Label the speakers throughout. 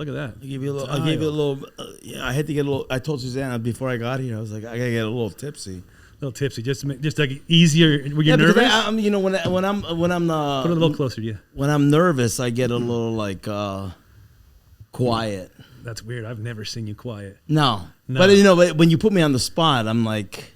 Speaker 1: Look at that.
Speaker 2: I gave you a little. Yeah, I had to get a little. I told Susanna before I got here. I was like, I gotta get a little tipsy.
Speaker 1: A little tipsy, just like easier. Were you nervous?
Speaker 2: I'm, you know, when I'm
Speaker 1: put it a little closer to you.
Speaker 2: When I'm nervous, I get a little like quiet.
Speaker 1: That's weird. I've never seen you quiet.
Speaker 2: No. But you know, when you put me on the spot, I'm like,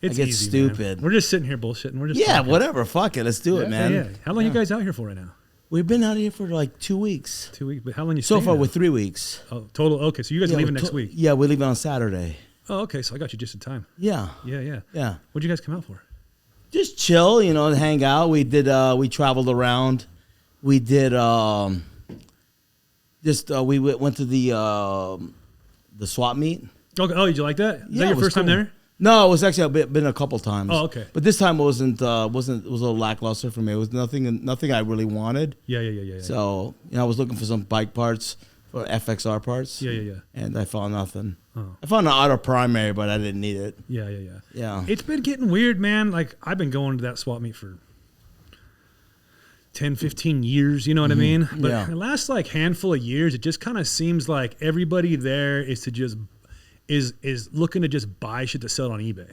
Speaker 1: it's
Speaker 2: I get
Speaker 1: easy,
Speaker 2: stupid.
Speaker 1: Man. We're just sitting here bullshitting. We're just talking.
Speaker 2: Whatever. Fuck it. Let's do it, man.
Speaker 1: Yeah. How long you guys out here for right now?
Speaker 2: We've been out here for like 2 weeks.
Speaker 1: 2 weeks, but how long you?
Speaker 2: So far,
Speaker 1: now?
Speaker 2: we're 3 weeks.
Speaker 1: Oh, total. Okay, so you guys are leaving next week.
Speaker 2: Yeah, we're leaving on Saturday.
Speaker 1: Oh, okay. So I got you just in time.
Speaker 2: Yeah.
Speaker 1: Yeah.
Speaker 2: What'd
Speaker 1: you guys come out for?
Speaker 2: Just chill, you know, hang out. We did. We traveled around. We did. We went to the swap meet.
Speaker 1: Okay. Oh, did you like that? Is that your first time there?
Speaker 2: No, it was actually been a couple times.
Speaker 1: Oh, okay.
Speaker 2: But this time it was a little lackluster for me. It was nothing I really wanted.
Speaker 1: Yeah.
Speaker 2: So I was looking for some bike parts, for FXR parts.
Speaker 1: Yeah.
Speaker 2: And I found nothing.
Speaker 1: Oh.
Speaker 2: I found an auto primary, but I didn't need it.
Speaker 1: Yeah. It's been getting weird, man. Like I've been going to that swap meet for 10, 15 years, you know what I mean? But the last like handful of years, it just kind of seems like everybody there is looking to just buy shit to sell it on eBay.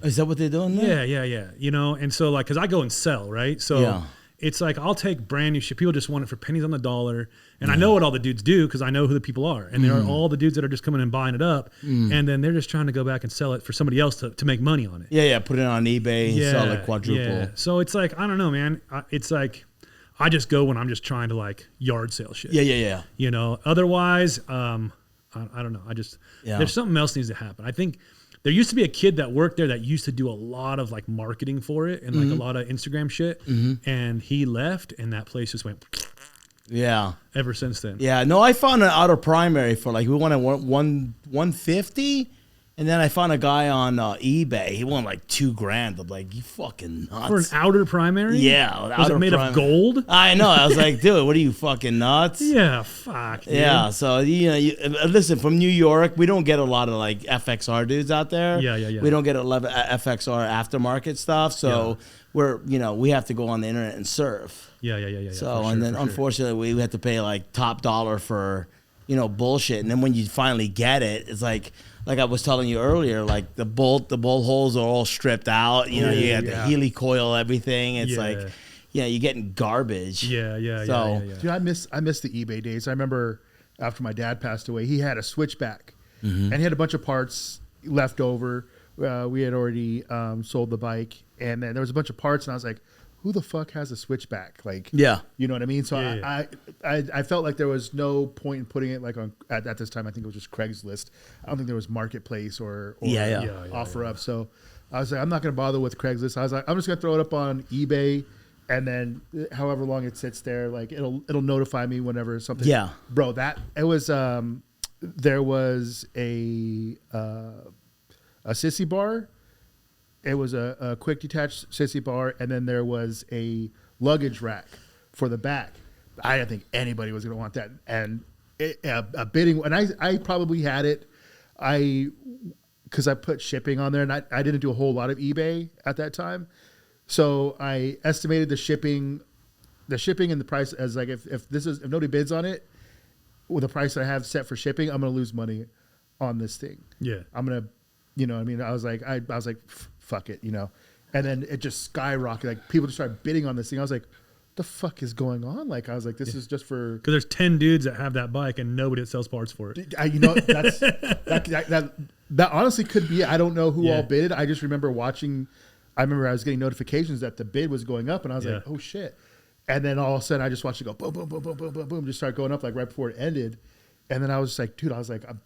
Speaker 2: Is that what they're doing there?
Speaker 1: Yeah. You know, and so like, cause I go and sell, right? So it's like, I'll take brand new shit. People just want it for pennies on the dollar. And I know what all the dudes do because I know who the people are. And there are all the dudes that are just coming and buying it up. And then they're just trying to go back and sell it for somebody else to make money on it.
Speaker 2: Yeah. Put it on eBay and sell it quadruple. Yeah.
Speaker 1: So it's like, I don't know, man. It's like, I just go when I'm just trying to like yard sale shit.
Speaker 2: Yeah.
Speaker 1: You know, otherwise, I don't know. There's something else needs to happen. I think there used to be a kid that worked there that used to do a lot of like marketing for it and like a lot of Instagram shit. And he left and that place just went.
Speaker 2: Yeah.
Speaker 1: Ever since then.
Speaker 2: Yeah. No, I found an auto primary for like, we wanted 150. And then I found a guy on eBay. He won like $2,000. I'm like, you fucking nuts.
Speaker 1: For an outer primary?
Speaker 2: Yeah.
Speaker 1: Was it made of gold?
Speaker 2: I know. I was like, dude, what are you, fucking nuts?
Speaker 1: Yeah, fuck. Dude.
Speaker 2: Yeah. So, listen, from New York, we don't get a lot of like FXR dudes out there.
Speaker 1: Yeah.
Speaker 2: We don't get a lot of FXR aftermarket stuff. So we have to go on the internet and surf.
Speaker 1: Yeah.
Speaker 2: So, unfortunately, we had to pay like top dollar for, bullshit. And then when you finally get it, it's like I was telling you earlier, like the bolt holes are all stripped out. You got the Healy coil, everything. It's like, you're getting garbage.
Speaker 1: Yeah.
Speaker 3: Dude, I miss the eBay days. I remember after my dad passed away, he had a switchback, and he had a bunch of parts left over. We had already sold the bike, and then there was a bunch of parts, and I was like, who the fuck has a switchback? Like, you know what I mean? So I felt like there was no point in putting it like on at this time. I think it was just Craigslist. I don't think there was Marketplace or OfferUp. So I was like, I'm not going to bother with Craigslist. I was like, I'm just going to throw it up on eBay, and then however long it sits there, like it'll notify me whenever something. Yeah, bro, it was there was a sissy bar. It was a quick detached sissy bar, and then there was a luggage rack for the back. I didn't think anybody was going to want that. And a bidding, and I probably had it, because I put shipping on there, and I didn't do a whole lot of eBay at that time. So I estimated the shipping and the price as like if nobody bids on it, with the price that I have set for shipping, I'm going to lose money on this thing. Yeah, I'm going to. You know what I mean? I was like, fuck it, and then it just skyrocketed. Like people just started bidding on this thing. I was like, the fuck is going on? Like, I was like, this is just for,
Speaker 1: because there's 10 dudes that have that bike and nobody that sells parts for it.
Speaker 3: That honestly could be. I don't know who all bid. I just remember watching. I remember I was getting notifications that the bid was going up, and I was like, oh shit. And then all of a sudden I just watched it go boom, boom, boom, boom, boom, boom, boom, just start going up like right before it ended. And then I was just like, dude, I'm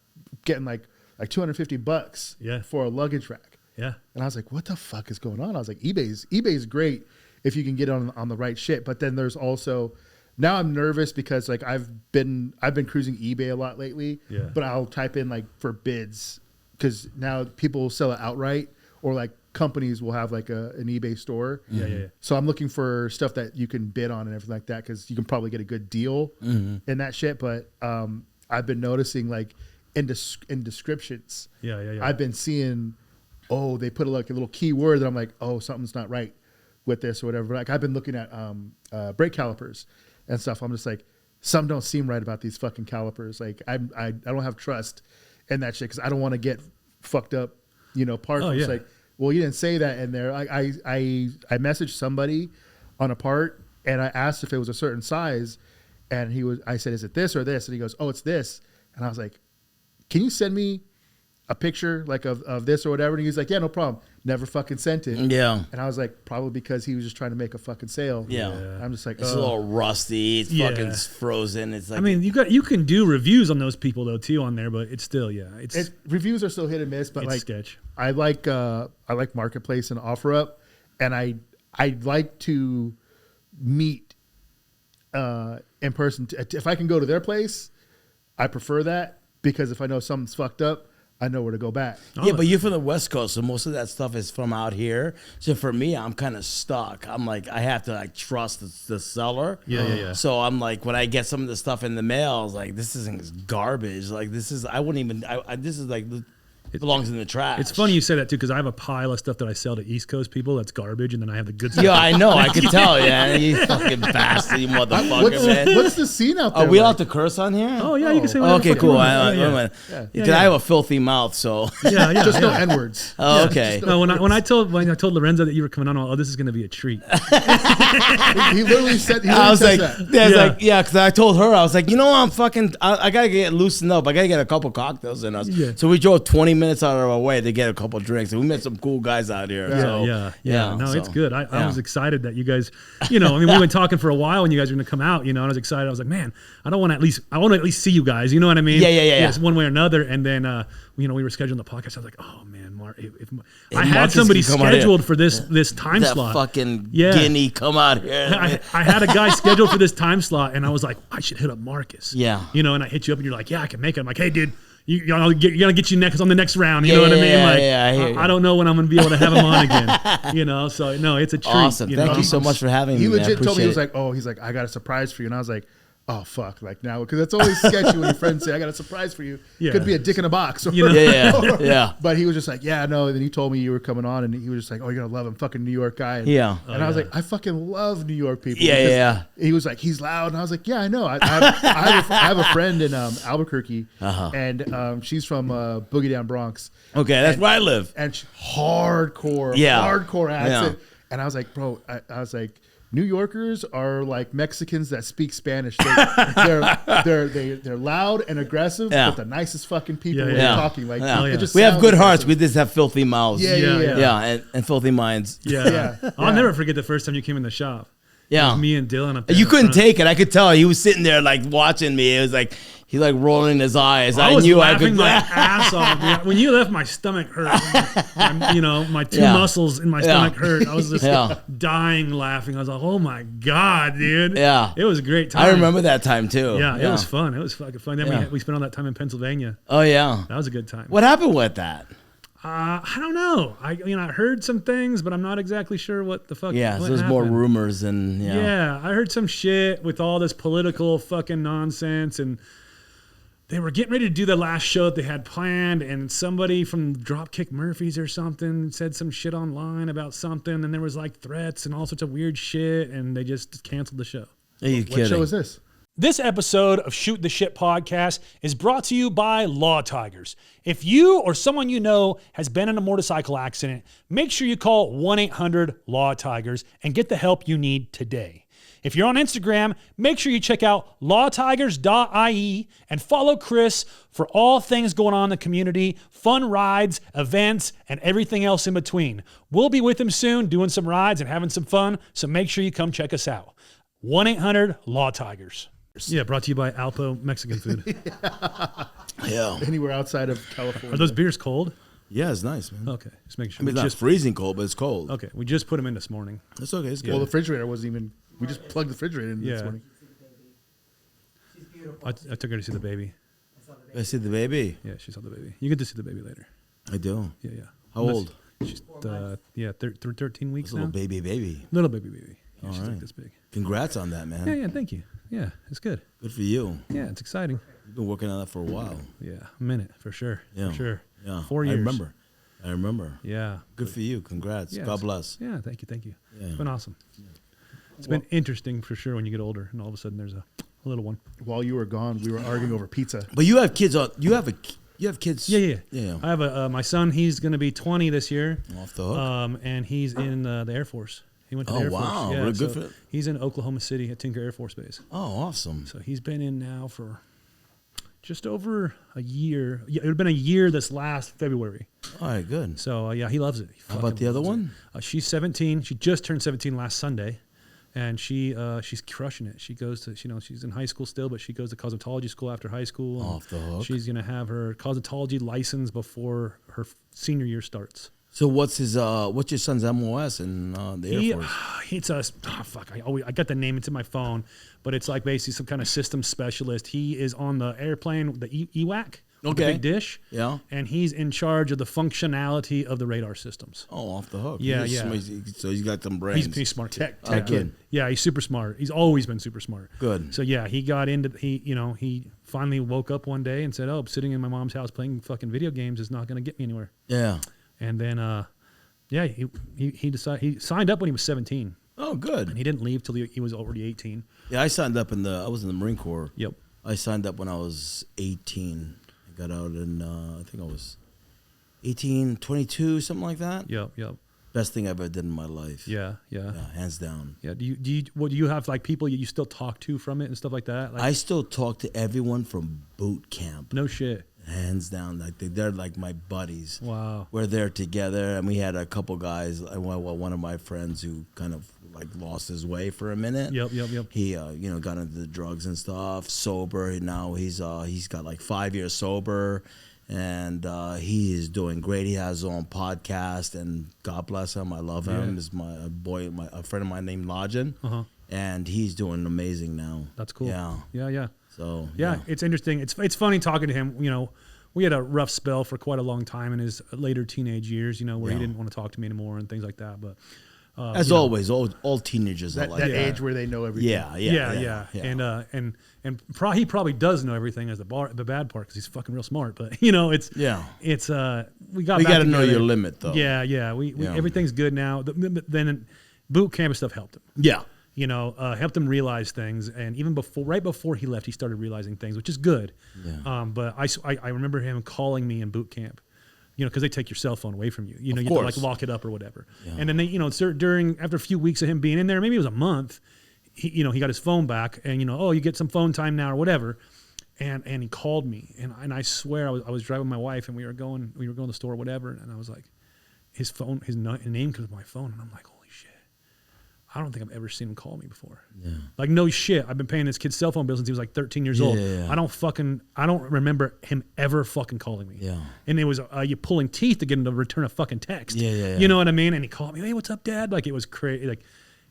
Speaker 3: getting like $250 for a luggage rack. Yeah. And I was like, what the fuck is going on? I was like, eBay's great if you can get on the right shit. But then there's also, now I'm nervous because like I've been cruising eBay a lot lately. Yeah. But I'll type in like for bids, because now people sell it outright, or like companies will have like an eBay store. Yeah. So I'm looking for stuff that you can bid on and everything like that, because you can probably get a good deal in that shit. But I've been noticing like in descriptions, I've been seeing, they put like a little keyword that I'm like, something's not right with this or whatever. Like I've been looking at brake calipers and stuff. I'm just like, something don't seem right about these fucking calipers. Like I don't have trust in that shit because I don't want to get fucked up, parts.
Speaker 1: Oh,
Speaker 3: It's
Speaker 1: yeah.
Speaker 3: like, well, you didn't say that in there. I messaged somebody on a part and I asked if it was a certain size, and I said, is it this or this? And he goes, oh, it's this. And I was like, can you send me a picture like of this or whatever? And he's like, yeah, no problem. Never fucking sent it.
Speaker 2: Yeah.
Speaker 3: And I was like, probably because he was just trying to make a fucking sale.
Speaker 2: Yeah.
Speaker 3: I'm just like,
Speaker 2: It's a little rusty. It's fucking frozen. It's like,
Speaker 1: I mean, you can do reviews on those people though too on there, but it's still
Speaker 3: reviews are still hit and miss, but
Speaker 1: it's
Speaker 3: like
Speaker 1: sketch.
Speaker 3: I like Marketplace and OfferUp, and I like to meet in person. If I can go to their place, I prefer that, because if I know something's fucked up, I know where to go back.
Speaker 2: yeah, but you're from the West Coast, so most of that stuff is from out here. So for me, I'm kind of stuck. I'm like, I have to like trust the seller.
Speaker 1: Yeah.
Speaker 2: So I'm like, when I get some of the stuff in the mail, I was like, this isn't garbage. Like this is, I wouldn't even. This is like, it belongs in the trash.
Speaker 1: It's funny you say that too, because I have a pile of stuff that I sell to East Coast people that's garbage, and then I have the good stuff.
Speaker 2: Yeah, I know. I could tell. Yeah, you fucking bastard, you motherfucker, man.
Speaker 3: What's the scene out there?
Speaker 2: Are we
Speaker 3: like?
Speaker 2: allowed to curse on here?
Speaker 1: Oh yeah, you can say whatever.
Speaker 2: Okay,
Speaker 1: the fuck
Speaker 2: cool.
Speaker 1: you want.
Speaker 2: Because I have a filthy mouth, so.
Speaker 1: Yeah.
Speaker 3: Just no N words.
Speaker 2: Oh, okay.
Speaker 1: No, when I told Lorenzo that you were coming on, this is going to be a treat.
Speaker 3: He literally said.
Speaker 2: I was like,
Speaker 3: that.
Speaker 2: because I told her, I was like, I'm fucking, I gotta get loosened up. I gotta get a couple cocktails in us.
Speaker 1: Yeah.
Speaker 2: So we drove 20 minutes out of our way to get a couple drinks, and we met some cool guys out here.
Speaker 1: Yeah. No,
Speaker 2: so,
Speaker 1: it's good. I
Speaker 2: yeah.
Speaker 1: was excited that you guys, I mean, we've been talking for a while, and you guys are going to come out, and I was excited. I was like, man, I want to at least see you guys. You know what I mean?
Speaker 2: Yeah.
Speaker 1: Yes, one way or another. And then, we were scheduling the podcast. I was like, oh man, Mark, if I had somebody scheduled for this time
Speaker 2: that
Speaker 1: slot.
Speaker 2: fucking guinea come out here.
Speaker 1: I had a guy scheduled for this time slot, and I was like, I should hit up Marcus.
Speaker 2: Yeah.
Speaker 1: And I hit you up, and you're like, yeah, I can make it. I'm like, hey, dude, you gotta get you next on the next round. You know what I mean? I don't know when I'm gonna be able to have him on again. So no, it's a treat.
Speaker 2: Awesome. Thank you so much for having me.
Speaker 3: He legit
Speaker 2: man.
Speaker 3: told me, he's like, I got a surprise for you, and I was like, oh fuck, like now, because it's always sketchy when your friends say, I got a surprise for you.
Speaker 1: Yeah.
Speaker 3: Could be a dick in a box. Or,
Speaker 2: Yeah.
Speaker 3: But he was just like, yeah, no. And then he told me you were coming on, and he was just like, oh, you're gonna love him, fucking New York guy. And I was like, I fucking love New York people.
Speaker 2: Yeah.
Speaker 3: He was like, he's loud, and I was like, yeah, I know. I have a friend in Albuquerque, and she's from Boogie Down Bronx.
Speaker 2: Okay, that's where I live.
Speaker 3: And hardcore accent. And I was like, bro, I was like, New Yorkers are like Mexicans that speak Spanish. They're loud and aggressive, but the nicest fucking people when they're talking. Like
Speaker 2: we have good hearts. We just have filthy mouths.
Speaker 3: Yeah,
Speaker 2: and filthy minds.
Speaker 1: I'll never forget the first time you came in the shop.
Speaker 2: Yeah,
Speaker 1: it was me and Dylan up there.
Speaker 2: You couldn't take it. I could tell. He was sitting there like watching me. It was like he like rolling his eyes.
Speaker 1: I was
Speaker 2: knew
Speaker 1: laughing
Speaker 2: I could.
Speaker 1: my ass off. Dude. When you left, my stomach hurt. My two muscles in my stomach hurt. I was just dying laughing. I was like, oh my god, dude.
Speaker 2: Yeah,
Speaker 1: it was a great time.
Speaker 2: I remember that time too.
Speaker 1: Yeah, it was fun. It was fucking fun. Then we spent all that time in Pennsylvania.
Speaker 2: Oh yeah,
Speaker 1: that was a good time.
Speaker 2: What happened with that?
Speaker 1: I don't know. I heard some things, but I'm not exactly sure what the fuck.
Speaker 2: Yeah, so there's more rumors and
Speaker 1: yeah. I heard some shit with all this political fucking nonsense, and they were getting ready to do the last show that they had planned, and somebody from Dropkick Murphys or something said some shit online about something, and there was like threats and all sorts of weird shit, and they just canceled the show.
Speaker 2: Are you kidding?
Speaker 3: What show is this?
Speaker 1: This episode of Shoot the Shit podcast is brought to you by Law Tigers. If you or someone you know has been in a motorcycle accident, make sure you call 1-800-LAW-TIGERS and get the help you need today. If you're on Instagram, make sure you check out lawtigers.ie and follow Chris for all things going on in the community, fun rides, events, and everything else in between. We'll be with him soon doing some rides and having some fun, so make sure you come check us out. 1-800-LAW-TIGERS. Yeah, brought to you by Alpo Mexican food.
Speaker 2: Yeah.
Speaker 3: Anywhere outside of California.
Speaker 1: Are those beers cold?
Speaker 2: Yeah, it's nice, man.
Speaker 1: Okay, just make sure.
Speaker 2: I mean, it's not freezing cold, but it's cold.
Speaker 1: Okay, we just put them in this morning.
Speaker 2: It's okay. It's good.
Speaker 3: Well, the refrigerator wasn't even. We just plugged the refrigerator in this morning.
Speaker 4: She's beautiful.
Speaker 1: I took her to see the baby.
Speaker 2: I see the baby.
Speaker 1: Yeah, she saw the baby. You get to see the baby later.
Speaker 2: I do.
Speaker 1: Yeah.
Speaker 2: How old?
Speaker 1: She's 13 weeks
Speaker 2: It's a
Speaker 1: now.
Speaker 2: little baby.
Speaker 1: Little baby. Yeah,
Speaker 2: All
Speaker 1: she's
Speaker 2: right.
Speaker 1: like this big.
Speaker 2: Congrats on that, man.
Speaker 1: Yeah, thank you. Yeah, it's good.
Speaker 2: Good for you.
Speaker 1: Yeah, it's exciting.
Speaker 2: You've been working on that for a while.
Speaker 1: Yeah, a minute for sure.
Speaker 2: Yeah.
Speaker 1: For sure.
Speaker 2: Yeah.
Speaker 1: 4 years.
Speaker 2: I remember.
Speaker 1: Yeah.
Speaker 2: Good for you. Congrats.
Speaker 1: Yeah,
Speaker 2: God bless.
Speaker 1: Yeah, thank you.
Speaker 2: Yeah.
Speaker 1: It's been awesome. It's been interesting for sure when you get older and all of a sudden there's a a little one.
Speaker 3: While you were gone, we were arguing over pizza.
Speaker 2: But you have kids on. You have kids.
Speaker 1: Yeah. I have my son. He's going to be 20 this year.
Speaker 2: Off the hook.
Speaker 1: And he's in the Air Force. He went to the Air Force.
Speaker 2: Wow,
Speaker 1: Yeah,
Speaker 2: really good for it.
Speaker 1: He's in Oklahoma City at Tinker Air Force Base.
Speaker 2: Oh, awesome.
Speaker 1: So he's been in now for just over a year. Yeah, it would have been a year this last February.
Speaker 2: All right, good.
Speaker 1: So he loves it.
Speaker 2: How about the other one?
Speaker 1: She's 17. She just turned 17 last Sunday, and she's crushing it. She goes to she's in high school still, but she goes to cosmetology school after high school.
Speaker 2: Off the hook.
Speaker 1: She's gonna have her cosmetology license before her senior year starts.
Speaker 2: So what's your son's MOS in the Air Force?
Speaker 1: It's I got the name. It's in my phone, but it's like basically some kind of system specialist. He is on the airplane, the EWAC, the big dish.
Speaker 2: Yeah.
Speaker 1: And he's in charge of the functionality of the radar systems.
Speaker 2: Oh, off the hook.
Speaker 1: Yeah.
Speaker 2: So he's got some brains.
Speaker 1: He's smart.
Speaker 3: Tech
Speaker 2: good.
Speaker 3: kid.
Speaker 1: Yeah, he's super smart. He's always been super smart.
Speaker 2: Good.
Speaker 1: So yeah, he got into he finally woke up one day and said, "Oh, sitting in my mom's house playing fucking video games is not going to get me anywhere."
Speaker 2: Yeah.
Speaker 1: And then he decided he signed up when he was 17.
Speaker 2: Oh, good.
Speaker 1: And he didn't leave till he was already 18.
Speaker 2: Yeah, I signed up I was in the Marine Corps.
Speaker 1: Yep.
Speaker 2: I signed up when I was 18. I got out in I think I was 18, 22, something like that.
Speaker 1: Yep.
Speaker 2: Best thing I ever did in my life.
Speaker 1: Yeah.
Speaker 2: Hands down.
Speaker 1: Yeah. Do you have like people you still talk to from it and stuff like that? Like,
Speaker 2: I still talk to everyone from boot camp.
Speaker 1: no shit.
Speaker 2: Hands down, like they're like my buddies.
Speaker 1: Wow.
Speaker 2: We're there together, and we had a couple guys. One of my friends who kind of like lost his way for a minute.
Speaker 1: Yep.
Speaker 2: He got into the drugs and stuff. Sober now, he's got like 5 years sober, and he is doing great. He has his own podcast, and God bless him. I love him.
Speaker 1: Yeah.
Speaker 2: Is a friend of mine named Lajin, and he's doing amazing now.
Speaker 1: That's cool.
Speaker 2: Yeah. So
Speaker 1: yeah, it's interesting. It's funny talking to him. We had a rough spell for quite a long time in his later teenage years. Where he didn't want to talk to me anymore and things like that. But
Speaker 2: as always, all teenagers are like
Speaker 3: that
Speaker 2: that.
Speaker 3: age where they know everything.
Speaker 2: Yeah.
Speaker 1: And he probably does know everything as the bad part because he's fucking real smart. But we got
Speaker 2: we
Speaker 1: got
Speaker 2: to know your limit though.
Speaker 1: Yeah. We everything's good now. Then boot camp and stuff helped him.
Speaker 2: Yeah.
Speaker 1: Helped him realize things, and even right before he left, he started realizing things, which is good.
Speaker 2: Yeah.
Speaker 1: But I remember him calling me in boot camp, because they take your cell phone away from you. You have to like lock it up or whatever. Yeah. And then they, after a few weeks of him being in there, maybe it was a month, he got his phone back, and you get some phone time now or whatever. And he called me, and I swear I was driving my wife, and we were going to the store or whatever, and I was like, his name comes to my phone, and I'm like, holy shit. I don't think I've ever seen him call me before. Yeah. Like, no shit. I've been paying this kid's cell phone bill since he was like 13 years old.
Speaker 2: Yeah.
Speaker 1: I don't remember him ever fucking calling me.
Speaker 2: Yeah.
Speaker 1: And it was you pulling teeth to get him to return a fucking text.
Speaker 2: Yeah.
Speaker 1: You know what I mean? And he called me, hey, what's up, Dad? Like, it was crazy. Like,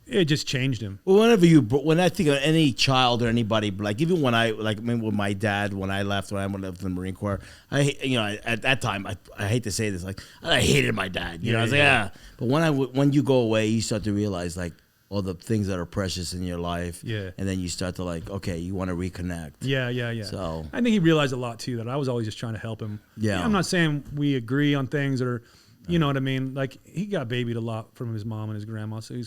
Speaker 1: it just changed him.
Speaker 2: Well, when I think of any child or anybody, like even when with my dad, when I left in the Marine Corps, at that time, I hate to say this, like I hated my dad. I was like, But when you go away, you start to realize like all the things that are precious in your life. Yeah. And then you start to like, okay, you want to reconnect.
Speaker 1: Yeah.
Speaker 2: So
Speaker 1: I think he realized a lot too, that I was always just trying to help him.
Speaker 2: Yeah.
Speaker 1: I'm not saying we agree on things or, you know what I mean? Like, he got babied a lot from his mom and his grandma, so he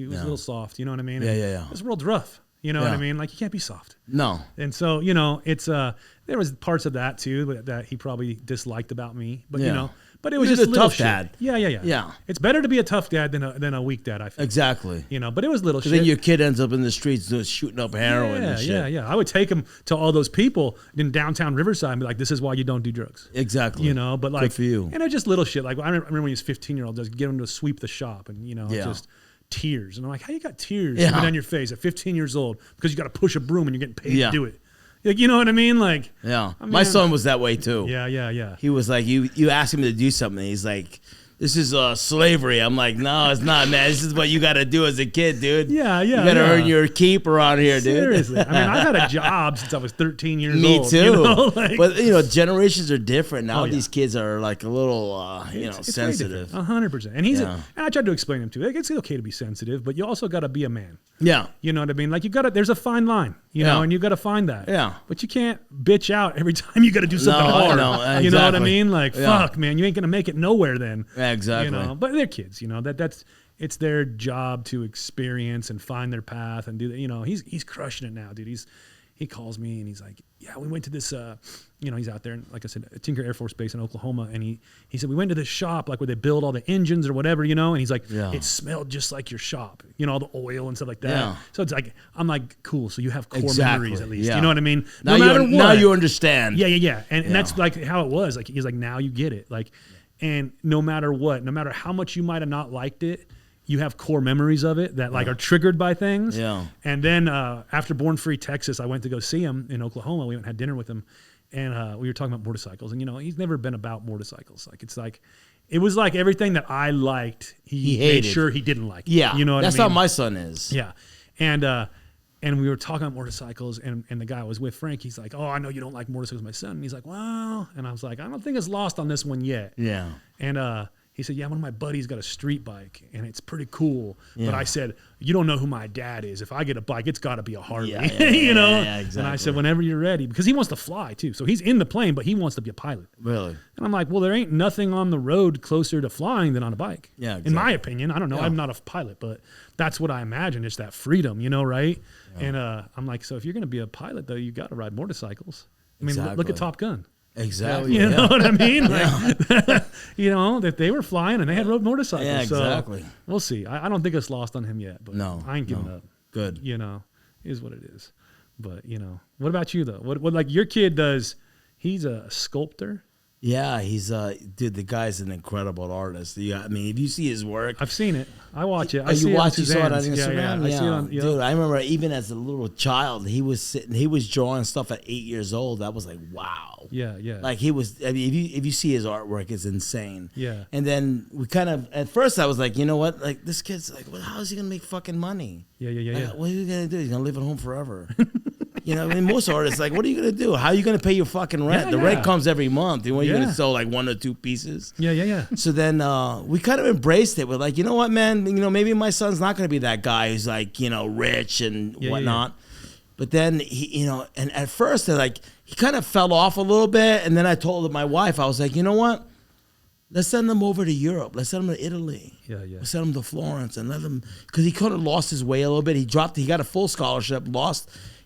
Speaker 1: was a little soft, you know what I mean?
Speaker 2: Yeah.
Speaker 1: This world's rough, you know what I mean? Like, you can't be soft.
Speaker 2: No.
Speaker 1: And so, it's, there was parts of that too that he probably disliked about me, but but it was just
Speaker 2: a
Speaker 1: little
Speaker 2: tough
Speaker 1: shit.
Speaker 2: dad.
Speaker 1: Yeah. It's better to be a tough dad than a weak dad, I think.
Speaker 2: Exactly.
Speaker 1: But it was little shit.
Speaker 2: Then your kid ends up in the streets shooting up heroin and shit.
Speaker 1: Yeah. I would take him to all those people in downtown Riverside and be like, this is why you don't do drugs.
Speaker 2: Exactly.
Speaker 1: But like,
Speaker 2: good for you.
Speaker 1: And it's just little shit. Like, I remember when he was 15-year-old, just get him to sweep the shop and, just tears. And I'm like, how you got tears coming down your face at 15 years old? Because you got to push a broom and you're getting paid to do it. Like, you know what I mean? Like,
Speaker 2: my son was that way too.
Speaker 1: Yeah.
Speaker 2: He was like, you asked him to do something. He's like, this is slavery. I'm like, no, it's not, man. This is what you got to do as a kid, dude.
Speaker 1: Yeah.
Speaker 2: You got to earn your keep around here, dude.
Speaker 1: Seriously. I mean, I've had a job since I was 13 years old.
Speaker 2: Me too.
Speaker 1: Like,
Speaker 2: but, generations are different. Now these kids are like a little,
Speaker 1: it's
Speaker 2: sensitive.
Speaker 1: 100%. And and I tried to explain him too. Like, it's okay to be sensitive, but you also got to be a man.
Speaker 2: Yeah.
Speaker 1: You know what I mean? Like, there's a fine line, and you got to find that.
Speaker 2: Yeah.
Speaker 1: But you can't bitch out every time you got to do something hard.
Speaker 2: No, exactly.
Speaker 1: You know what I mean? Like, fuck, man, you ain't going to make it nowhere then.
Speaker 2: Yeah, exactly.
Speaker 1: But they're kids, it's their job to experience and find their path and do that. He's crushing it now, dude. he calls me and he's like, yeah, we went to this, he's out there, and like I said, Tinker Air Force Base in Oklahoma. And he said, we went to this shop, like where they build all the engines or whatever, and he's like, it smelled just like your shop, all the oil and stuff like that. Yeah. So it's like, I'm like, cool. So you have core memories at least. Yeah. You know what I mean?
Speaker 2: Now, now you understand.
Speaker 1: Yeah. And that's like how it was. Like, he's like, now you get it. Like, and no matter what, no matter how much you might have not liked it, you have core memories of it that like are triggered by things. Yeah. And then after Born Free Texas, I went to go see him in Oklahoma. We went and had dinner with him, and we were talking about motorcycles. And he's never been about motorcycles. Like it was like everything that I liked, he made sure he didn't like.
Speaker 2: Yeah.
Speaker 1: You know what
Speaker 2: that's
Speaker 1: I mean?
Speaker 2: how my son is.
Speaker 1: Yeah. And we were talking about motorcycles, and the guy I was with, Frank, he's like, oh, I know you don't like motorcycles, my son. And he's like, well, and I was like, I don't think it's lost on this one yet.
Speaker 2: Yeah.
Speaker 1: And he said, yeah, one of my buddies got a street bike, and it's pretty cool. Yeah. But I said, you don't know who my dad is. If I get a bike, it's got to be a Harley. Yeah,
Speaker 2: Yeah, exactly.
Speaker 1: And I said, whenever you're ready, because he wants to fly, too. So he's in the plane, but he wants to be a pilot.
Speaker 2: Really?
Speaker 1: And I'm like, well, there ain't nothing on the road closer to flying than on a bike.
Speaker 2: Yeah, exactly.
Speaker 1: In my opinion. I don't know. Yeah. I'm not a pilot, but that's what I imagine. It's that freedom, right? Yeah. And I'm like, so if you're going to be a pilot, though, you got to ride motorcycles. I mean, look at Top Gun.
Speaker 2: Exactly.
Speaker 1: You know what I mean? Like, that they were flying and they had rode motorcycles.
Speaker 2: Yeah, exactly.
Speaker 1: So we'll see. I don't think it's lost on him yet. But
Speaker 2: no,
Speaker 1: I ain't giving up.
Speaker 2: Good.
Speaker 1: Is what it is. But, what about you, though? What like your kid does, he's a sculptor.
Speaker 2: Yeah, he's dude. The guy's an incredible artist. Yeah, I mean, if you see his work,
Speaker 1: I've seen it. I watch it.
Speaker 2: You saw it on Instagram.
Speaker 1: Yeah. I see it on,
Speaker 2: dude. I remember even as a little child, he was drawing stuff at 8 years old. That was like, wow.
Speaker 1: Yeah.
Speaker 2: Like he was. I mean, if you see his artwork, it's insane.
Speaker 1: Yeah.
Speaker 2: And then we kind of at first I was like, you know what? Like this kid's like, well, how is he gonna make fucking money?
Speaker 1: Yeah.
Speaker 2: What are you gonna do? He's gonna live at home forever. I mean, most artists like, what are you gonna do? How are you gonna pay your fucking rent? The rent comes every month. And when you're gonna sell like 1 or 2 pieces?
Speaker 1: Yeah.
Speaker 2: So then we kind of embraced it. We're like, you know what, man? Maybe my son's not gonna be that guy who's like, rich and whatnot. But then he, and at first he kind of fell off a little bit. And then I told my wife, I was like, you know what? Let's send them over to Europe. Let's send them to Italy.
Speaker 1: Yeah.
Speaker 2: Let's send them to Florence and let them, because he kind of lost his way a little bit. He got a full scholarship,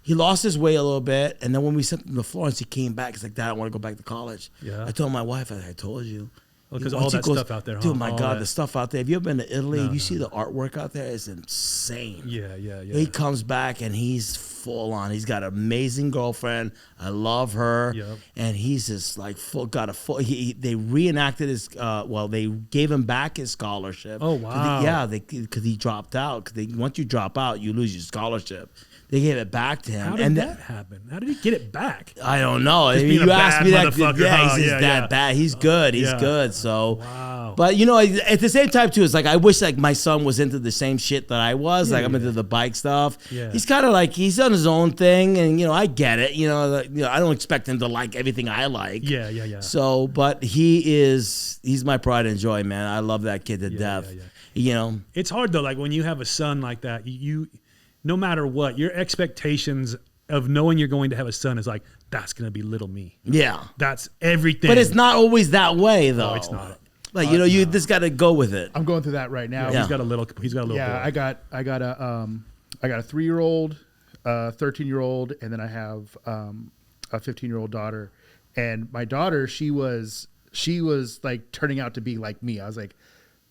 Speaker 2: He lost his way a little bit, and then when we sent him to Florence, he came back. He's like, Dad, I want to go back to college.
Speaker 1: Yeah.
Speaker 2: I told my wife, I told you.
Speaker 1: Because all that stuff out there, huh?
Speaker 2: Dude, my God, the stuff out there. Have you ever been to Italy? You see the artwork out there? It's insane.
Speaker 1: Yeah.
Speaker 2: He comes back, and he's full on. He's got an amazing girlfriend. I love her.
Speaker 1: Yep.
Speaker 2: And he's just like they reenacted his, they gave him back his scholarship.
Speaker 1: Oh, wow.
Speaker 2: Because he dropped out. Because once you drop out, you lose your scholarship. They gave it back to him.
Speaker 1: How did that happen? How did he get it back?
Speaker 2: I don't know.
Speaker 1: You asked me that.
Speaker 2: He's that bad. He's good. He's good. So,
Speaker 1: wow.
Speaker 2: But at the same time too, it's like I wish like my son was into the same shit that I was. I'm into the bike stuff.
Speaker 1: Yeah.
Speaker 2: He's kind of like he's on his own thing, and I get it. I don't expect him to like everything I like.
Speaker 1: Yeah.
Speaker 2: So, but he's my pride and joy, man. I love that kid to death.
Speaker 1: Yeah. It's hard though. Like when you have a son like that, you no matter what, your expectations of knowing you're going to have a son is like, that's going to be little me.
Speaker 2: Yeah.
Speaker 1: That's everything.
Speaker 2: But it's not always that way, though.
Speaker 1: No, it's not.
Speaker 2: Like, you just got to go with it.
Speaker 3: I'm going through that right now.
Speaker 1: Yeah. He's got a little boy.
Speaker 3: I got a 3-year-old, 13-year-old, and then I have a 15-year-old daughter. And my daughter, she was like turning out to be like me. I was like,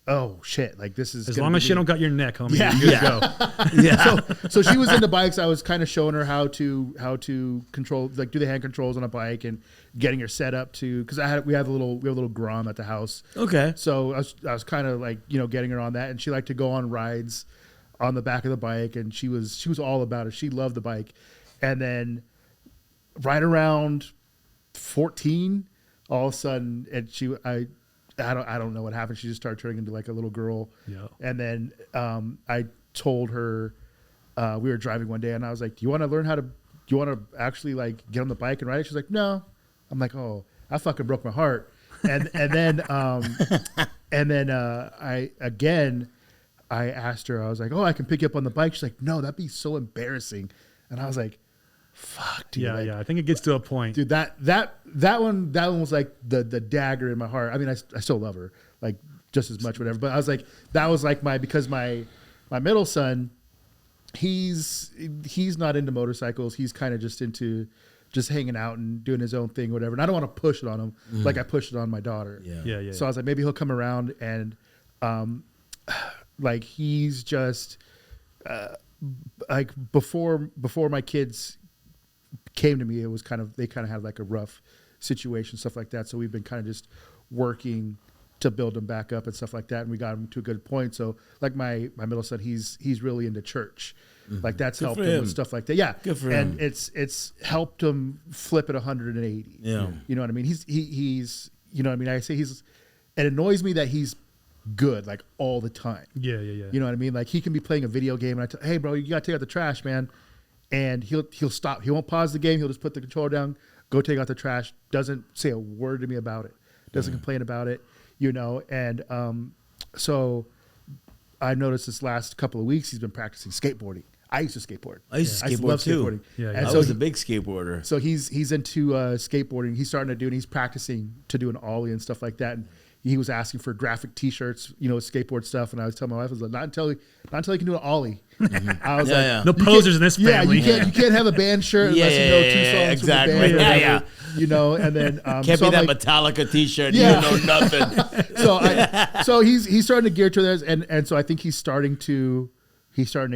Speaker 3: oh shit! Like this is
Speaker 1: as long as she don't got your neck, homie.
Speaker 3: Yeah,
Speaker 1: you're good to
Speaker 3: go. Yeah. So she was into bikes. I was kind of showing her how to control, like do the hand controls on a bike and getting her set up to, because we have a little Grom at the house.
Speaker 2: Okay.
Speaker 3: So I was kind of like getting her on that, and she liked to go on rides on the back of the bike, and she was all about it. She loved the bike, and then right around 14, all of a sudden, and I don't know what happened. She just started turning into like a little girl.
Speaker 1: Yeah.
Speaker 3: And then I told her, we were driving one day, and I was like, do you want to actually like get on the bike and ride it? She's like, no. I'm like, oh, I fucking broke my heart. And then I asked her, I was like, oh, I can pick you up on the bike. She's like, no, that'd be so embarrassing. And I was like, fuck, dude.
Speaker 1: Yeah. I think it gets to a point,
Speaker 3: dude. That one was like the dagger in my heart. I mean, I still love her like just as much, whatever. But I was like, that was like because my middle son, he's not into motorcycles. He's kind of just into just hanging out and doing his own thing, whatever. And I don't want to push it on him like I pushed it on my daughter.
Speaker 1: Yeah.
Speaker 3: So I was like, maybe he'll come around and like he's just like before my kids came to me, it was they kind of had like a rough situation, stuff like that. So we've been kind of just working to build him back up and stuff like that, and we got him to a good point. So like my middle son, he's really into church, like that's helped him with stuff like that. Yeah,
Speaker 2: good for him.
Speaker 3: And it's helped him flip it 180.
Speaker 2: Yeah,
Speaker 3: you know what I mean. He's you know what I mean. I say it annoys me that he's good like all the time.
Speaker 1: Yeah.
Speaker 3: You know what I mean. Like he can be playing a video game, and hey bro, you gotta take out the trash, man, and he'll stop. He won't pause the game. He'll just put the controller down, go take out the trash. Doesn't say a word to me about it. Doesn't complain about it. You know, and so I've noticed this last couple of weeks he's been practicing skateboarding. I used to skateboard.
Speaker 2: I used to skateboard too.
Speaker 3: Skateboarding.
Speaker 1: Yeah.
Speaker 3: And
Speaker 2: I
Speaker 3: so
Speaker 2: was a big skateboarder.
Speaker 3: So he's into skateboarding. He's starting to do, and he's practicing to do an ollie and stuff like that. And he was asking for graphic T-shirts, you know, skateboard stuff. And I was telling my wife, I was like, not until he can do an ollie. I was
Speaker 2: Yeah,
Speaker 3: like,
Speaker 1: No posers in this family.
Speaker 3: you can't have a band shirt unless you know two songs
Speaker 2: exactly.
Speaker 3: from the band. Or
Speaker 2: Yeah.
Speaker 3: whatever, you know, and then
Speaker 2: Can't
Speaker 3: so
Speaker 2: be
Speaker 3: I'm
Speaker 2: that Metallica T-shirt.
Speaker 3: Yeah.
Speaker 2: You know nothing.
Speaker 3: so he's starting to gear to this, and so I think he's starting to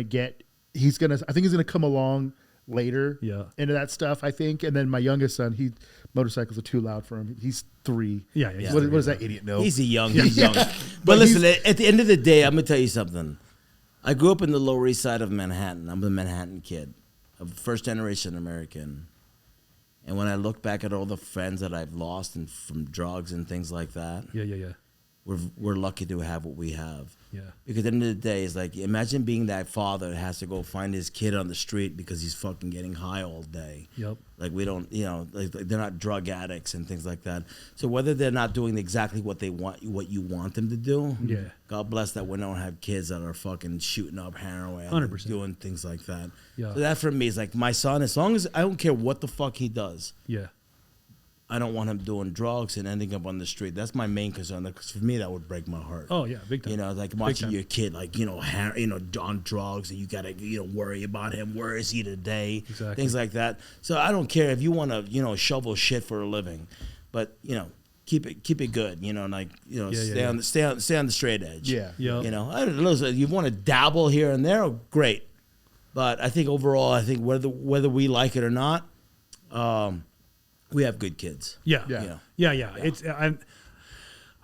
Speaker 3: get. I think he's gonna come along later.
Speaker 1: Yeah.
Speaker 3: Into that stuff, I think. And then my youngest son, motorcycles are too loud for him. He's 3.
Speaker 1: Yeah.
Speaker 3: What does that idiot know?
Speaker 2: He's young. But listen, at the end of the day, I'm gonna tell you something. I grew up in the Lower East Side of Manhattan. I'm a Manhattan kid, a first generation American. And when I look back at all the friends that I've lost and from drugs and things like that,
Speaker 1: Yeah.
Speaker 2: we're lucky to have what we have.
Speaker 1: Yeah.
Speaker 2: Because at the end of the day, it's like, imagine being that father that has to go find his kid on the street because he's fucking getting high all day.
Speaker 1: Yep.
Speaker 2: Like we don't, you know, like they're not drug addicts and things like that. So whether they're not doing exactly what they want, what you want them to do,
Speaker 1: Yeah.
Speaker 2: God bless that we don't have kids that are fucking shooting up heroin,
Speaker 1: 100%.
Speaker 2: doing things like that.
Speaker 1: Yeah.
Speaker 2: So that for me is like my son. As long as I don't care what the fuck he does,
Speaker 1: Yeah.
Speaker 2: I don't want him doing drugs and ending up on the street. That's my main concern. Because for me, that would break my heart.
Speaker 1: Oh yeah, big time.
Speaker 2: You know, like watching
Speaker 1: time.
Speaker 2: your kid, like on drugs, and you gotta worry about him. Where is he today?
Speaker 1: Exactly.
Speaker 2: Things like that. So I don't care if you want to shovel shit for a living, but keep it good. Stay on the straight edge.
Speaker 3: Yeah.
Speaker 1: Yeah.
Speaker 2: I don't know. You want to dabble here and there, great. But I think overall, whether we like it or not, we have good kids.
Speaker 1: Yeah. It's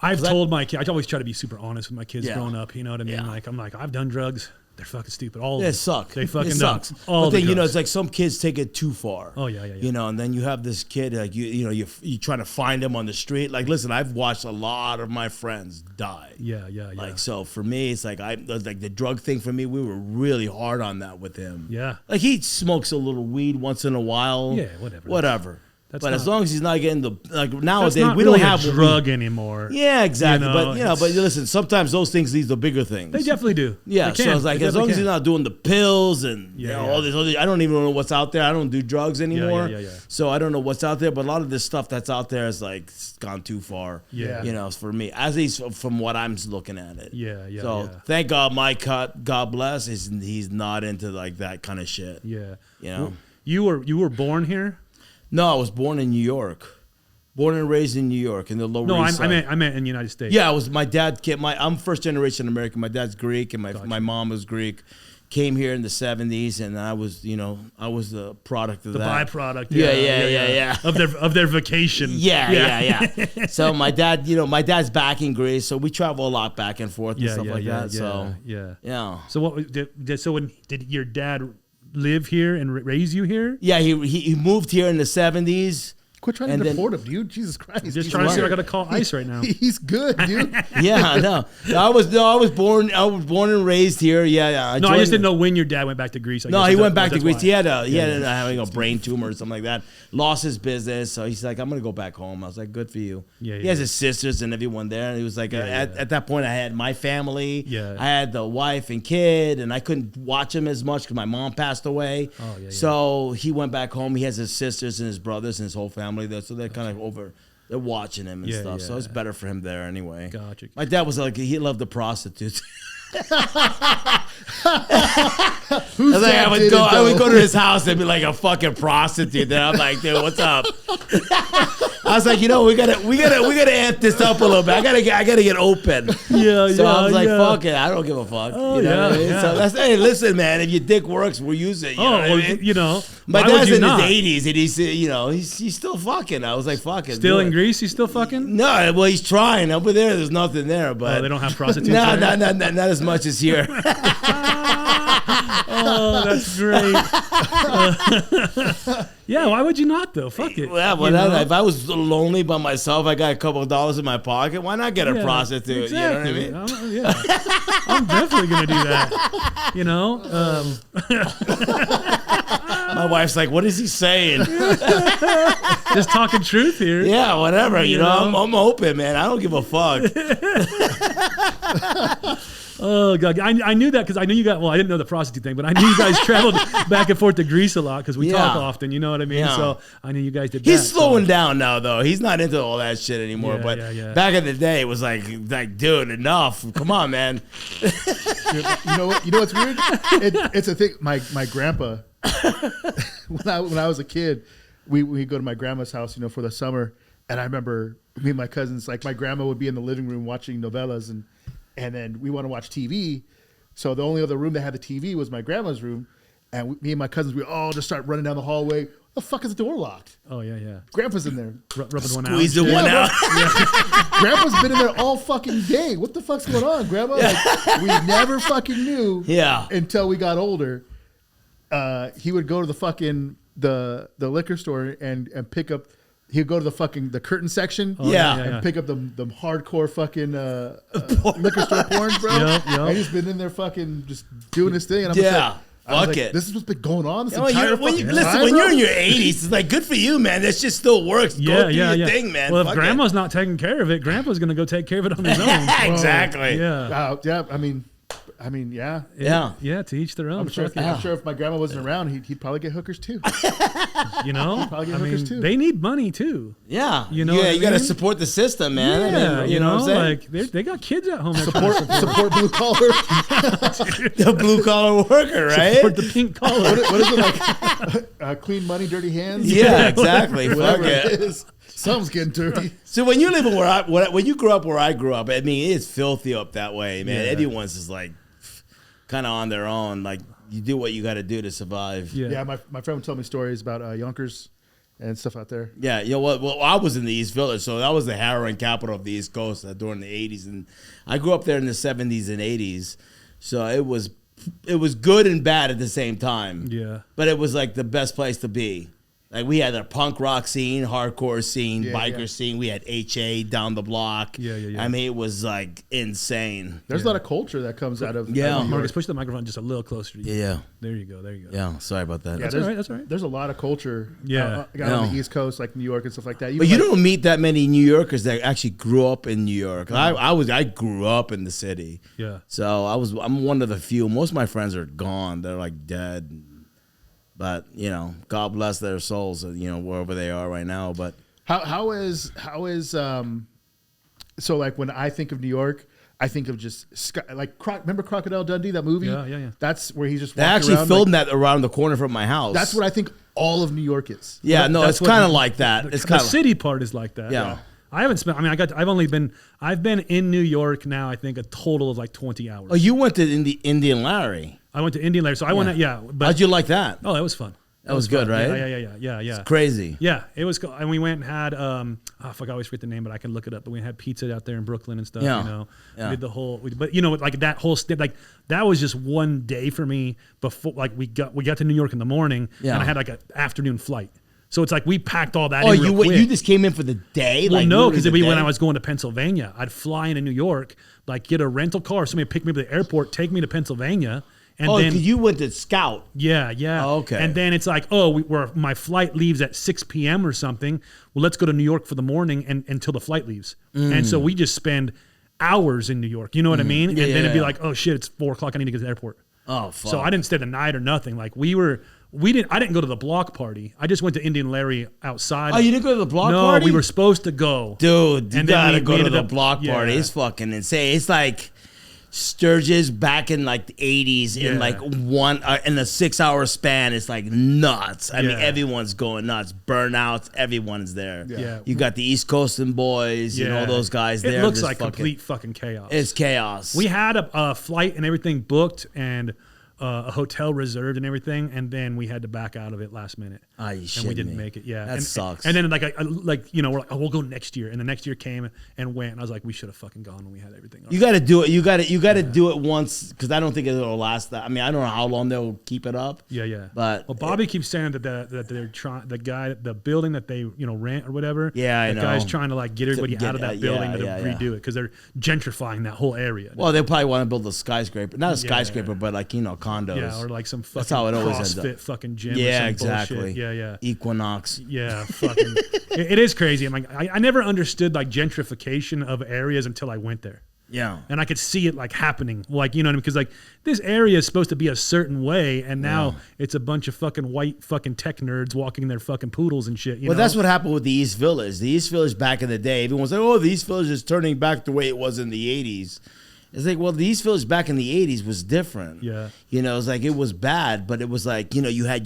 Speaker 1: I've told my kid. I always try to be super honest with my kids growing up. You know what I mean?
Speaker 2: Yeah.
Speaker 1: Like I'm like I've done drugs. They're fucking stupid. All of
Speaker 2: They
Speaker 1: them.
Speaker 2: suck.
Speaker 1: They fucking
Speaker 2: it sucks.
Speaker 1: All
Speaker 2: but then,
Speaker 1: the drugs.
Speaker 2: it's like some kids take it too far.
Speaker 1: Oh, yeah.
Speaker 2: And then you have this kid like you trying to find him on the street. Like, listen, I've watched a lot of my friends die.
Speaker 1: Yeah.
Speaker 2: Like, so for me, it's like the drug thing for me. We were really hard on that with him.
Speaker 1: Yeah.
Speaker 2: Like he smokes a little weed once in a while.
Speaker 1: Yeah, whatever.
Speaker 2: But as long as he's not getting nowadays,
Speaker 1: that's not
Speaker 2: we
Speaker 1: really
Speaker 2: don't have
Speaker 1: a drug anymore.
Speaker 2: Yeah, exactly. But
Speaker 1: it's-
Speaker 2: listen, sometimes those things lead to bigger things.
Speaker 1: They definitely do.
Speaker 2: Yeah,
Speaker 1: They
Speaker 2: so it's like
Speaker 1: They
Speaker 2: as long as
Speaker 1: definitely
Speaker 2: he's not doing the pills and
Speaker 1: Yeah,
Speaker 2: all this other, I don't even know what's out there. I don't do drugs anymore.
Speaker 1: Yeah.
Speaker 2: So I don't know what's out there, but a lot of this stuff that's out there is like it's gone too far.
Speaker 1: Yeah.
Speaker 2: For me, at least from what I'm looking at it.
Speaker 1: Yeah.
Speaker 2: So thank God my cut, God bless, he's not into like that kind of shit.
Speaker 1: Yeah.
Speaker 2: You know?
Speaker 1: You were born here?
Speaker 2: No, I was born in New York. Born and raised in New York in the Lower
Speaker 1: No,
Speaker 2: East Side.
Speaker 1: I meant in the United States.
Speaker 2: Yeah, my dad came. I'm first generation American. My dad's Greek, and my mom was Greek. Came here in the 70s, and I was the product of
Speaker 1: The
Speaker 2: that.
Speaker 1: byproduct.
Speaker 2: Yeah.
Speaker 1: Of their vacation.
Speaker 2: Yeah. So my dad, my dad's back in Greece, so we travel a lot back and forth and stuff like that. So
Speaker 1: yeah. So what? Did your dad live here and raise you here?
Speaker 2: yeah, he moved here in the 70s.
Speaker 3: Quit trying
Speaker 2: And
Speaker 3: to
Speaker 2: then-
Speaker 3: deport him, dude. Jesus Christ.
Speaker 1: Just trying to see if I got to call ICE right now.
Speaker 3: He's good, dude.
Speaker 2: Yeah, I know. I was born and raised here. Yeah.
Speaker 1: I just didn't know when your dad went back to Greece.
Speaker 2: No, he went back to Greece.
Speaker 1: Why.
Speaker 2: He had having a brain tumor or something like that. Lost his business, so he's like, I'm gonna go back home. I was like, good for you.
Speaker 1: Yeah,
Speaker 2: He has his sisters and everyone there. And he was like, at that point, I had my family.
Speaker 1: Yeah.
Speaker 2: I had the wife and kid, and I couldn't watch him as much because my mom passed away.
Speaker 1: Oh, yeah.
Speaker 2: So he went back home. He has his sisters and his brothers and his whole family there. So they're kind of they're watching him and stuff. So it's better for him there anyway.
Speaker 1: Gotcha.
Speaker 2: My dad was like, he loved the prostitutes.
Speaker 3: Who's
Speaker 2: I would go to his house and be like a fucking prostitute. Then I'm like, dude, what's up? I was like, we gotta amp this up a little bit. I gotta get open.
Speaker 1: Yeah,
Speaker 2: So I was like, fuck it, I don't give a fuck.
Speaker 1: Oh,
Speaker 2: you know what I mean?
Speaker 1: yeah.
Speaker 2: So that's, hey, listen, man, if your dick works, we'll use it. You know what I mean? My
Speaker 1: why would
Speaker 2: dad's
Speaker 1: you
Speaker 2: in
Speaker 1: not?
Speaker 2: his 80s, and he's still fucking. I was like, fucking.
Speaker 1: Still in Greece? He's still fucking?
Speaker 2: No, well, he's trying. Over there, there's nothing there, but
Speaker 1: They don't have prostitutes
Speaker 2: no,
Speaker 1: there?
Speaker 2: not as much as here.
Speaker 1: Oh, that's great. Yeah, why would you not though? Fuck it.
Speaker 2: Yeah, well, if I was lonely by myself, I got a couple of dollars in my pocket. Why not get a prostitute?
Speaker 1: Exactly.
Speaker 2: You know what I mean?
Speaker 1: I'm definitely gonna do that.
Speaker 2: My wife's like, "What is he saying?"
Speaker 1: Just talking truth here.
Speaker 2: Yeah, whatever. You know, I'm open, man. I don't give a fuck.
Speaker 1: Oh God, I knew that because I knew you got. Well, I didn't know the prostitute thing, but I knew you guys traveled back and forth to Greece a lot because we talk often. You know what I mean?
Speaker 2: Yeah.
Speaker 1: So I knew you guys did.
Speaker 2: He's slowing down now, though. He's not into all that shit anymore.
Speaker 1: Yeah,
Speaker 2: but
Speaker 1: yeah.
Speaker 2: back in the day, it was like, dude, enough. Come on, man.
Speaker 3: You know what's weird? It's a thing. My grandpa, when I was a kid, we'd go to my grandma's house, for the summer, and I remember me and my cousins, like my grandma would be in the living room watching novellas, and then we want to watch TV. So the only other room that had the TV was my grandma's room, and me and my cousins, we all just start running down the hallway. The fuck is the door locked?
Speaker 1: Oh yeah.
Speaker 3: Grandpa's in there.
Speaker 1: Rubbing one out.
Speaker 2: Squeeze the one out.
Speaker 3: Grandpa's been in there all fucking day. What the fuck's going on, Grandma? Like, we never fucking knew.
Speaker 2: Yeah.
Speaker 3: Until we got older. He would go to the fucking the liquor store and pick up. He'd go to the curtain section. And pick up the hardcore fucking liquor store porn, bro.
Speaker 1: Yep.
Speaker 3: And he's been in there fucking just doing his thing. And I'm just like,
Speaker 2: fuck it.
Speaker 3: This is what's been going on this
Speaker 2: When
Speaker 3: entire
Speaker 2: you're
Speaker 3: fucking time,
Speaker 2: when
Speaker 3: bro?
Speaker 2: you're in your 80s, it's like, good for you, man. That shit still works. Go do your thing, man.
Speaker 1: Well,
Speaker 2: Fuck
Speaker 1: if Grandma's not taking care of it, Grandpa's gonna go take care of it on his own.
Speaker 2: Exactly.
Speaker 1: Yeah.
Speaker 3: Yeah, I mean, yeah.
Speaker 1: Yeah, to each their own.
Speaker 3: I'm sure if my grandma wasn't around, he'd probably get hookers too. Probably get hookers too.
Speaker 1: They need money too.
Speaker 2: Yeah.
Speaker 1: You know
Speaker 2: Yeah,
Speaker 1: what I
Speaker 2: you got to
Speaker 1: mean?
Speaker 2: support the system, man.
Speaker 1: Yeah,
Speaker 2: I mean, you know what I'm saying?
Speaker 1: like they got kids at home.
Speaker 3: Support blue collar.
Speaker 2: The blue collar worker, right?
Speaker 1: Support the pink collar.
Speaker 3: What is it like? Clean money, dirty hands.
Speaker 2: Yeah, exactly. Fuck
Speaker 3: Whatever
Speaker 2: it.
Speaker 3: it is. Something's getting dirty.
Speaker 2: So when you live when you grew up where I grew up, I mean, it's filthy up that way, man.
Speaker 1: Yeah.
Speaker 2: Everyone's just like kind of on their own. Like, you do what you got to do to survive.
Speaker 3: Yeah, my friend would tell me stories about Yonkers and stuff out there.
Speaker 2: Yeah, you know what? Well, I was in the East Village, so that was the heroin capital of the East Coast during the 80s. And I grew up there in the 70s and 80s. So it was good and bad at the same time.
Speaker 1: Yeah.
Speaker 2: But it was like the best place to be. Like, we had a punk rock scene, hardcore scene, biker scene. We had HA down the block.
Speaker 1: Yeah.
Speaker 2: I mean, it was like insane.
Speaker 3: There's a lot of culture that comes out of
Speaker 2: Yeah.
Speaker 3: out of New York.
Speaker 1: Marcus, push the microphone just a little closer to you.
Speaker 2: Yeah.
Speaker 1: There you go.
Speaker 2: Yeah. Sorry about that.
Speaker 3: Yeah,
Speaker 1: That's all right.
Speaker 3: There's a lot of culture
Speaker 1: Yeah.
Speaker 3: on the East Coast, like New York and stuff like that.
Speaker 2: But you don't meet that many New Yorkers that actually grew up in New York. I grew up in the city.
Speaker 1: Yeah.
Speaker 2: So I'm one of the few. Most of my friends are gone. They're like dead. But, God bless their souls, wherever they are right now. But
Speaker 3: how is so like when I think of New York, I think of just remember Crocodile Dundee, that movie?
Speaker 1: Yeah.
Speaker 3: That's where he's just
Speaker 2: they
Speaker 3: walking
Speaker 2: actually
Speaker 3: around,
Speaker 2: filmed that around the corner from my house.
Speaker 3: That's what I think all of New York is.
Speaker 2: Yeah, no,
Speaker 1: That's
Speaker 2: it's
Speaker 1: what
Speaker 2: kind of like that. It's
Speaker 1: The
Speaker 2: kind of
Speaker 1: city part is like that.
Speaker 2: Yeah.
Speaker 1: I haven't spent. I mean, I've been in New York now. I think a total of like 20 hours.
Speaker 2: Oh, you went to Indian Larry.
Speaker 1: I went to Indian later, so I went. But
Speaker 2: How'd you like that?
Speaker 1: oh, that was fun.
Speaker 2: That was good,
Speaker 1: fun.
Speaker 2: right?
Speaker 1: Yeah.
Speaker 2: Crazy.
Speaker 1: Yeah, it was cool. And we went and had fuck, I always forget the name, but I can look it up. But we had pizza out there in Brooklyn and stuff.
Speaker 2: Yeah.
Speaker 1: We did the whole. But like that whole like that was just one day for me before. Like we got to New York in the morning, and I had like an afternoon flight. So it's like we packed all that.
Speaker 2: Oh,
Speaker 1: in real quick.
Speaker 2: you just came in for the day?
Speaker 1: Well,
Speaker 2: like,
Speaker 1: no, because
Speaker 2: literally
Speaker 1: when
Speaker 2: the
Speaker 1: I
Speaker 2: day?
Speaker 1: was going to Pennsylvania, I'd fly into New York, like get a rental car, somebody pick me up at the airport, take me to Pennsylvania, and then
Speaker 2: because you went to Scout.
Speaker 1: yeah.
Speaker 2: Oh, okay.
Speaker 1: And then it's like, my flight leaves at 6 p.m. or something. Well, let's go to New York for the morning and until the flight leaves. And so we just spend hours in New York. You know what I mean? And then it'd be like, oh shit, it's 4 o'clock. I need to get to the airport.
Speaker 2: Oh, fuck.
Speaker 1: So I didn't stay the night or nothing. Like I didn't go to the block party. I just went to Indian Larry outside.
Speaker 2: Oh, you didn't go to the block
Speaker 1: no,
Speaker 2: party?
Speaker 1: we were supposed to go.
Speaker 2: Dude, you
Speaker 1: And then
Speaker 2: gotta
Speaker 1: we
Speaker 2: go to
Speaker 1: ended
Speaker 2: the
Speaker 1: up-
Speaker 2: block party.
Speaker 1: yeah.
Speaker 2: It's fucking insane. It's like Sturgis back in like the 80s in like in a 6-hour span. It's like nuts. I mean, everyone's going nuts. Burnouts, everyone's there.
Speaker 3: Yeah.
Speaker 2: You got the East Coastin' boys, you know, all those guys there.
Speaker 1: It looks
Speaker 2: just
Speaker 1: like complete fucking chaos.
Speaker 2: It's chaos.
Speaker 1: We had a flight and everything booked and a hotel reserved and everything, and then we had to back out of it last minute.
Speaker 2: Oh, you
Speaker 1: and we didn't make it. Yeah,
Speaker 2: That sucks.
Speaker 1: And then like you know, we're like, oh, we'll go next year, and the next year came and went. And I was like, we should have fucking gone when we had everything.
Speaker 2: You got to do it. You got to do it once, because I don't think it'll last. I mean, I don't know how long they'll keep it up.
Speaker 1: Yeah.
Speaker 2: But
Speaker 1: well, Bobby keeps saying that they're trying, the building that they rent or whatever.
Speaker 2: Yeah, I know.
Speaker 1: The guy's trying to like get everybody out of that building to redo it because they're gentrifying that whole area.
Speaker 2: Well, they probably want to build a skyscraper, not a skyscraper, but like condos.
Speaker 1: Yeah, or like some fucking
Speaker 2: That's how it always ends
Speaker 1: CrossFit
Speaker 2: up.
Speaker 1: fucking gym.
Speaker 2: Yeah,
Speaker 1: or some
Speaker 2: exactly.
Speaker 1: Bullshit. Yeah.
Speaker 2: Equinox.
Speaker 1: Yeah, fucking. It is crazy. I'm like, I never understood like gentrification of areas until I went there.
Speaker 2: Yeah.
Speaker 1: And I could see it like happening, like, you know what I mean? Because like this area is supposed to be a certain way, and now it's a bunch of fucking white fucking tech nerds walking their fucking poodles and shit. You know?
Speaker 2: That's what happened with the East Village. The East Village back in the day, everyone's like, oh, the East Village is turning back the way it was in the 80s. It's like, well, the East Village back in the 80s was different.
Speaker 1: Yeah.
Speaker 2: You know, it's like, it was bad, but it was like, you know, you had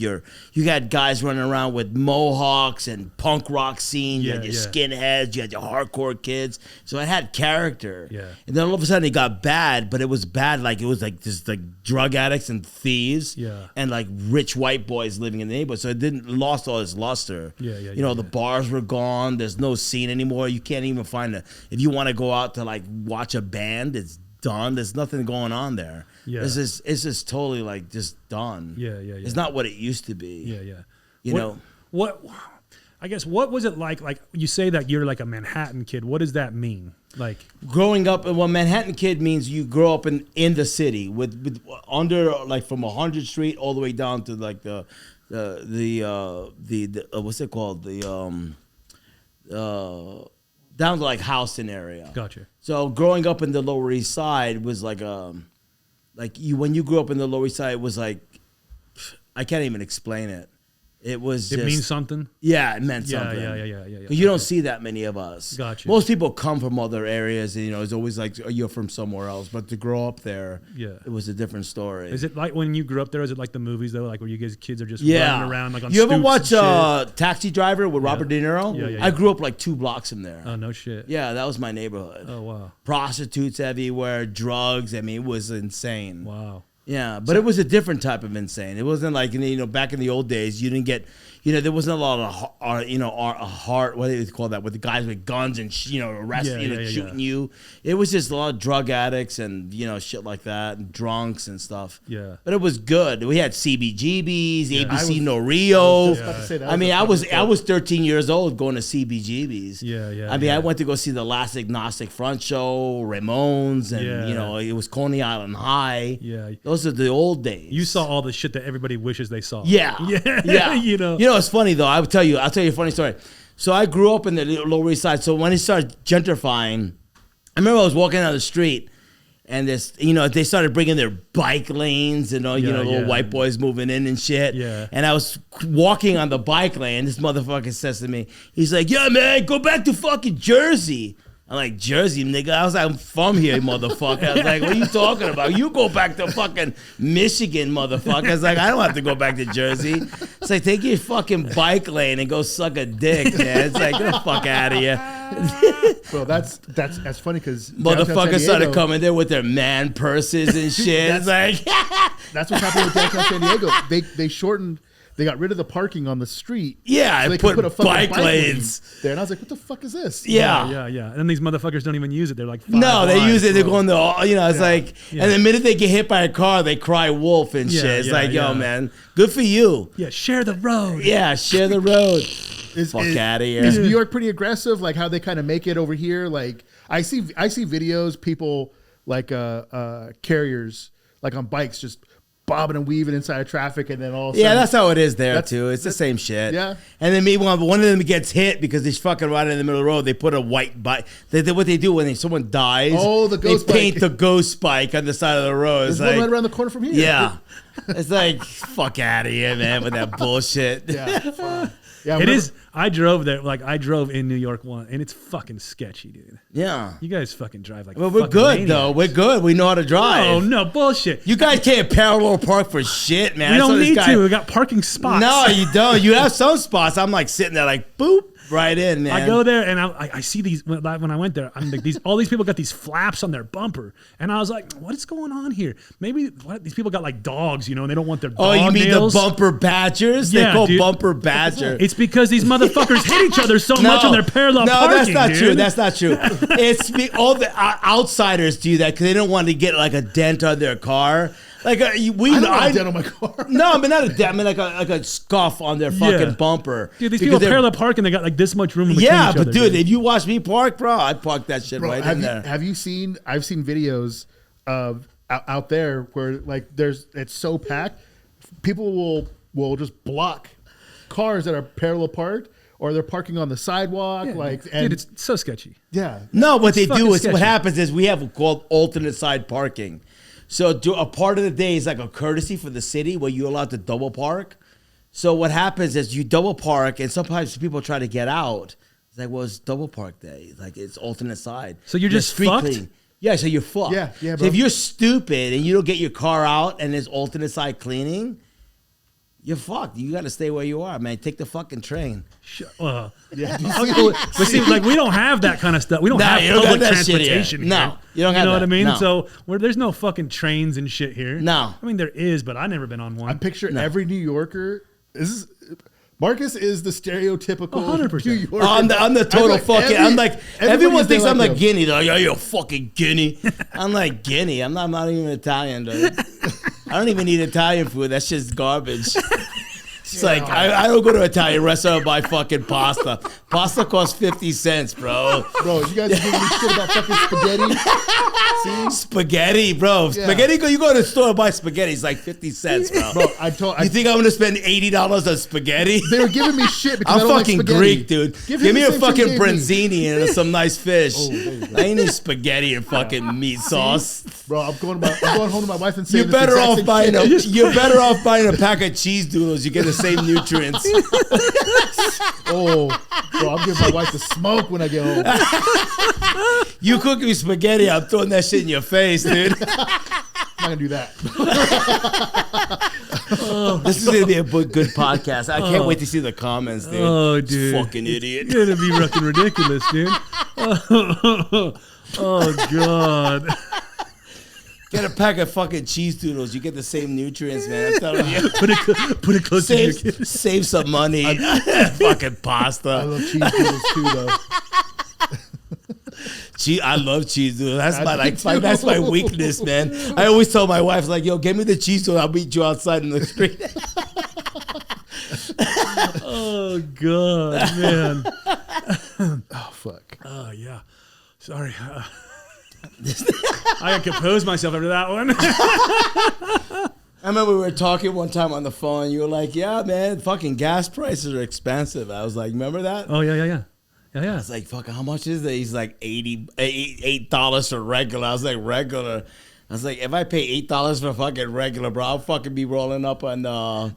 Speaker 2: guys running around with mohawks and punk rock scene. You had your skinheads, you had your hardcore kids. So it had character.
Speaker 1: Yeah.
Speaker 2: And then all of a sudden it got bad, but it was bad. Like, it was like just like drug addicts and thieves.
Speaker 1: Yeah.
Speaker 2: And like rich white boys living in the neighborhood. So it lost all its luster. You know, the bars were gone. There's no scene anymore. You can't even find if you want to go out to like watch a band, it's done. There's nothing going on there.
Speaker 1: Yeah.
Speaker 2: It's just totally like just done.
Speaker 1: Yeah.
Speaker 2: It's not what it used to be.
Speaker 1: Yeah.
Speaker 2: You know
Speaker 1: what? I guess what was it like? Like you say that you're like a Manhattan kid. What does that mean? Like
Speaker 2: growing up, well, Manhattan kid means you grow up in the city with under like from 100th Street all the way down to like the what's it called, down to like Houston area.
Speaker 1: Gotcha.
Speaker 2: So growing up in the Lower East Side was like when you grew up in the Lower East Side, it was like, I can't even explain it. It was
Speaker 1: it means something.
Speaker 2: Yeah, it meant something.
Speaker 1: Yeah.
Speaker 2: You don't see that many of us.
Speaker 1: Gotcha.
Speaker 2: Most people come from other areas, and it's always like, oh, you're from somewhere else. But to grow up there, it was a different story.
Speaker 1: Is it like when you grew up there? Is it like the movies though, like where you guys kids are just running around like on
Speaker 2: You ever
Speaker 1: stoops
Speaker 2: watch Taxi Driver with Robert De Niro?
Speaker 1: Yeah.
Speaker 2: I grew up like 2 blocks from there.
Speaker 1: Oh no shit.
Speaker 2: Yeah, that was my neighborhood.
Speaker 1: Oh wow.
Speaker 2: Prostitutes everywhere, drugs. I mean, it was insane.
Speaker 1: Wow.
Speaker 2: Yeah, but it was a different type of insane. It wasn't like, back in the old days, you didn't get, there wasn't a lot of heart, what do you call that, with the guys with guns and, arresting, shooting you. It was just a lot of drug addicts and, shit like that, and drunks and stuff.
Speaker 1: Yeah.
Speaker 2: But it was good. We had CBGBs, ABC No Rio. I was 13 years old going to CBGBs.
Speaker 1: Yeah.
Speaker 2: I mean, I went to go see the Last Agnostic Front Show, Ramones, and, it was Coney Island High.
Speaker 1: Yeah.
Speaker 2: Those are the old days.
Speaker 1: You saw all the shit that everybody wishes they saw.
Speaker 2: Yeah.
Speaker 1: Yeah.
Speaker 2: It's funny though. I'll tell you a funny story. So I grew up in the Lower East Side. So when it started gentrifying, I remember I was walking down the street, and they started bringing their bike lanes and little white boys moving in and shit.
Speaker 1: Yeah.
Speaker 2: And I was walking on the bike lane. This motherfucker says to me, he's like, "Yeah, man, go back to fucking Jersey." I'm like, "Jersey, nigga?" I was like, "I'm from here, motherfucker." I was like, "What are you talking about? You go back to fucking Michigan, motherfucker." I was like, "I don't have to go back to Jersey." It's like, take your fucking bike lane and go suck a dick, man. It's like, get the fuck out of here.
Speaker 3: Bro, that's funny because
Speaker 2: motherfuckers started coming there with their man purses and shit. It's like,
Speaker 3: that's what happened with downtown San Diego. They shortened. They got rid of the parking on the street.
Speaker 2: Yeah,
Speaker 3: so
Speaker 2: I put a bike lanes
Speaker 3: there, and I was like, "What the fuck is this?"
Speaker 2: Yeah.
Speaker 1: And then these motherfuckers don't even use it. They're like,
Speaker 2: no, they use it. They're going to, it's like, and the minute they get hit by a car, they cry wolf and shit. It's like, yo, man, good for you.
Speaker 1: Yeah, share the road.
Speaker 2: Yeah, share the road. Fuck out of here.
Speaker 3: Is New York pretty aggressive? Like how they kind of make it over here? Like I see videos, people like carriers like on bikes just bobbing and weaving inside of traffic, and then all of a sudden,
Speaker 2: that's how it is there too. It's the same shit.
Speaker 3: Yeah.
Speaker 2: And then meanwhile, one of them gets hit because he's fucking right in the middle of the road. They put a white bike. What they do when someone dies?
Speaker 3: Oh, the ghost bike.
Speaker 2: They paint the ghost bike on the side of the road.
Speaker 3: There's one right around the corner from here.
Speaker 2: Yeah. It's like, fuck out of here, man, with that bullshit.
Speaker 3: Yeah. Yeah,
Speaker 1: it is. I drove there. Like I drove in New York one, and it's fucking sketchy, dude.
Speaker 2: Yeah.
Speaker 1: You guys fucking drive like.
Speaker 2: Well, we're
Speaker 1: fucking
Speaker 2: good
Speaker 1: maniacs.
Speaker 2: though. We're good. We know how to drive.
Speaker 1: Oh no, bullshit.
Speaker 2: You guys can't parallel park for shit, man.
Speaker 1: We
Speaker 2: I saw
Speaker 1: don't
Speaker 2: this
Speaker 1: need
Speaker 2: guy-
Speaker 1: to. We got parking spots.
Speaker 2: No, you don't. You have some spots. I'm like sitting there, like boop, right in, man.
Speaker 1: I go there and I see these when I went there. I'm like all these people got these flaps on their bumper, and I was like, what is going on here? Maybe these people got like dogs, and they don't want their
Speaker 2: Oh,
Speaker 1: dog
Speaker 2: you mean
Speaker 1: nails.
Speaker 2: the bumper badgers?
Speaker 1: Yeah,
Speaker 2: They call
Speaker 1: dude.
Speaker 2: bumper badger.
Speaker 1: It's because these motherfuckers hit each other so much on their parallel
Speaker 2: no,
Speaker 1: parking.
Speaker 2: that's not
Speaker 1: dude.
Speaker 2: true. That's not true. It's all the outsiders do that because they don't want to get like a dent on their car. Like
Speaker 3: I don't want a dent on my car.
Speaker 2: No, I mean not a dent. I mean like a scuff on their fucking
Speaker 1: Yeah.
Speaker 2: bumper.
Speaker 1: Dude, these
Speaker 2: Because
Speaker 1: people
Speaker 2: they're-
Speaker 1: parallel park and they got like this much room in between
Speaker 2: Yeah,
Speaker 1: each
Speaker 2: but
Speaker 1: other,
Speaker 2: dude, if you watch me park, bro, I park that shit
Speaker 3: Bro,
Speaker 2: right
Speaker 3: have
Speaker 2: in
Speaker 3: you,
Speaker 2: there.
Speaker 3: have you seen? I've seen videos of out there where like it's so packed, people will just block cars that are parallel parked, or they're parking on the sidewalk.
Speaker 1: Yeah,
Speaker 3: like,
Speaker 1: dude,
Speaker 3: and
Speaker 1: it's so sketchy.
Speaker 3: yeah,
Speaker 2: No, what they
Speaker 1: fucking
Speaker 2: do is
Speaker 1: sketchy.
Speaker 2: what happens is we have called alternate side parking. So a part of the day is like a courtesy for the city where you're allowed to double park. So what happens is you double park, and sometimes people try to get out. It's like, well, it's double park day. Like it's alternate side.
Speaker 1: So you're
Speaker 2: The
Speaker 1: just fucked?
Speaker 2: Yeah, so you're fucked.
Speaker 3: Yeah,
Speaker 2: So
Speaker 3: bro.
Speaker 2: if you're stupid and you don't get your car out and there's alternate side cleaning, you're fucked. You got to stay where you are, man. Take the fucking train.
Speaker 3: yeah.
Speaker 1: But see, like we don't have that kind of stuff. We don't
Speaker 2: Nah,
Speaker 1: have
Speaker 2: you don't
Speaker 1: public
Speaker 2: got that shit here.
Speaker 1: transportation.
Speaker 2: No,
Speaker 1: here.
Speaker 2: you don't have
Speaker 1: know what
Speaker 2: that.
Speaker 1: I mean?
Speaker 2: No.
Speaker 1: So there's no fucking trains and shit here.
Speaker 2: No.
Speaker 1: I mean there is, but I've never been on
Speaker 3: I
Speaker 1: one.
Speaker 3: picture every New Yorker. Marcus is the stereotypical
Speaker 1: 100%.
Speaker 3: New Yorker.
Speaker 2: I'm the total fucking. I'm like everyone
Speaker 3: everybody's
Speaker 2: thinks I'm
Speaker 3: like
Speaker 2: like Guinea. They're like, oh, you're a fucking Guinea. I'm like Guinea. I'm not even Italian, dude. I don't even eat Italian food. That's just garbage. It's like I don't go to an Italian restaurant and buy fucking pasta. Pasta costs 50 cents, bro.
Speaker 3: Bro, you guys giving me shit about fucking spaghetti? See?
Speaker 2: Spaghetti, bro.
Speaker 3: Yeah.
Speaker 2: Spaghetti. You go to the store and buy spaghetti. It's like 50 cents, bro.
Speaker 3: Bro,
Speaker 2: You think I'm gonna spend $80 on spaghetti?
Speaker 3: they were giving me shit because I
Speaker 2: I'm
Speaker 3: don't
Speaker 2: fucking
Speaker 3: like spaghetti.
Speaker 2: Greek, dude.
Speaker 3: Give
Speaker 2: Give
Speaker 3: him
Speaker 2: me
Speaker 3: the
Speaker 2: a
Speaker 3: same shit
Speaker 2: fucking
Speaker 3: you gave me.
Speaker 2: branzini and some nice fish.
Speaker 3: Oh, there you go.
Speaker 2: I ain't need spaghetti and fucking meat sauce.
Speaker 3: Bro, I'm going home to my wife and saying
Speaker 2: You're
Speaker 3: this
Speaker 2: better
Speaker 3: exact
Speaker 2: off
Speaker 3: same
Speaker 2: buying
Speaker 3: shit.
Speaker 2: you're better off buying a pack of cheese doodles. You get the same nutrients.
Speaker 3: Oh, bro, I'm giving my wife the smoke when I get home.
Speaker 2: You cook me spaghetti, I'm throwing that shit in your face, dude.
Speaker 3: I'm not gonna do that.
Speaker 2: This is gonna be a good podcast. I can't wait to see the comments, dude.
Speaker 1: Oh,
Speaker 2: This
Speaker 1: dude.
Speaker 2: fucking idiot.
Speaker 1: You're gonna be fucking ridiculous, dude. Oh god.
Speaker 2: Get a pack of fucking cheese doodles. You get the same nutrients, man. I'm telling you.
Speaker 1: Put it close to your kid.
Speaker 2: Save some money. Fucking
Speaker 3: I
Speaker 2: pasta.
Speaker 3: love cheese doodles too, though.
Speaker 2: I love cheese doodles. That's
Speaker 3: I do too.
Speaker 2: that's my weakness, man. I always tell my wife, like, yo, give me the cheese doodle. I'll meet you outside in the street.
Speaker 1: Oh god, man.
Speaker 3: Oh fuck.
Speaker 1: Oh yeah. Sorry. I composed myself after that one.
Speaker 2: I remember we were talking one time on the phone. You were like, yeah, man, fucking gas prices are expensive. I was like, remember that?
Speaker 1: Oh yeah.
Speaker 2: I was like, fucking, how much is it? He's like $8 for regular. I was like, regular. I was like, if I pay $8 for fucking regular, bro, I'll fucking be rolling up on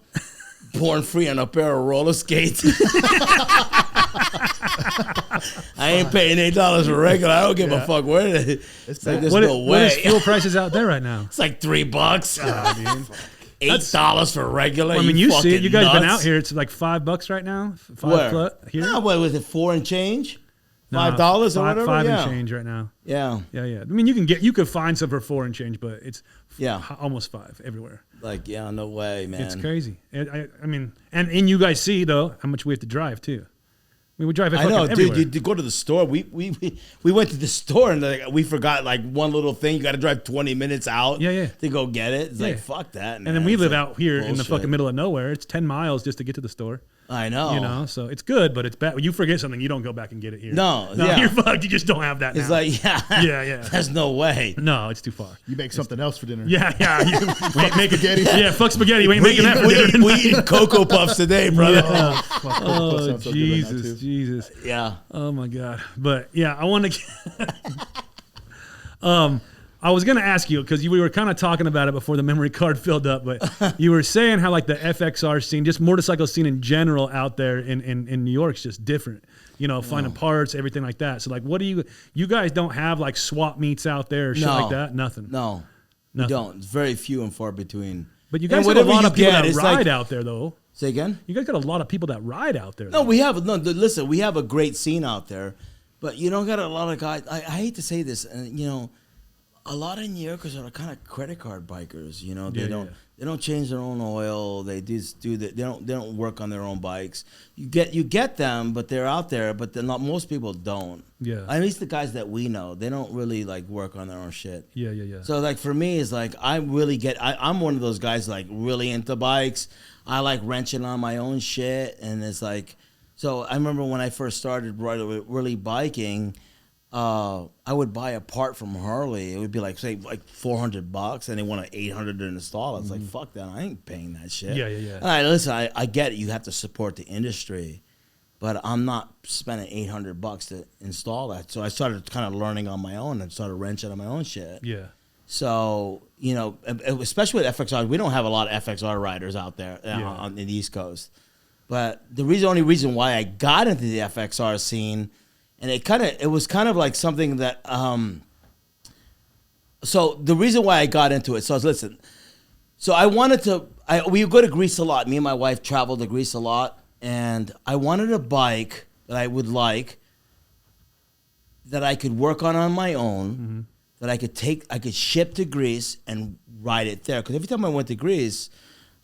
Speaker 2: porn free on a pair of roller skates. I ain't paying $8 for regular. I don't give a fuck where it is. It's like, there's no
Speaker 1: what is
Speaker 2: way.
Speaker 1: fuel prices out there right now?
Speaker 2: It's like $3. $8 for regular.
Speaker 1: I mean, you see it.
Speaker 2: fucking
Speaker 1: You guys been
Speaker 2: nuts.
Speaker 1: out here. It's like $5 right now.
Speaker 2: Where?
Speaker 1: Here.
Speaker 2: No, what was it? 4 and change?
Speaker 1: Nah,
Speaker 2: $5 or whatever.
Speaker 1: Five
Speaker 2: yeah.
Speaker 1: and change right now.
Speaker 2: Yeah.
Speaker 1: Yeah. I mean, you could find some for 4 and change, but it's
Speaker 2: Yeah.
Speaker 1: almost 5 everywhere.
Speaker 2: Like, yeah, no way, man.
Speaker 1: It's crazy. I mean, and you guys see though how much we have to drive too. I mean, we drive.
Speaker 2: I know,
Speaker 1: everywhere.
Speaker 2: dude. You go to the store. We went to the store and like, we forgot like one little thing. You got to drive 20 minutes out.
Speaker 1: Yeah.
Speaker 2: To go get it. It's
Speaker 1: Yeah.
Speaker 2: like fuck that.
Speaker 1: And then we live out here in the
Speaker 2: bullshit.
Speaker 1: fucking middle of nowhere. It's 10 miles just to get to the store.
Speaker 2: I know.
Speaker 1: You know, so it's good, but it's bad. When you forget something, you don't go back and get it here.
Speaker 2: No, yeah.
Speaker 1: you're fucked. You just don't have that.
Speaker 2: It's
Speaker 1: now.
Speaker 2: like
Speaker 1: Yeah.
Speaker 2: There's no way.
Speaker 1: No, it's too far.
Speaker 3: You make something else for dinner.
Speaker 1: Yeah. We ain't making
Speaker 3: spaghetti.
Speaker 1: Yeah, fuck spaghetti. We ain't
Speaker 2: We
Speaker 1: making that for dinner.
Speaker 2: we eating Cocoa Puffs today, brother.
Speaker 3: Oh,
Speaker 1: Oh, Jesus.
Speaker 2: Yeah.
Speaker 1: Oh my God. But yeah, I want to. I was going to ask you because we were kind of talking about it before the memory card filled up, but you were saying how like the FXR scene, just motorcycle scene in general out there in New York is just different. You know, finding parts, everything like that. So like, what do you guys don't have like swap meets out there or shit like that? Nothing.
Speaker 2: No, we don't. It's very few and far between.
Speaker 1: But you guys have a lot of people that ride out there though.
Speaker 2: Say again?
Speaker 1: You guys got a lot of people that ride out there.
Speaker 2: No, listen, we have a great scene out there, but you don't got a lot of guys. I hate to say this, and you know, a lot of New Yorkers are kind of credit card bikers. You know, they don't change their own oil. They just do that. They don't work on their own bikes. You get them, but they're out there. But they're not. Most people don't.
Speaker 1: Yeah.
Speaker 2: At least the guys that we know, they don't really like work on their own shit.
Speaker 1: Yeah.
Speaker 2: So like for me, it's like I'm one of those guys like really into bikes. I like wrenching on my own shit, and it's like, so I remember when I first started really biking. I would buy a part from Harley. It would be like say like $400, and they want $800 to install. I was like, fuck that! I ain't paying that shit.
Speaker 1: Yeah.
Speaker 2: And I get it. You have to support the industry, but I'm not spending $800 to install that. So I started kind of learning on my own and started wrenching on my own shit.
Speaker 1: Yeah.
Speaker 2: So you know, especially with FXR, we don't have a lot of FXR riders out there on the East Coast. But the only reason why I got into the FXR scene. And it was kind of like something that, so the reason why I got into it, so listen, so we would go to Greece a lot. Me and my wife traveled to Greece a lot. And I wanted a bike that I would like, that I could work on my own, that I could ship to Greece and ride it there. Because every time I went to Greece,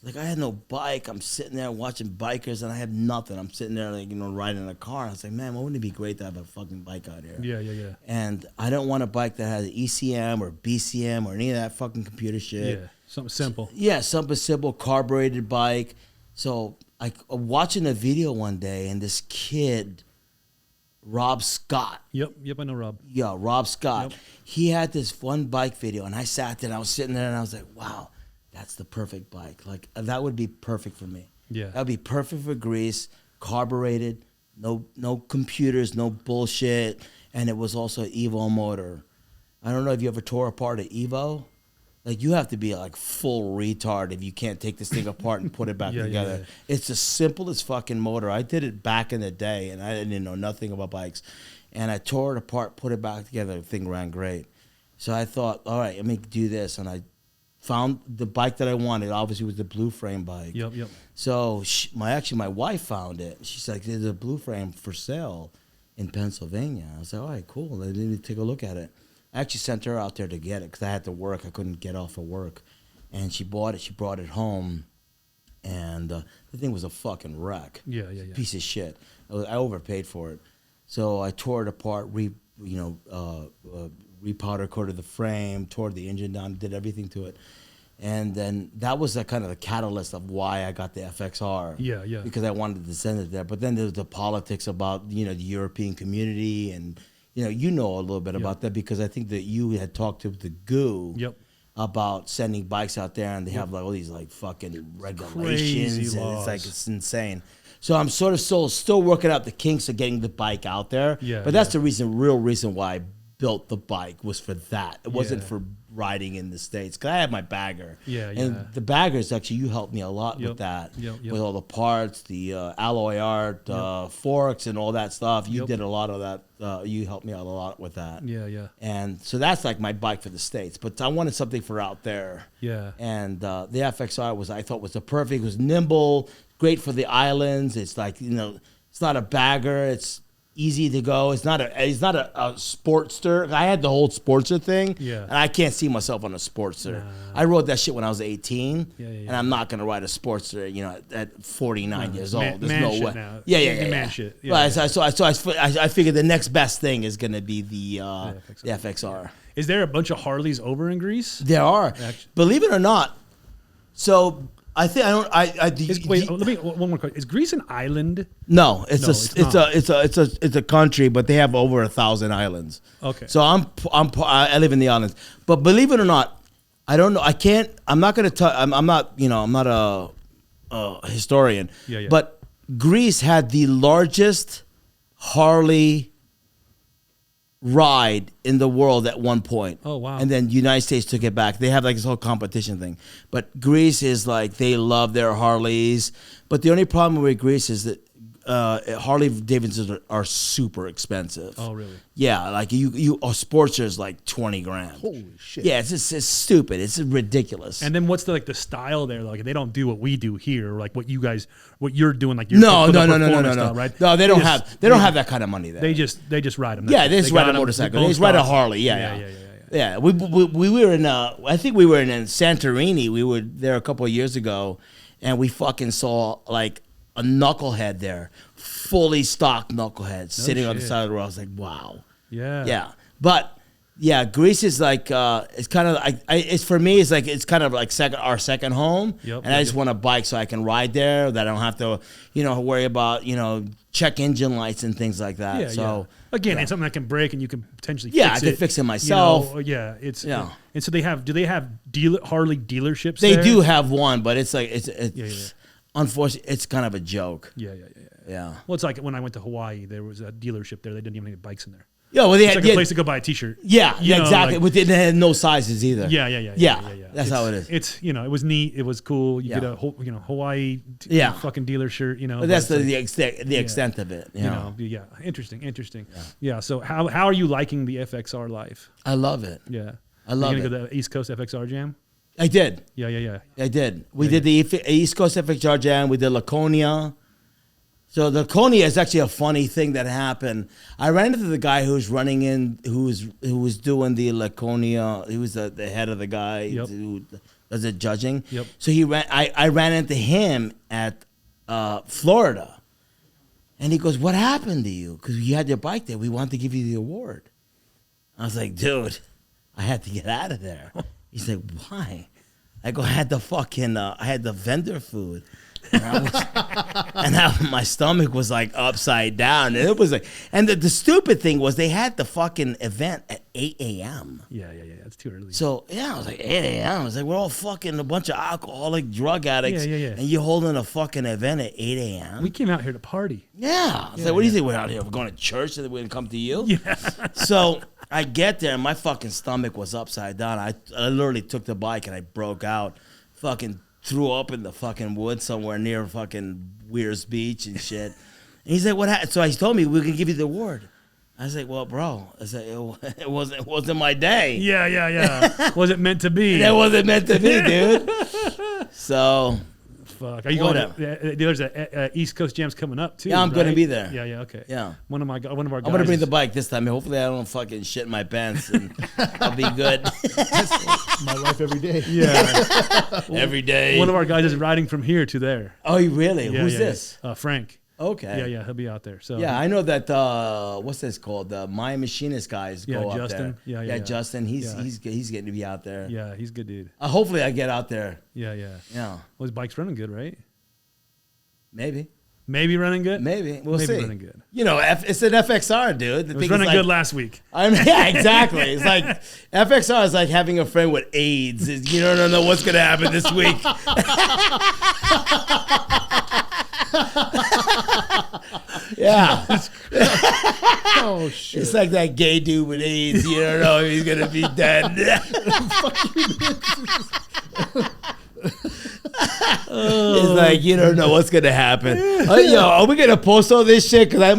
Speaker 2: like I had no bike. I'm sitting there watching bikers and I have nothing. I'm sitting there like, you know, riding in a car. I was like, man, wouldn't it be great to have a fucking bike out here?
Speaker 1: Yeah.
Speaker 2: And I don't want a bike that has ECM or BCM or any of that fucking computer shit.
Speaker 1: Yeah, something simple.
Speaker 2: Yeah, something simple, carbureted bike. So I watching a video one day and this kid, Rob Scott.
Speaker 1: Yep, I know Rob.
Speaker 2: Yeah, Rob Scott.
Speaker 1: Yep.
Speaker 2: He had this one bike video and I sat there and I was sitting there and I was like, wow. That's the perfect bike. Like that would be perfect for me.
Speaker 1: Yeah,
Speaker 2: that would be perfect for Greece. Carbureted, no computers, no bullshit, and it was also an Evo motor. I don't know if you ever tore apart an Evo. Like you have to be like full retard if you can't take this thing apart and put it back together. Yeah. It's the simplest fucking motor. I did it back in the day, and I didn't know nothing about bikes, and I tore it apart, put it back together. The thing ran great. So I thought, all right, let me do this, and I found the bike that I wanted. Obviously, was the blue frame bike.
Speaker 1: Yep.
Speaker 2: So my wife found it. She's like, "There's a blue frame for sale in Pennsylvania." I was like, "All right, cool. Let me take a look at it." I actually sent her out there to get it because I had to work. I couldn't get off of work, and she bought it. She brought it home, and the thing was a fucking wreck.
Speaker 1: Yeah.
Speaker 2: Piece of shit. I overpaid for it, so I tore it apart. Repowder coated the frame, tore the engine down, did everything to it. And then that was kind of the catalyst of why I got the FXR.
Speaker 1: Yeah.
Speaker 2: Because I wanted to send it there. But then there's the politics about, the European community and, you know a little bit about that because I think that you had talked to the GU about sending bikes out there and they have like all these like fucking regulations. And
Speaker 1: laws.
Speaker 2: It's insane. So I'm sort of still working out the kinks of getting the bike out there.
Speaker 1: Yeah.
Speaker 2: But that's the real reason why I built the bike was for that. It wasn't for riding in the States because I had my bagger.
Speaker 1: Yeah.
Speaker 2: And the baggers, actually, you helped me a lot with that. With all the parts, the alloy art, forks, and all that stuff. You did a lot of that. You helped me out a lot with that.
Speaker 1: Yeah.
Speaker 2: And so that's like my bike for the States. But I wanted something for out there.
Speaker 1: Yeah.
Speaker 2: And the FXR I thought was the perfect. It was nimble, great for the islands. It's like, it's not a bagger. It's easy to go. It's not a Sportster. I had the whole Sportster thing, and I can't see myself on a Sportster. Nah. I rode that shit when I was 18, and I'm not gonna ride a Sportster, at 49 years old. There's no way.
Speaker 1: Now.
Speaker 2: Yeah.
Speaker 1: Man shit. Yeah,
Speaker 2: right. Yeah. So I figured the next best thing is gonna be the FXR.
Speaker 1: Is there a bunch of Harleys over in Greece?
Speaker 2: There are. Believe it or not. So. I think I don't.
Speaker 1: Wait, let me one more question. Is Greece an island?
Speaker 2: No, it's a country, but they have over 1,000 islands.
Speaker 1: Okay.
Speaker 2: So I live in the islands, but believe it or not, I don't know. I can't. I'm not gonna tell. I'm not. I'm not a historian.
Speaker 1: Yeah.
Speaker 2: But Greece had the largest Harley ride in the world at one point.
Speaker 1: Oh, wow.
Speaker 2: And then the United States took it back. They have like this whole competition thing. But Greece is like, they love their Harleys. But the only problem with Greece is that Harley Davidsons are super expensive.
Speaker 1: Oh, really?
Speaker 2: Yeah, like a Sportster is like 20 grand.
Speaker 3: Holy shit.
Speaker 2: Yeah, it's stupid. It's ridiculous.
Speaker 1: And then what's the style there? Like they don't do what we do here, like what you're doing, like
Speaker 2: no,
Speaker 1: right?
Speaker 2: No, they don't have that kind of money there.
Speaker 1: They just ride them.
Speaker 2: Yeah, they just ride a motorcycle. They just ride a Harley. Yeah. We were in I think we were in Santorini. We were there a couple of years ago, and we fucking saw like a knucklehead there, fully stocked knucklehead sitting on the side of the road. I was like, wow. Yeah. But yeah, Greece is like it's kind of like it's for me. It's like it's kind of like our second home, and I just want a bike so I can ride there. That I don't have to worry about check engine lights and things like that.
Speaker 1: Yeah,
Speaker 2: so
Speaker 1: again, it's something that can break and you can potentially
Speaker 2: I
Speaker 1: fix
Speaker 2: can
Speaker 1: it.
Speaker 2: fix it myself.
Speaker 1: And so do they have Harley dealerships?
Speaker 2: They
Speaker 1: there?
Speaker 2: do have one, but it's like it's unfortunately it's kind of a joke.
Speaker 1: Yeah. Well, it's like when I went to Hawaii, there was a dealership there. They didn't even have any bikes in there.
Speaker 2: Yeah, well, they
Speaker 1: It's
Speaker 2: had
Speaker 1: like a place to go buy a T-shirt.
Speaker 2: Yeah, exactly. They had no sizes either.
Speaker 1: Yeah.
Speaker 2: That's how it is.
Speaker 1: It's it was neat. It was cool. You get a Hawaii fucking dealer shirt.
Speaker 2: But that's the extent of it.
Speaker 1: Interesting. Yeah. So how are you liking the FXR life?
Speaker 2: I love it.
Speaker 1: Yeah.
Speaker 2: I love
Speaker 1: you
Speaker 2: it.
Speaker 1: gonna go to the East Coast FXR Jam?
Speaker 2: I did.
Speaker 1: Yeah.
Speaker 2: I did. We did the East Coast FXR Jam. We did Laconia. So the Laconia is actually a funny thing that happened. I ran into the guy who was who was doing the Laconia. He was the head of the guy who does the judging.
Speaker 1: Yep.
Speaker 2: So I ran into him at Florida, and he goes, "What happened to you? Because you had your bike there. We wanted to give you the award." I was like, "Dude, I had to get out of there." He's like, "Why?" I go, "I had the fucking I had the vendor food." And my stomach was like upside down. And it was like, and the stupid thing was they had the fucking event at 8 a.m.
Speaker 1: Yeah. It's too early.
Speaker 2: So I was like 8 a.m. I was like, we're all fucking a bunch of alcoholic drug addicts.
Speaker 1: Yeah.
Speaker 2: And you're holding a fucking event at 8 a.m.
Speaker 1: We came out here to party.
Speaker 2: Yeah. I was like, what do you think we're out here? We're going to church so that we're gonna come to you? Yeah. So I get there and my fucking stomach was upside down. I literally took the bike and I broke out. Fucking threw up in the fucking woods somewhere near fucking Weirs Beach and shit. And he's like, what happened? So he told me, we can give you the award. I was like, well, bro, I said, it wasn't my day.
Speaker 1: Yeah. Was it meant to be?
Speaker 2: It wasn't meant to be, dude. So.
Speaker 1: Fuck. Are you going to, there's a East Coast Jam's coming up too.
Speaker 2: Yeah, I'm going to be there.
Speaker 1: Yeah, okay.
Speaker 2: Yeah.
Speaker 1: One of our guys.
Speaker 2: I'm going to bring the bike this time. Hopefully I don't fucking shit in my pants and I'll be good.
Speaker 3: My life every day.
Speaker 1: Yeah.
Speaker 2: Every day.
Speaker 1: One of our guys is riding from here to there.
Speaker 2: Oh, really?
Speaker 1: Yeah,
Speaker 2: Who's this?
Speaker 1: Frank.
Speaker 2: Okay.
Speaker 1: Yeah, he'll be out there. So
Speaker 2: yeah, I know that. What's this called? The My Machinist guys go up
Speaker 1: Justin.
Speaker 2: there.
Speaker 1: Yeah.
Speaker 2: Justin. He's getting to be out there.
Speaker 1: Yeah, he's a good dude.
Speaker 2: Hopefully, I get out there.
Speaker 1: Yeah. Well, his bike's running good, right? Maybe running good.
Speaker 2: Maybe we'll see.
Speaker 1: Running good.
Speaker 2: It's an FXR, dude.
Speaker 1: It was running good last week.
Speaker 2: Yeah, exactly. It's like FXR is like having a friend with AIDS. You don't know what's gonna happen this week. Yeah.
Speaker 3: Oh shit!
Speaker 2: It's like that gay dude with AIDS. You don't know if he's gonna be dead. It's like you don't know what's gonna happen. Are we gonna post all this shit? Because I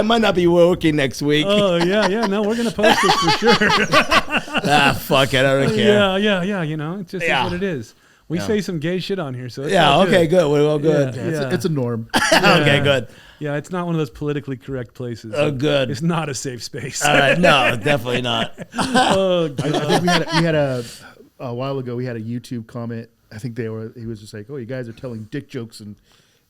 Speaker 2: might not be working next week.
Speaker 1: Oh yeah. No, we're gonna post it for sure.
Speaker 2: Fuck it, I don't care.
Speaker 1: Yeah. It just is what it is. We say some gay shit on here, so it's
Speaker 2: okay, good. We're all good.
Speaker 3: It's a norm.
Speaker 2: Okay, good.
Speaker 1: Yeah, it's not one of those politically correct places.
Speaker 2: Oh, good.
Speaker 1: It's not a safe space.
Speaker 2: All right, no, definitely not.
Speaker 3: I think we had a while ago. We had a YouTube comment. I think he was just like, "Oh, you guys are telling dick jokes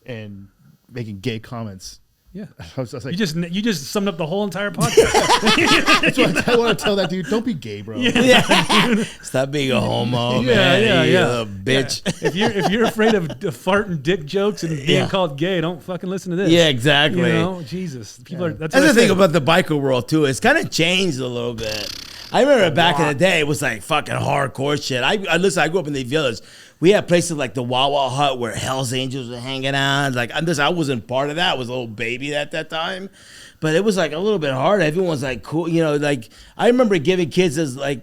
Speaker 3: and making gay comments."
Speaker 1: Yeah,
Speaker 3: I was like,
Speaker 1: you just summed up the whole entire podcast.
Speaker 3: That's what I want to tell that dude. Don't be gay, bro.
Speaker 2: Yeah. Stop being a homo, man.
Speaker 1: Yeah.
Speaker 2: Bitch.
Speaker 1: Yeah. If you're afraid of farting dick jokes and being called gay, don't fucking listen to this.
Speaker 2: Yeah, exactly.
Speaker 1: Jesus. People are.
Speaker 2: That's the thing about the biker world too. It's kind of changed a little bit. I remember back in the day, it was like fucking hardcore shit. I grew up in the village. we had places like the Wawa Hut where Hell's Angels were hanging out. Like I wasn't part of that. I was a little baby at that time. But it was like a little bit hard. Everyone's like cool, like I remember giving kids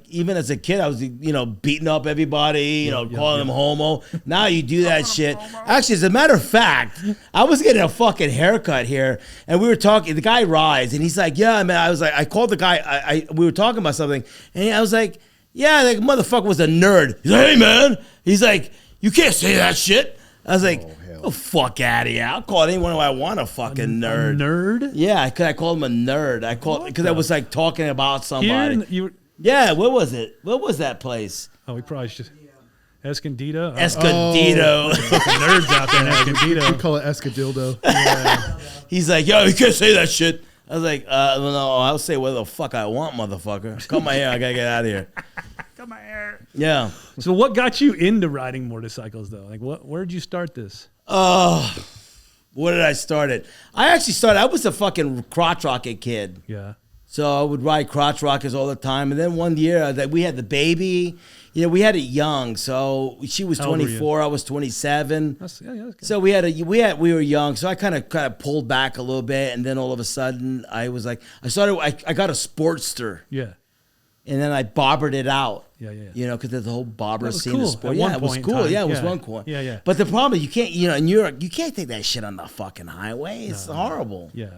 Speaker 2: even as a kid, I was beating up everybody, calling them homo. Now you do that shit. Actually, as a matter of fact, I was getting a fucking haircut here, and we were talking. The guy Rise, and he's like, "Yeah, man." I was like, I called the guy. We were talking about something, and I was like, "Yeah, that motherfucker was a nerd." He's like, "Hey, man," he's like, "You can't say that shit." I was like, "Oh, fuck out of here. I'll call anyone I want a fucking nerd."
Speaker 1: A nerd?
Speaker 2: Yeah, I called him a nerd. I called because I was like talking about somebody. Yeah, what was it? What was that place?
Speaker 1: Oh, we probably should. Escondido?
Speaker 2: Escondido.
Speaker 1: Fucking nerds out there in Escondido.
Speaker 3: We call it Escadildo.
Speaker 2: Yeah. He's like, "Yo, you can't say that shit." I was like, "No, I'll say whatever the fuck I want, motherfucker. Cut my hair. I gotta get out of here."
Speaker 1: Cut my hair.
Speaker 2: Yeah.
Speaker 1: So what got you into riding motorcycles, though? Like, where did you start this?
Speaker 2: Where did I start it? I was a fucking crotch rocket kid.
Speaker 1: Yeah.
Speaker 2: So I would ride crotch rockets all the time. And then one year we had the baby. We had it young. So she was 24, I was 27.
Speaker 1: That's good.
Speaker 2: So we were young. So I kind of pulled back a little bit, and then all of a sudden I was like, I got a Sportster.
Speaker 1: Yeah.
Speaker 2: And then I bobbered it out.
Speaker 1: Yeah.
Speaker 2: Because there's a whole bobber scene
Speaker 1: cool.
Speaker 2: of sport.
Speaker 1: At one
Speaker 2: it was
Speaker 1: point
Speaker 2: cool.
Speaker 1: in time.
Speaker 2: Yeah, it was one point.
Speaker 1: Yeah.
Speaker 2: But the problem is you can't, in New York, you can't take that shit on the fucking highway. It's horrible.
Speaker 1: Yeah.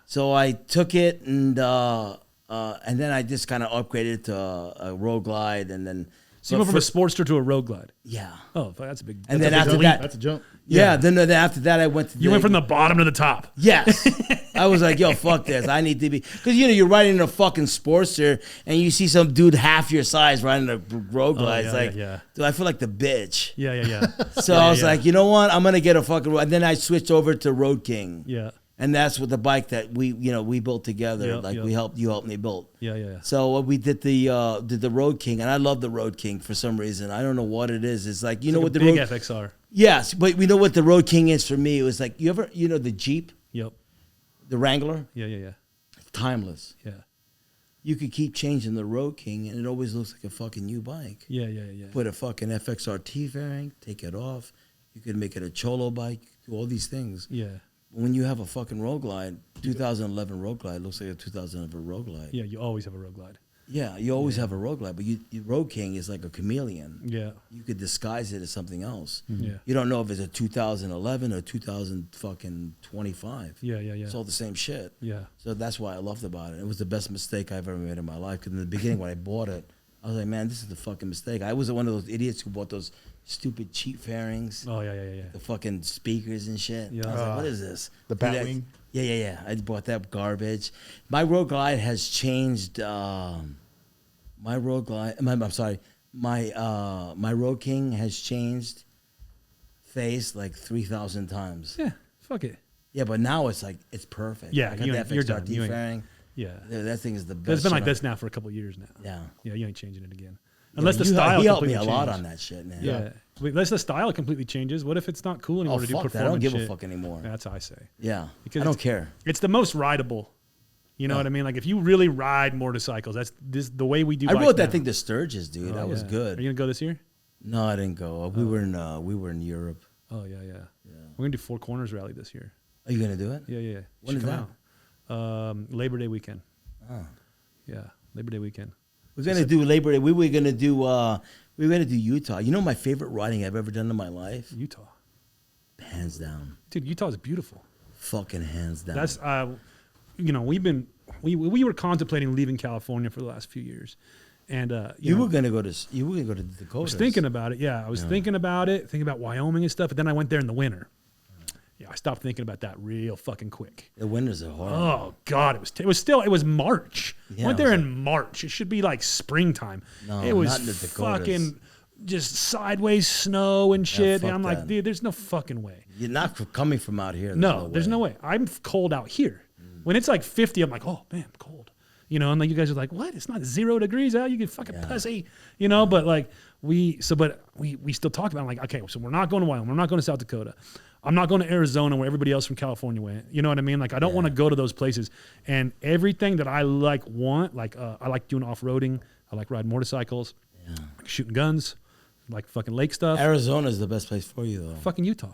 Speaker 2: So I took it and then I just kind of upgraded to a Road Glide, and then.
Speaker 1: So you went from a Sportster to a Road Glide.
Speaker 2: Yeah.
Speaker 1: Oh, that's a big.
Speaker 2: And then after that,
Speaker 3: that's a jump.
Speaker 2: Yeah. Then after that, I went to.
Speaker 1: You went from the bottom to the top.
Speaker 2: Yes. I was like, yo, fuck this. I need to be. Because, you're riding a fucking Sportster and you see some dude half your size riding a Road Glide. It's like, dude, I feel like the bitch.
Speaker 1: Yeah.
Speaker 2: So I was like, you know what? I'm going to get a fucking. And then I switched over to Road King.
Speaker 1: Yeah.
Speaker 2: And that's with the bike that we built together. You helped me build.
Speaker 1: Yeah.
Speaker 2: So we did the Road King, and I love the Road King for some reason. I don't know what it is. It's like, what the
Speaker 1: big
Speaker 2: Road
Speaker 1: FXR.
Speaker 2: Yes, but we know what the Road King is for me. It was like, the Jeep?
Speaker 1: Yep.
Speaker 2: The Wrangler?
Speaker 1: Yeah.
Speaker 2: It's timeless.
Speaker 1: Yeah.
Speaker 2: You could keep changing the Road King, and it always looks like a fucking new bike.
Speaker 1: Yeah.
Speaker 2: Put a fucking FXR T-fairing, take it off. You could make it a Cholo bike, do all these things.
Speaker 1: Yeah.
Speaker 2: When you have a fucking Road Glide, 2011 Road Glide looks like a 2011 Road Glide.
Speaker 1: Yeah, you always have a Road Glide.
Speaker 2: Yeah, you always have a Road Glide, but your Road King is like a chameleon.
Speaker 1: Yeah.
Speaker 2: You could disguise it as something else.
Speaker 1: Yeah.
Speaker 2: You don't know if it's a 2011 or 2025.
Speaker 1: Yeah.
Speaker 2: It's all the same shit.
Speaker 1: Yeah.
Speaker 2: So that's why I loved about it. It was the best mistake I've ever made in my life. Because in the beginning when I bought it, I was like, man, this is the fucking mistake. I was one of those idiots who bought those stupid cheap fairings.
Speaker 1: Oh, yeah.
Speaker 2: The fucking speakers and shit.
Speaker 1: Yeah.
Speaker 2: I was like, what is this?
Speaker 3: The Batwing?
Speaker 2: Yeah. I bought that garbage. My Road Glide has changed. My Road King has changed face like 3,000 times.
Speaker 1: Yeah, fuck it.
Speaker 2: Yeah, but now it's like, it's perfect.
Speaker 1: Yeah,
Speaker 2: I got the
Speaker 1: you're
Speaker 2: FXR
Speaker 1: done.
Speaker 2: fairing.
Speaker 1: Yeah.
Speaker 2: That thing is the best.
Speaker 1: It's been like
Speaker 2: shit
Speaker 1: this now for a couple of years now.
Speaker 2: Yeah.
Speaker 1: Yeah, you ain't changing it again. Unless the
Speaker 2: he
Speaker 1: style
Speaker 2: helped me
Speaker 1: completely
Speaker 2: a lot
Speaker 1: changes.
Speaker 2: on that shit, man.
Speaker 1: Yeah. Unless the style completely changes. What if it's not cool anymore to do
Speaker 2: Fuck
Speaker 1: performance
Speaker 2: that. I don't give
Speaker 1: shit?
Speaker 2: a fuck anymore.
Speaker 1: That's how I say.
Speaker 2: Yeah.
Speaker 1: Because
Speaker 2: I don't care.
Speaker 1: It's the most rideable. You know what I mean? Like if you really ride motorcycles, that's the way we do.
Speaker 2: I
Speaker 1: bikes
Speaker 2: rode that
Speaker 1: now.
Speaker 2: thing to Sturgis, dude.
Speaker 1: Oh,
Speaker 2: that was
Speaker 1: yeah.
Speaker 2: good.
Speaker 1: Are you gonna go this year?
Speaker 2: No, I didn't go. We were in Europe.
Speaker 1: Oh yeah. We're gonna do Four Corners Rally this year.
Speaker 2: Are you gonna do it?
Speaker 1: Yeah.
Speaker 2: When is that?
Speaker 1: Labor Day weekend.
Speaker 2: Oh.
Speaker 1: Yeah, Labor Day weekend.
Speaker 2: We're gonna do Labor Day. We were gonna do Utah. You know my favorite riding I've ever done in my life?
Speaker 1: Utah.
Speaker 2: Hands down.
Speaker 1: Dude, Utah is beautiful.
Speaker 2: Fucking hands down.
Speaker 1: That's we were contemplating leaving California for the last few years, and
Speaker 2: you were gonna go to Dakota.
Speaker 1: I was thinking about it. Yeah, I was thinking about it, thinking about Wyoming and stuff. But then I went there in the winter. Yeah, I stopped thinking about that real fucking quick.
Speaker 2: The winters are horrible.
Speaker 1: Oh God, it was March.
Speaker 2: Yeah,
Speaker 1: I went there in March. It should be like springtime.
Speaker 2: No,
Speaker 1: it was
Speaker 2: not in the Dakotas.
Speaker 1: fucking just sideways snow and shit.
Speaker 2: fuck
Speaker 1: And I'm like,
Speaker 2: that.
Speaker 1: dude, there's no fucking way.
Speaker 2: You're not coming from out here.
Speaker 1: There's no way. I'm cold out here. When it's like 50, I'm like, oh man, I'm cold. And then you guys are like, what? It's not 0 degrees out. You get fucking pussy. But like we still talk about it. I'm like, okay, so we're not going to Wyoming. We're not going to South Dakota. I'm not going to Arizona where everybody else from California went. You know what I mean? Like I don't want to go to those places. And everything that I want, I like doing off-roading. I like riding motorcycles, I like shooting guns, like fucking lake stuff.
Speaker 2: Arizona's the best place for you, though.
Speaker 1: Fucking Utah.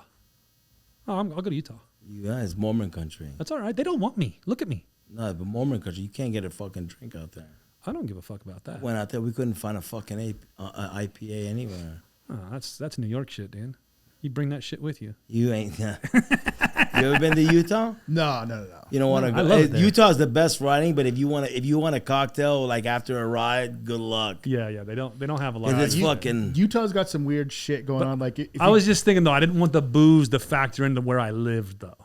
Speaker 1: Oh, I'll go to Utah.
Speaker 2: You guys, Mormon country.
Speaker 1: That's all right. They don't want me. Look at me.
Speaker 2: No, but Mormon country, you can't get a fucking drink out there.
Speaker 1: I don't give a fuck about that.
Speaker 2: Went out there, we couldn't find a fucking IPA anywhere.
Speaker 1: Oh, that's New York shit, Dan. You bring that shit with you.
Speaker 2: You ain't. You ever been to Utah?
Speaker 3: No.
Speaker 2: You don't want to
Speaker 1: I
Speaker 2: go.
Speaker 1: love it there.
Speaker 2: Utah's the best riding, but if you want a cocktail like after a ride, good luck.
Speaker 1: Yeah. They don't have a lot.
Speaker 2: 'Cause it's
Speaker 1: of
Speaker 2: fucking.
Speaker 3: Utah's got some weird shit going on. Like
Speaker 1: I was just thinking though, I didn't want the booze to factor into where I lived though.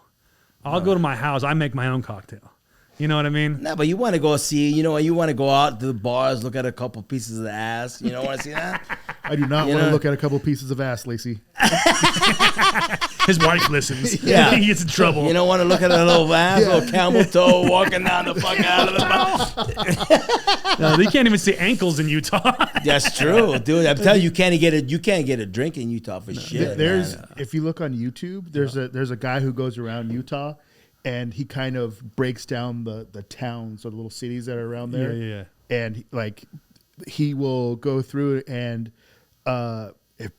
Speaker 1: I'll go to my house. I make my own cocktail. You know what I mean?
Speaker 2: No, but you want to go see. You want to go out to the bars, look at a couple pieces of ass. You don't want to see that.
Speaker 3: I do not
Speaker 2: You
Speaker 3: want to
Speaker 2: know?
Speaker 3: look at a couple pieces of ass, Lacey.
Speaker 1: His wife listens.
Speaker 2: Yeah.
Speaker 1: He gets in trouble.
Speaker 2: You don't want to look at a little ass, little camel toe walking down the fuck out of the mouth.
Speaker 1: No, you can't even see ankles in Utah.
Speaker 2: That's true, dude. I'm telling you, you can't get a drink in Utah for shit.
Speaker 3: There's
Speaker 2: man.
Speaker 3: if you look on YouTube, there's a guy who goes around Utah, and he kind of breaks down the towns or the little cities that are around there.
Speaker 1: Yeah.
Speaker 3: And he will go through it, and if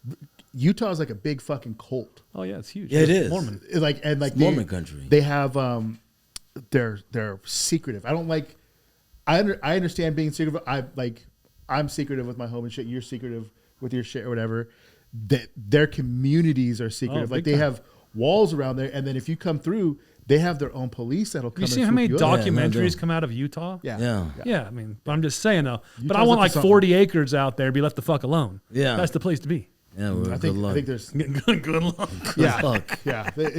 Speaker 3: Utah is like a big fucking cult.
Speaker 1: Oh yeah, it's huge.
Speaker 2: Yeah, it is.
Speaker 1: Mormon.
Speaker 3: It's
Speaker 2: Mormon country.
Speaker 3: They have they're secretive. I don't like. I understand being secretive. I'm secretive with my home and shit. You're secretive with your shit or whatever. Their communities are secretive.
Speaker 1: big
Speaker 3: Like they
Speaker 1: time.
Speaker 3: have walls around there, and then if you come through, they have their own police that'll come.
Speaker 1: You see
Speaker 3: and
Speaker 1: how many
Speaker 3: swoop you up.
Speaker 1: documentaries come out of Utah?
Speaker 3: Yeah.
Speaker 1: Yeah, I mean, but I'm just saying though. But
Speaker 3: Utah's
Speaker 1: I want
Speaker 3: up to
Speaker 1: like
Speaker 3: something.
Speaker 1: 40 acres out there. Be left the fuck alone.
Speaker 2: Yeah.
Speaker 1: That's the place to be.
Speaker 2: Yeah, well,
Speaker 3: I
Speaker 2: good
Speaker 3: think
Speaker 2: luck.
Speaker 3: there's
Speaker 1: Good luck.
Speaker 3: yeah
Speaker 2: luck.
Speaker 3: yeah. They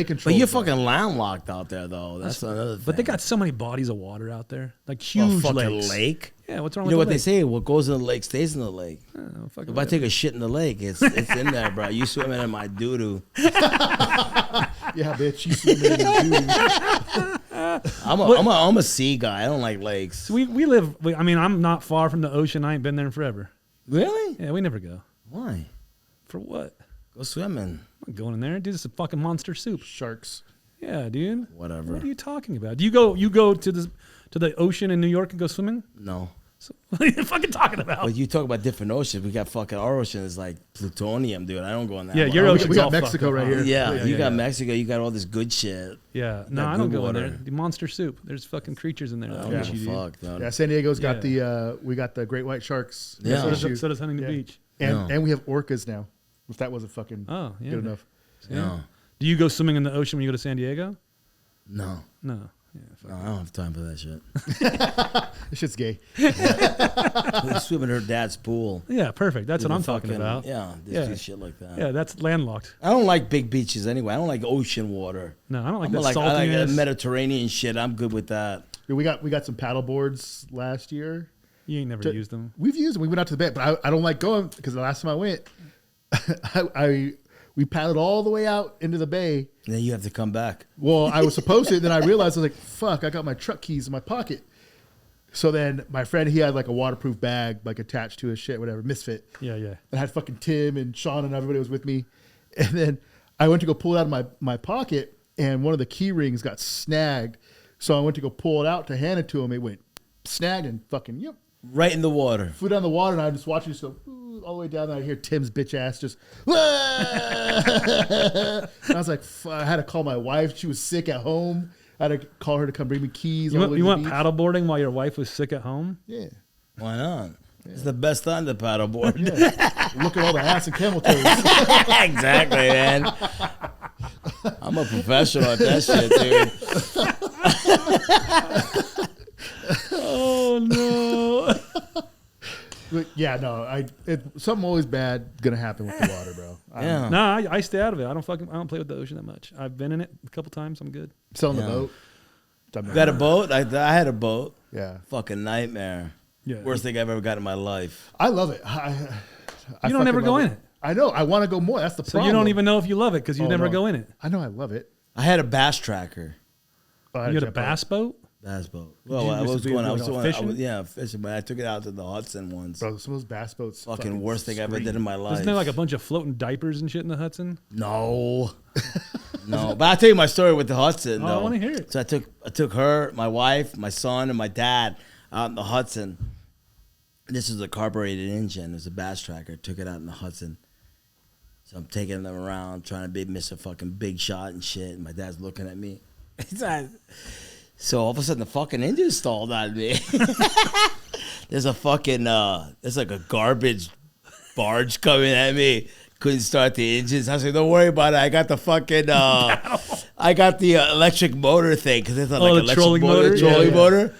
Speaker 3: control.
Speaker 2: But you're
Speaker 3: it, though.
Speaker 2: fucking landlocked out there, though. That's another thing.
Speaker 1: But they got so many bodies of water out there, like
Speaker 2: a
Speaker 1: huge
Speaker 2: fucking
Speaker 1: lakes.
Speaker 2: lake.
Speaker 1: Yeah, what's wrong
Speaker 2: You know
Speaker 1: with
Speaker 2: what
Speaker 1: the
Speaker 2: they say? What goes in the lake stays in the lake.
Speaker 1: Oh, fuck
Speaker 2: If I take a shit in the lake, it's in there, bro. You swimming in my doo doo.
Speaker 3: Yeah, bitch. You see me in the dude.
Speaker 2: I'm a sea guy. I don't like lakes.
Speaker 1: we live. I mean, I'm not far from the ocean. I ain't been there in forever.
Speaker 2: Really?
Speaker 1: Yeah, we never go.
Speaker 2: Why?
Speaker 1: For what?
Speaker 2: Go swimming.
Speaker 1: I'm not going in there. Dude, this is fucking monster soup.
Speaker 3: Sharks.
Speaker 1: Yeah, dude.
Speaker 2: Whatever.
Speaker 1: What are you talking about? Do you go to the ocean in New York and go swimming?
Speaker 2: No.
Speaker 1: So, what are you fucking talking about?
Speaker 2: But you talk about different oceans. We got fucking our ocean is like plutonium, dude. I don't go in that.
Speaker 1: Yeah,
Speaker 2: one.
Speaker 1: your ocean's
Speaker 3: we got
Speaker 1: all
Speaker 3: Mexico
Speaker 1: fucked up,
Speaker 3: right
Speaker 1: huh?
Speaker 3: here.
Speaker 2: Yeah, you got
Speaker 1: yeah.
Speaker 2: Mexico. You got all this good shit.
Speaker 1: Yeah, no,
Speaker 2: That
Speaker 1: I don't
Speaker 2: good
Speaker 1: go in
Speaker 2: water.
Speaker 1: there. The monster soup. There's fucking creatures in there.
Speaker 2: I
Speaker 1: That
Speaker 2: don't
Speaker 1: will
Speaker 2: give
Speaker 1: get you,
Speaker 2: a
Speaker 1: dude.
Speaker 2: fuck, dude.
Speaker 3: Yeah, San Diego's got
Speaker 2: Yeah.
Speaker 3: we got the great white sharks.
Speaker 2: Yeah.
Speaker 1: So
Speaker 3: SSU.
Speaker 1: does, so does Hunting the Beach.
Speaker 3: And we have orcas now. If that wasn't fucking
Speaker 1: Oh, yeah.
Speaker 3: good enough.
Speaker 2: No.
Speaker 1: Do you go swimming in the ocean when you go to San Diego?
Speaker 2: No.
Speaker 1: No. Yeah, fuck.
Speaker 2: No, I don't have time for that shit.
Speaker 3: This shit's gay.
Speaker 2: We swim in her dad's pool.
Speaker 1: Yeah, perfect. That's
Speaker 2: Do
Speaker 1: what
Speaker 2: the
Speaker 1: I'm talking
Speaker 2: fucking-
Speaker 1: about.
Speaker 2: Yeah,
Speaker 1: Yeah.
Speaker 2: do shit like that.
Speaker 1: Yeah, that's landlocked.
Speaker 2: I don't like big beaches anyway. I don't like ocean water.
Speaker 1: No, I don't like
Speaker 2: I'm
Speaker 1: that
Speaker 2: like, I like
Speaker 1: saltiness.
Speaker 2: Mediterranean shit. I'm good with that.
Speaker 3: Dude, we got some paddle boards last year.
Speaker 1: You ain't never
Speaker 3: To-
Speaker 1: used them.
Speaker 3: We've used them. We went out to the bay, but I don't like going because the last time I went, we paddled all the way out into the bay.
Speaker 2: And then you have to come back.
Speaker 3: Well, I was supposed to, then I realized I was like, fuck, I got my truck keys in my pocket. So then my friend, he had like a waterproof bag like attached to his shit, whatever, misfit.
Speaker 1: Yeah.
Speaker 3: And I had fucking Tim and Sean and everybody was with me. And then I went to go pull it out of my pocket, and one of the key rings got snagged. So I went to go pull it out to hand it to him. It went snagged and fucking, yep.
Speaker 2: Right in the water.
Speaker 3: Flew down the water, and I just watched it just go all the way down there. I hear Tim's bitch ass just. And I was like, I had to call my wife. She was sick at home. I had to call her to come bring me keys.
Speaker 1: You
Speaker 3: all the way
Speaker 1: went
Speaker 3: to the beach.
Speaker 1: paddleboarding while your wife was sick at home?
Speaker 3: Yeah.
Speaker 2: Why not? It's the best time to paddleboard.
Speaker 3: Yeah. Look at all the ass and camel toes.
Speaker 2: Exactly, man. I'm a professional at that shit, dude.
Speaker 1: Oh no.
Speaker 3: But yeah, no, something always bad gonna happen with the water, bro.
Speaker 2: Yeah.
Speaker 1: No, I stay out of it. I don't play with the ocean that much. I've been in it a couple times. I'm good.
Speaker 3: Selling
Speaker 2: Yeah.
Speaker 3: the boat.
Speaker 2: Got a boat? I had a boat.
Speaker 3: Yeah.
Speaker 2: Fucking nightmare.
Speaker 1: Yeah.
Speaker 2: Worst thing I've ever got in my life.
Speaker 3: I love it.
Speaker 1: You don't ever
Speaker 3: fucking
Speaker 1: go
Speaker 3: love
Speaker 1: in it.
Speaker 3: I know. I want to go more. That's the
Speaker 1: So
Speaker 3: problem.
Speaker 1: you don't even know if you love it because you
Speaker 3: Oh,
Speaker 1: never
Speaker 3: no.
Speaker 1: go in it.
Speaker 3: I know. I love it.
Speaker 2: I had a bass tracker.
Speaker 3: Oh, I
Speaker 1: You had a
Speaker 3: jet boat.
Speaker 1: bass boat?
Speaker 2: Bass boat.
Speaker 1: you
Speaker 2: Well, I
Speaker 1: used to
Speaker 2: was
Speaker 1: be
Speaker 2: going. I
Speaker 1: doing
Speaker 2: was
Speaker 1: all
Speaker 2: doing.
Speaker 1: fishing?
Speaker 2: Fishing. But I took it out to the Hudson once.
Speaker 3: Bro, some of those bass boats.
Speaker 2: Fucking worst thing I ever did in my life.
Speaker 1: Isn't there like a bunch of floating diapers and shit in the Hudson?
Speaker 2: No, no. But I'll tell you my story with the Hudson.
Speaker 1: Oh, I
Speaker 2: though.
Speaker 1: wanna hear it.
Speaker 2: So I took her, my wife, my son, and my dad out in the Hudson, This is a carbureted engine. It's a bass tracker. Took it out in the Hudson. So I'm taking them around, trying to miss a fucking big shot and shit. And my dad's looking at me. So all of a sudden, the fucking engine stalled on me. There's a fucking, there's like a garbage barge coming at me. Couldn't start the engines. I was like, don't worry about it. I got the fucking, I got the electric motor thing because it's like
Speaker 1: the
Speaker 2: electric
Speaker 1: trolling motor?
Speaker 2: trolling motor.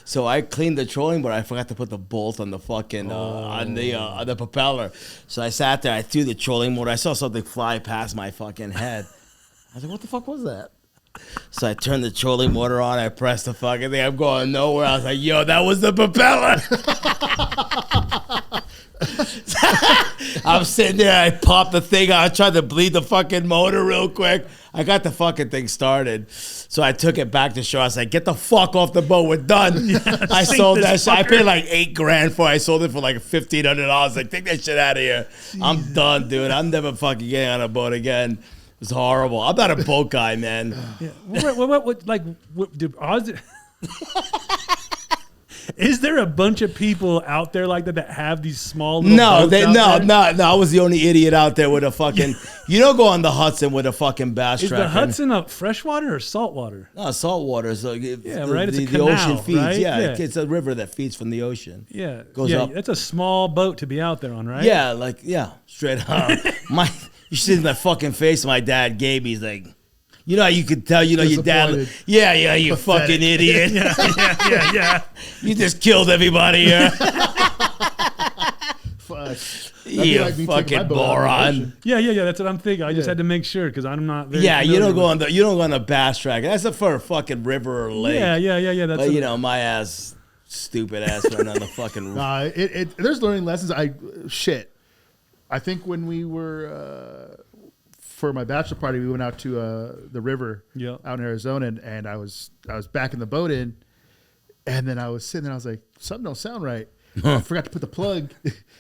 Speaker 2: So I cleaned the trolling motor. I forgot to put the bolt on the fucking on the propeller. So I sat there. I threw the trolling motor. I saw something fly past my fucking head. I was like, what the fuck was that? So I turned the trolling motor on. I pressed the fucking thing. I'm going nowhere. I was like, yo, that was the propeller. I'm sitting there. I popped the thing out. I tried to bleed the fucking motor real quick. I got the fucking thing started. So I took it back to shore. I was like, get the fuck off the boat. We're done. I sold that shit. I paid like $8,000 for it. I sold it for like $1,500. Like, take that shit out of here. I'm done, dude. I'm never fucking getting on a boat again. It's horrible. I'm not a boat guy, man.
Speaker 1: Yeah. Dude, is there a bunch of people out there like that have these small little boats out there?
Speaker 2: No. I was the only idiot out there with a fucking. You don't go on the Hudson with a fucking bass tracker.
Speaker 1: Is the Hudson a freshwater or saltwater?
Speaker 2: No, saltwater. So
Speaker 1: right. It's a
Speaker 2: the
Speaker 1: canal,
Speaker 2: ocean feeds.
Speaker 1: right?
Speaker 2: Yeah, it's a river that feeds from the ocean.
Speaker 1: Yeah,
Speaker 2: Goes up.
Speaker 1: It's a small boat to be out there on, right?
Speaker 2: Yeah, straight up. You should see the fucking face my dad gave me. He's like, you know, you could tell, you know, your dad. Yeah, you fucking idiot.
Speaker 1: yeah.
Speaker 2: You just killed everybody here.
Speaker 3: Fuck.
Speaker 2: You fucking moron.
Speaker 1: Yeah. That's what I'm thinking. I just had to make sure because I'm not. Very
Speaker 2: you don't go on the bass track. That's for a fucking river or lake.
Speaker 1: Yeah. That's
Speaker 2: but my ass, stupid ass, went on the fucking.
Speaker 3: There's learning lessons. I think when we were for my bachelor party, we went out to the river out in Arizona, and I was backing the boat in, and then I was sitting there. I was like, something don't sound right. I forgot to put the plug.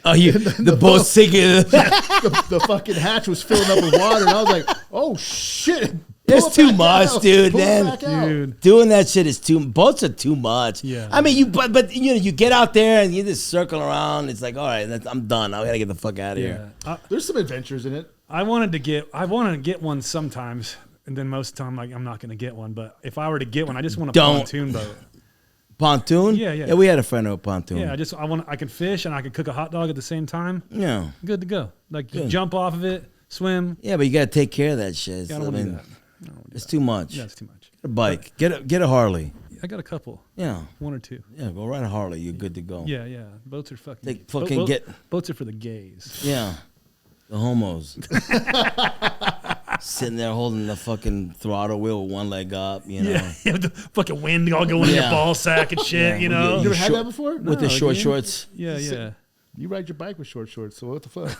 Speaker 2: Oh, the boat's sinking.
Speaker 3: The fucking hatch was filling up with water, and I was like, "Oh shit!"
Speaker 2: It's too much, dude. Man, doing that shit is too. Boats are too much.
Speaker 1: Yeah.
Speaker 2: I mean, but you get out there and you just circle around. It's like, all right, I'm done. I gotta get the fuck out of here.
Speaker 3: There's some adventures in it.
Speaker 1: I wanted to get one sometimes, and then most of the time, like, I'm not going to get one. But if I were to get one, I just want a pontoon boat.
Speaker 2: Pontoon?
Speaker 1: Yeah.
Speaker 2: We had a friend with a pontoon.
Speaker 1: Yeah, I can fish and I can cook a hot dog at the same time.
Speaker 2: Yeah.
Speaker 1: Good to go. Like, you jump off of it, swim.
Speaker 2: Yeah, but you gotta take care of that shit.
Speaker 1: I don't want to do that.
Speaker 2: It's too much.
Speaker 1: Yeah, it's too much.
Speaker 2: Get a bike. Get a Harley.
Speaker 1: I got a couple.
Speaker 2: Yeah.
Speaker 1: One or two.
Speaker 2: Yeah, go ride a Harley. You're good to go.
Speaker 1: Yeah. Boats are fucking.
Speaker 2: Boats
Speaker 1: are for the gays.
Speaker 2: Yeah. The homos. Sitting there holding the fucking throttle wheel with one leg up, you know.
Speaker 1: Yeah, the fucking wind all going in your ball sack and shit, you know.
Speaker 3: You ever had that before?
Speaker 2: With the short shorts?
Speaker 1: Yeah.
Speaker 3: You ride your bike with short shorts, so what the fuck?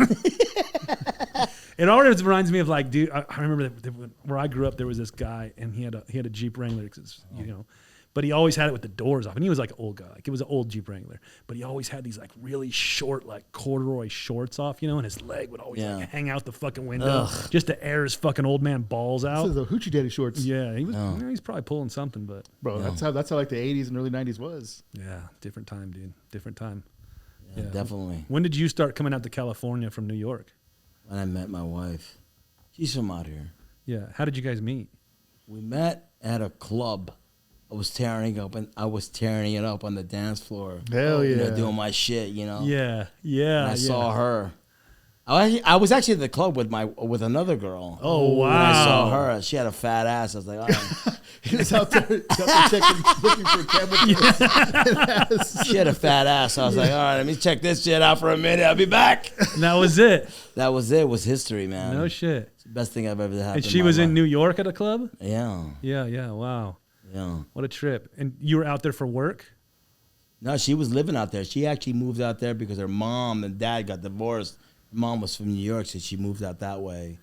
Speaker 1: It always reminds me of, like, dude, I remember where I grew up, there was this guy, and he had a Jeep Wrangler, you know. But he always had it with the doors off. And he was like an old guy. Like, it was an old Jeep Wrangler. But he always had these like really short, like corduroy shorts off, you know, and his leg would always like hang out the fucking window just to air his fucking old man balls out.
Speaker 3: This is the hoochie daddy shorts.
Speaker 1: Yeah, he was. He's probably pulling something, but
Speaker 3: bro, that's how like the 80s and early 90s was.
Speaker 1: Yeah, different time, dude. Different time.
Speaker 2: Yeah, definitely.
Speaker 1: When did you start coming out to California from New York?
Speaker 2: When I met my wife. She's from out here.
Speaker 1: Yeah. How did you guys meet?
Speaker 2: We met at a club. I was tearing it up on the dance floor.
Speaker 3: Hell yeah.
Speaker 2: You know, doing my shit, you know.
Speaker 1: Yeah.
Speaker 2: And I saw her. I was actually at the club with another girl.
Speaker 1: Oh, wow.
Speaker 2: And I saw her. She had a fat ass. I was like, all right.
Speaker 3: He was out there looking for a camera.
Speaker 2: She had a fat ass. I was like, all right, let me check this shit out for a minute. I'll be back.
Speaker 1: And that was it.
Speaker 2: That was it. It was history, man.
Speaker 1: No shit.
Speaker 2: It's the best thing I've ever had.
Speaker 1: And she was in New York at a club?
Speaker 2: Yeah.
Speaker 1: Yeah. Wow.
Speaker 2: Yeah.
Speaker 1: What a trip. And you were out there for work?
Speaker 2: No, she was living out there. She actually moved out there because her mom and dad got divorced. Her mom was from New York, so she moved out that way.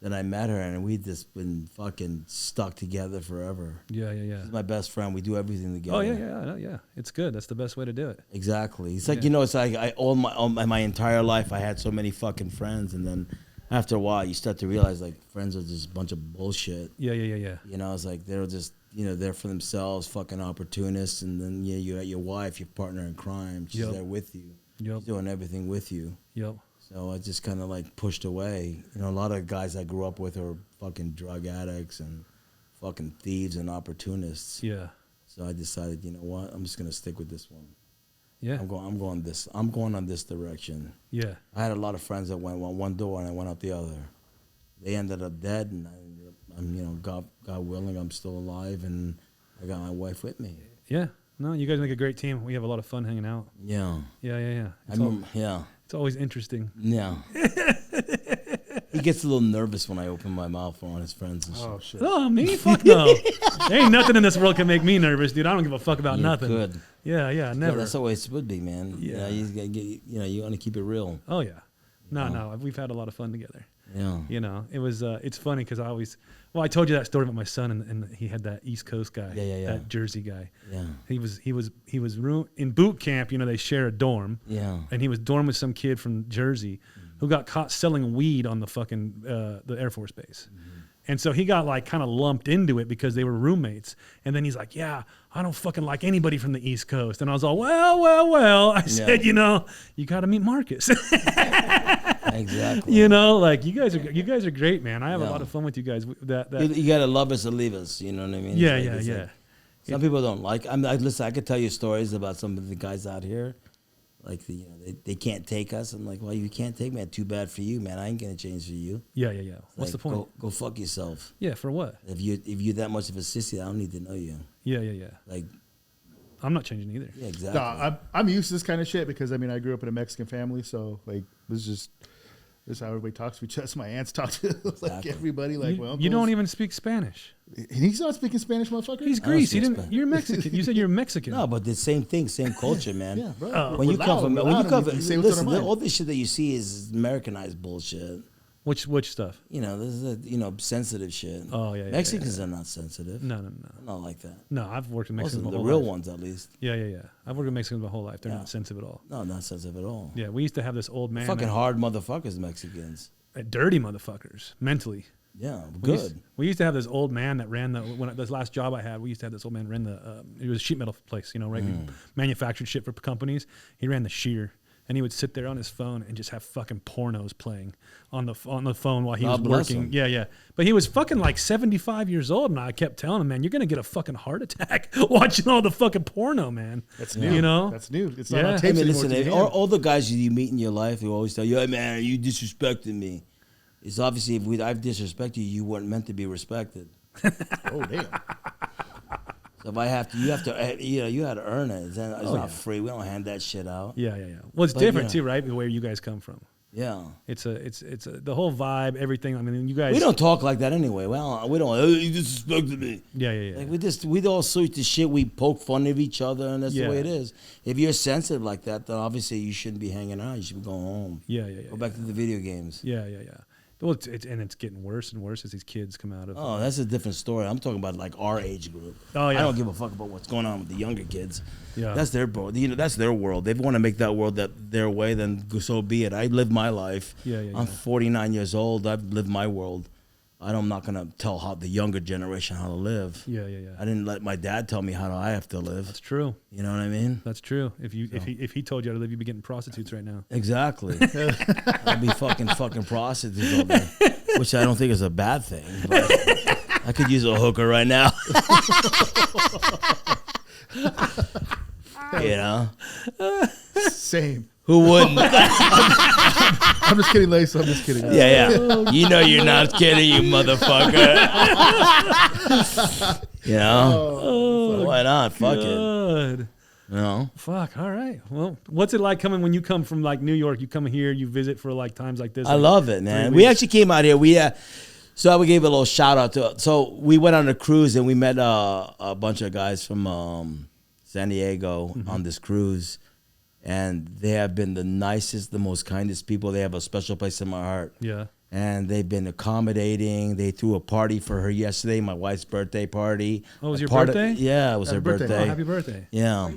Speaker 2: Then I met her, and we've just been fucking stuck together forever.
Speaker 1: Yeah.
Speaker 2: She's my best friend. We do everything together.
Speaker 1: Oh, yeah. It's good. That's the best way to do it.
Speaker 2: Exactly. It's like, you know, it's like all my entire life I had so many fucking friends, and then after a while you start to realize, like, friends are just a bunch of bullshit.
Speaker 1: Yeah.
Speaker 2: You know, it's like they're just there for themselves, fucking opportunists, and then you got your wife, your partner in crime. She's there with you.
Speaker 1: Yep.
Speaker 2: She's doing everything with you.
Speaker 1: Yep.
Speaker 2: So I just kind of like pushed away. A lot of guys I grew up with are fucking drug addicts and fucking thieves and opportunists.
Speaker 1: Yeah.
Speaker 2: So I decided, you know what? I'm just gonna stick with this one.
Speaker 1: Yeah.
Speaker 2: I'm going on this direction.
Speaker 1: Yeah.
Speaker 2: I had a lot of friends that went one door and I went out the other. They ended up dead, and God willing, I'm still alive, and I got my wife with me.
Speaker 1: Yeah. No, you guys make a great team. We have a lot of fun hanging out.
Speaker 2: Yeah.
Speaker 1: Yeah. It's always interesting.
Speaker 2: Yeah. He gets a little nervous when I open my mouth on his friends and shit.
Speaker 3: Oh shit.
Speaker 1: Oh, me? Fuck no. There ain't nothing in this world can make me nervous, dude. I don't give a fuck about nothing.
Speaker 2: Good.
Speaker 1: Yeah, never.
Speaker 2: Yeah, that's the way it would be, man.
Speaker 1: Yeah.
Speaker 2: You gotta get, you want to keep it real.
Speaker 1: Oh yeah. No, we've had a lot of fun together.
Speaker 2: Yeah.
Speaker 1: It was. It's funny because I told you that story about my son, and he had that East Coast guy, that Jersey guy.
Speaker 2: Yeah.
Speaker 1: He was in boot camp. They share a dorm.
Speaker 2: Yeah.
Speaker 1: And he was dorm with some kid from Jersey, who got caught selling weed on the fucking the Air Force base. And so he got like kind of lumped into it because they were roommates. And then he's like, yeah, I don't fucking like anybody from the East Coast. And I was all, well. I said, you got to meet Marcus.
Speaker 2: Exactly.
Speaker 1: You guys are great, man. I have a lot of fun with you guys.
Speaker 2: You got to love us or leave us. You know what I mean?
Speaker 1: Yeah.
Speaker 2: Some people don't like. Listen, I could tell you stories about some of the guys out here. Like they can't take us. I'm like, well, you can't take me. Too bad for you, man. I ain't gonna change for you.
Speaker 1: Yeah. What's the point?
Speaker 2: Go fuck yourself.
Speaker 1: Yeah, for what?
Speaker 2: If you're that much of a sissy, I don't need to know you.
Speaker 1: Yeah.
Speaker 2: Like,
Speaker 1: I'm not changing either.
Speaker 2: Yeah, exactly.
Speaker 3: No, I'm used to this kind of shit because I grew up in a Mexican family, so like this is how everybody talks to each other. My aunts talk to like everybody. Like,
Speaker 1: you don't even speak Spanish.
Speaker 3: He's not speaking Spanish, motherfucker.
Speaker 1: He's Greece. You're Mexican. You said you're Mexican.
Speaker 2: No, but the same thing, same culture, man.
Speaker 3: Yeah, bro.
Speaker 2: When you come from, listen, all this shit that you see is Americanized bullshit.
Speaker 1: Which stuff?
Speaker 2: This is sensitive shit.
Speaker 1: Oh yeah.
Speaker 2: Mexicans are not sensitive.
Speaker 1: No.
Speaker 2: Not like that.
Speaker 1: No, I've worked with Mexicans.
Speaker 2: The real ones, at least.
Speaker 1: Yeah. I've worked with Mexicans my whole life. They're not sensitive at all.
Speaker 2: No, not sensitive at all.
Speaker 1: Yeah, we used to have this old man.
Speaker 2: Fucking hard motherfuckers, Mexicans.
Speaker 1: Dirty motherfuckers, mentally.
Speaker 2: Yeah, good.
Speaker 1: We used to have this old man that ran this last job I had. We used to have this old man ran it was a sheet metal place, right? He manufactured shit for companies. He ran the shear, and he would sit there on his phone and just have fucking pornos playing on the phone while he was working. Yeah. But he was fucking like 75 years old, and I kept telling him, man, you're gonna get a fucking heart attack watching all the fucking porno, man.
Speaker 3: That's new.
Speaker 1: That's
Speaker 3: new. It's not on tapes
Speaker 2: listen, all the guys you meet in your life who always tell you, hey man, you disrespected me. It's obviously if I've disrespected you, you weren't meant to be respected.
Speaker 3: Oh damn.
Speaker 2: So if I have to, you had to earn it. It's not free. We don't hand that shit out.
Speaker 1: Yeah. Well, it's different too, right? Where you guys come from.
Speaker 2: Yeah.
Speaker 1: It's the whole vibe, everything. I mean, you guys.
Speaker 2: We don't talk like that anyway. Well, we don't. You disrespected me.
Speaker 1: Yeah.
Speaker 2: Like we all sorts of shit. We poke fun of each other, and that's the way it is. If you're sensitive like that, then obviously you shouldn't be hanging out. You should be going home.
Speaker 1: Yeah.
Speaker 2: Go back to the video games.
Speaker 1: Yeah. Well, it's getting worse and worse as these kids come out of.
Speaker 2: Oh, that's a different story. I'm talking about like our age group.
Speaker 1: Oh yeah.
Speaker 2: I don't give a fuck about what's going on with the younger kids.
Speaker 1: Yeah.
Speaker 2: That's their that's their world. They want to make that world their way. Then so be it. I live my life.
Speaker 1: Yeah.
Speaker 2: I'm 49 years old. I've lived my world. I'm not gonna tell the younger generation how to live.
Speaker 1: Yeah.
Speaker 2: I didn't let my dad tell me how I have to live.
Speaker 1: That's true.
Speaker 2: You know what I mean?
Speaker 1: That's true. If he told you how to live, you'd be getting prostitutes right now.
Speaker 2: Exactly. I'd be fucking prostitutes all day, which I don't think is a bad thing. But I could use a hooker right now.
Speaker 3: Same.
Speaker 2: Who wouldn't?
Speaker 3: I'm just kidding, Lace. I'm just kidding.
Speaker 2: Yeah. You know you're not kidding, you motherfucker. Why not? Fuck it.
Speaker 1: Fuck. All right. Well, what's it like coming when you come from like New York? You come here, you visit for like times like this.
Speaker 2: I love it, man. We actually came out here. So we gave a little shout out to. So we went on a cruise and we met a bunch of guys from San Diego on this cruise. And they have been the nicest, the most kindest people. They have a special place in my heart.
Speaker 1: Yeah.
Speaker 2: And they've been accommodating. They threw a party for her yesterday, my wife's birthday party.
Speaker 1: Oh, it was your birthday?
Speaker 2: Yeah, it was her birthday.
Speaker 1: Oh, happy birthday.
Speaker 2: Yeah.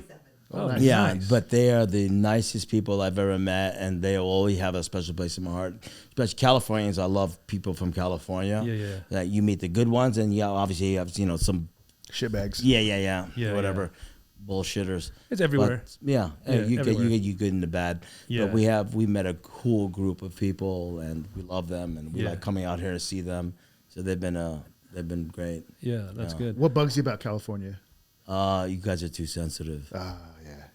Speaker 3: Oh, nice.
Speaker 2: Yeah,
Speaker 1: nice.
Speaker 2: but they are the nicest people I've ever met, and they always have a special place in my heart. Especially Californians, I love people from California.
Speaker 1: Yeah.
Speaker 2: That you meet the good ones, and obviously you have some
Speaker 3: Shitbags.
Speaker 2: Yeah, whatever. Bullshitters.
Speaker 1: It's everywhere.
Speaker 2: But, you
Speaker 1: everywhere.
Speaker 2: get you good and the bad.
Speaker 1: Yeah.
Speaker 2: But we met a cool group of people, and we love them, and we
Speaker 1: Yeah.
Speaker 2: like coming out here to see them. So they've been great.
Speaker 1: Yeah, that's good.
Speaker 3: What bugs you about California?
Speaker 2: You guys are too sensitive.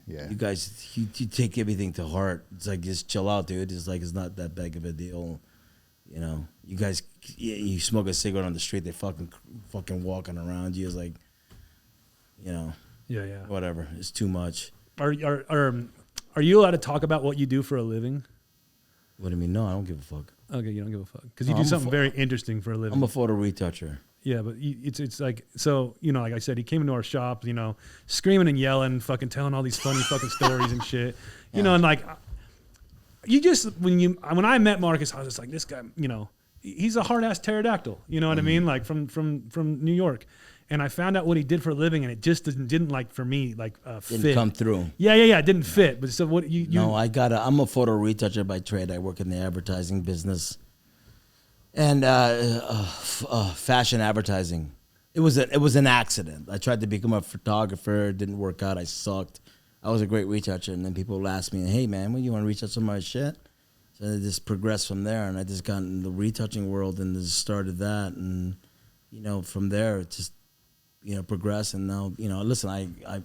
Speaker 3: Yeah.
Speaker 2: You guys, you take everything to heart. It's like, just chill out, dude. It's like, it's not that big of a deal. You know, you guys, you smoke a cigarette on the street, they fucking walking around you. It's like, you know,
Speaker 1: Yeah.
Speaker 2: whatever. It's too much.
Speaker 1: Are you allowed to talk about what you do for a living?
Speaker 2: What do you mean? No, I don't give a fuck.
Speaker 1: Okay, you don't give a fuck because you
Speaker 2: No,
Speaker 1: do
Speaker 2: I'm a
Speaker 1: something very interesting for a living.
Speaker 2: I'm a photo retoucher.
Speaker 1: Yeah, but it's like, so, you know, like I said, he came into our shop, you know, screaming and yelling, fucking telling all these funny fucking stories and shit, you know, and like, you just, when I met Marcus, I was just like, this guy, you know, he's a hard ass pterodactyl, you know what I mean? Like from New York. And I found out what he did for a living, and it just didn't like, for me, like fit.
Speaker 2: Didn't come through.
Speaker 1: Yeah, it didn't fit. But so what you
Speaker 2: No, I'm a photo retoucher by trade. I work in the advertising business. And fashion advertising. It was an accident. I tried to become a photographer. It didn't work out. I sucked. I was a great retoucher, and then people would ask me, "Hey man, you want to retouch some of my shit?" So I just progressed from there, and I just got in the retouching world and just started that, and you know, from there it just, you know, progressed, and now, you know, listen,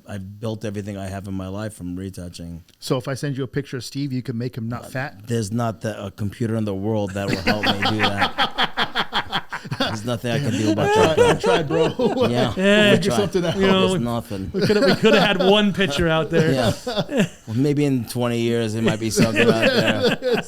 Speaker 2: I've built everything I have in my life from retouching.
Speaker 3: So if I send you a picture of Steve, you can make him not fat?
Speaker 2: There's not a computer in the world that will help me do that. There's nothing I can do about that.
Speaker 3: I tried, bro.
Speaker 2: Yeah.
Speaker 3: We'll figure something out.
Speaker 1: You know,
Speaker 2: There's nothing.
Speaker 1: we could have had one picture out there.
Speaker 2: Yeah. Well, maybe in 20 years there might be something out there.